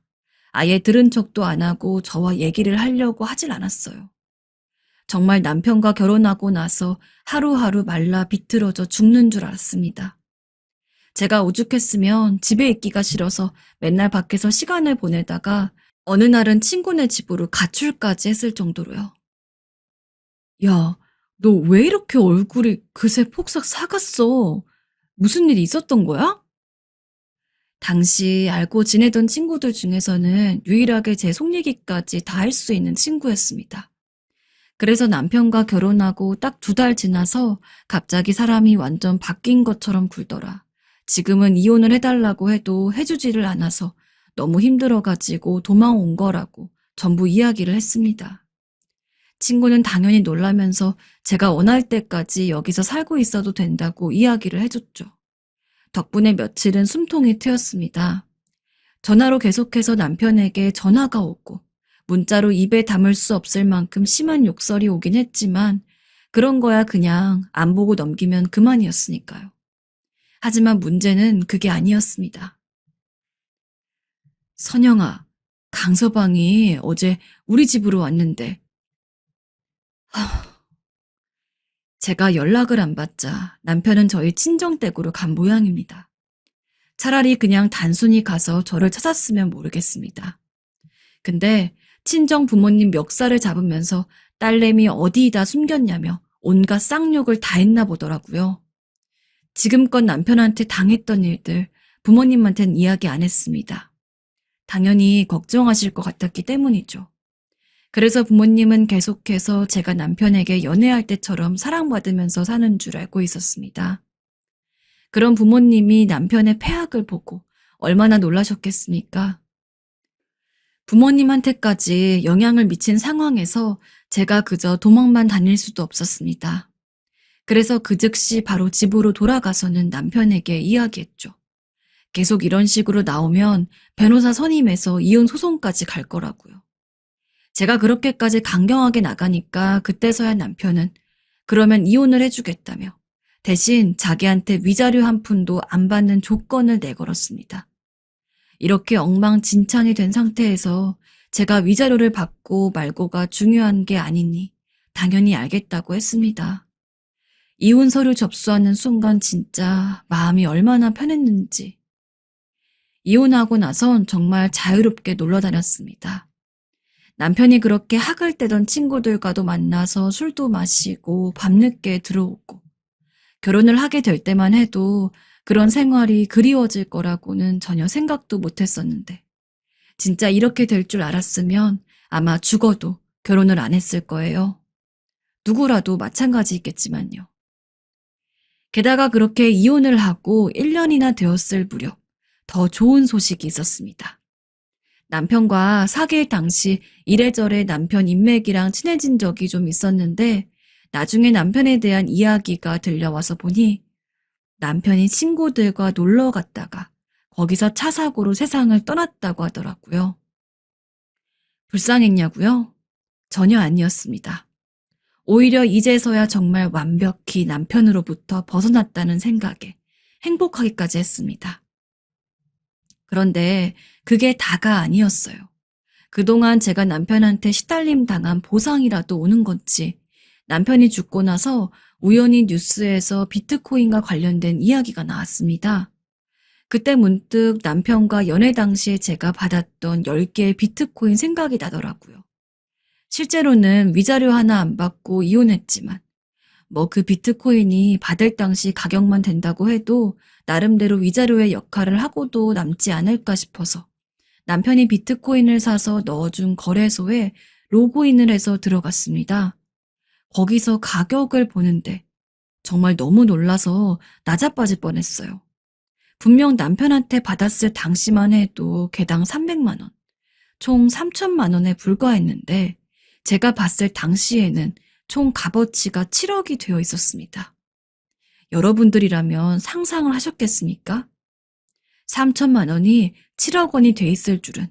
아예 들은 척도 안 하고 저와 얘기를 하려고 하질 않았어요. 정말 남편과 결혼하고 나서 하루하루 말라 비틀어져 죽는 줄 알았습니다. 제가 오죽했으면 집에 있기가 싫어서 맨날 밖에서 시간을 보내다가 어느 날은 친구네 집으로 가출까지 했을 정도로요. 야, 너 왜 이렇게 얼굴이 그새 폭삭 사갔어? 무슨 일이 있었던 거야? 당시 알고 지내던 친구들 중에서는 유일하게 제 속 얘기까지 다 할 수 있는 친구였습니다. 그래서 남편과 결혼하고 딱 2달 지나서 갑자기 사람이 완전 바뀐 것처럼 굴더라. 지금은 이혼을 해달라고 해도 해주지를 않아서 너무 힘들어가지고 도망 온 거라고 전부 이야기를 했습니다. 친구는 당연히 놀라면서 제가 원할 때까지 여기서 살고 있어도 된다고 이야기를 해줬죠. 덕분에 며칠은 숨통이 트였습니다. 전화로 계속해서 남편에게 전화가 오고 문자로 입에 담을 수 없을 만큼 심한 욕설이 오긴 했지만 그런 거야 그냥 안 보고 넘기면 그만이었으니까요. 하지만 문제는 그게 아니었습니다. 선영아, 강서방이 어제 우리 집으로 왔는데 제가 연락을 안 받자 남편은 저희 친정댁으로 간 모양입니다. 차라리 그냥 단순히 가서 저를 찾았으면 모르겠습니다. 근데 친정 부모님 멱살을 잡으면서 딸내미 어디다 숨겼냐며 온갖 쌍욕을 다 했나 보더라고요. 지금껏 남편한테 당했던 일들 부모님한텐 이야기 안 했습니다. 당연히 걱정하실 것 같았기 때문이죠. 그래서 부모님은 계속해서 제가 남편에게 연애할 때처럼 사랑받으면서 사는 줄 알고 있었습니다. 그런 부모님이 남편의 폐악을 보고 얼마나 놀라셨겠습니까? 부모님한테까지 영향을 미친 상황에서 제가 그저 도망만 다닐 수도 없었습니다. 그래서 그 즉시 바로 집으로 돌아가서는 남편에게 이야기했죠. 계속 이런 식으로 나오면 변호사 선임해서 이혼 소송까지 갈 거라고요. 제가 그렇게까지 강경하게 나가니까 그때서야 남편은 그러면 이혼을 해주겠다며 대신 자기한테 위자료 한 푼도 안 받는 조건을 내걸었습니다. 이렇게 엉망진창이 된 상태에서 제가 위자료를 받고 말고가 중요한 게 아니니 당연히 알겠다고 했습니다. 이혼 서류 접수하는 순간 진짜 마음이 얼마나 편했는지. 이혼하고 나선 정말 자유롭게 놀러 다녔습니다. 남편이 그렇게 학을 떼던 친구들과도 만나서 술도 마시고 밤늦게 들어오고 결혼을 하게 될 때만 해도 그런 생활이 그리워질 거라고는 전혀 생각도 못했었는데 진짜 이렇게 될 줄 알았으면 아마 죽어도 결혼을 안 했을 거예요. 누구라도 마찬가지겠지만요. 게다가 그렇게 이혼을 하고 1년이나 되었을 무렵 더 좋은 소식이 있었습니다. 남편과 사귈 당시 이래저래 남편 인맥이랑 친해진 적이 좀 있었는데 나중에 남편에 대한 이야기가 들려와서 보니 남편이 친구들과 놀러 갔다가 거기서 차 사고로 세상을 떠났다고 하더라고요. 불쌍했냐고요? 전혀 아니었습니다. 오히려 이제서야 정말 완벽히 남편으로부터 벗어났다는 생각에 행복하기까지 했습니다. 그런데 그게 다가 아니었어요. 그동안 제가 남편한테 시달림 당한 보상이라도 오는 건지 남편이 죽고 나서 우연히 뉴스에서 비트코인과 관련된 이야기가 나왔습니다. 그때 문득 남편과 연애 당시에 제가 받았던 10개의 비트코인 생각이 나더라고요. 실제로는 위자료 하나 안 받고 이혼했지만 그 비트코인이 받을 당시 가격만 된다고 해도 나름대로 위자료의 역할을 하고도 남지 않을까 싶어서 남편이 비트코인을 사서 넣어준 거래소에 로그인을 해서 들어갔습니다. 거기서 가격을 보는데 정말 너무 놀라서 나자빠질 뻔했어요. 분명 남편한테 받았을 당시만 해도 개당 300만 원, 총 3천만 원에 불과했는데 제가 봤을 당시에는 총 값어치가 7억이 되어 있었습니다. 여러분들이라면 상상을 하셨겠습니까? 3천만 원이 7억 원이 돼 있을 줄은.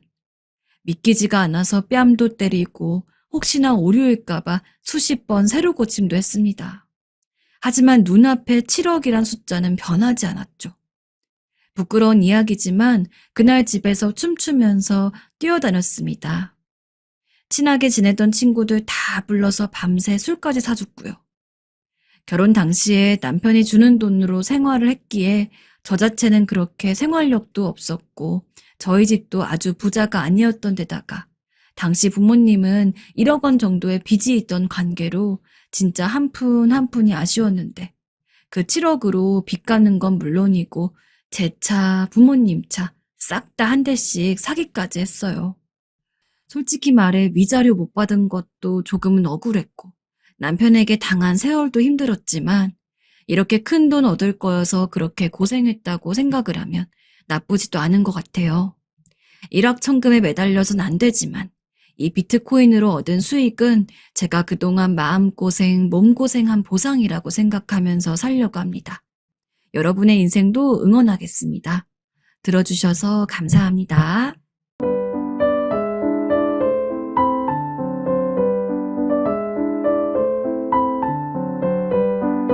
믿기지가 않아서 뺨도 때리고 혹시나 오류일까봐 수십 번 새로 고침도 했습니다. 하지만 눈앞에 7억이란 숫자는 변하지 않았죠. 부끄러운 이야기지만 그날 집에서 춤추면서 뛰어다녔습니다. 친하게 지내던 친구들 다 불러서 밤새 술까지 사줬고요. 결혼 당시에 남편이 주는 돈으로 생활을 했기에 저 자체는 그렇게 생활력도 없었고 저희 집도 아주 부자가 아니었던 데다가 당시 부모님은 1억 원 정도의 빚이 있던 관계로 진짜 한 푼 한 푼이 아쉬웠는데 그 7억으로 빚 갚는 건 물론이고 제 차, 부모님 차 싹 다 한 대씩 사기까지 했어요. 솔직히 말해 위자료 못 받은 것도 조금은 억울했고 남편에게 당한 세월도 힘들었지만 이렇게 큰 돈 얻을 거여서 그렇게 고생했다고 생각을 하면 나쁘지도 않은 것 같아요. 일확천금에 매달려선 안 되지만 이 비트코인으로 얻은 수익은 제가 그동안 마음고생, 몸고생한 보상이라고 생각하면서 살려고 합니다. 여러분의 인생도 응원하겠습니다. 들어주셔서 감사합니다.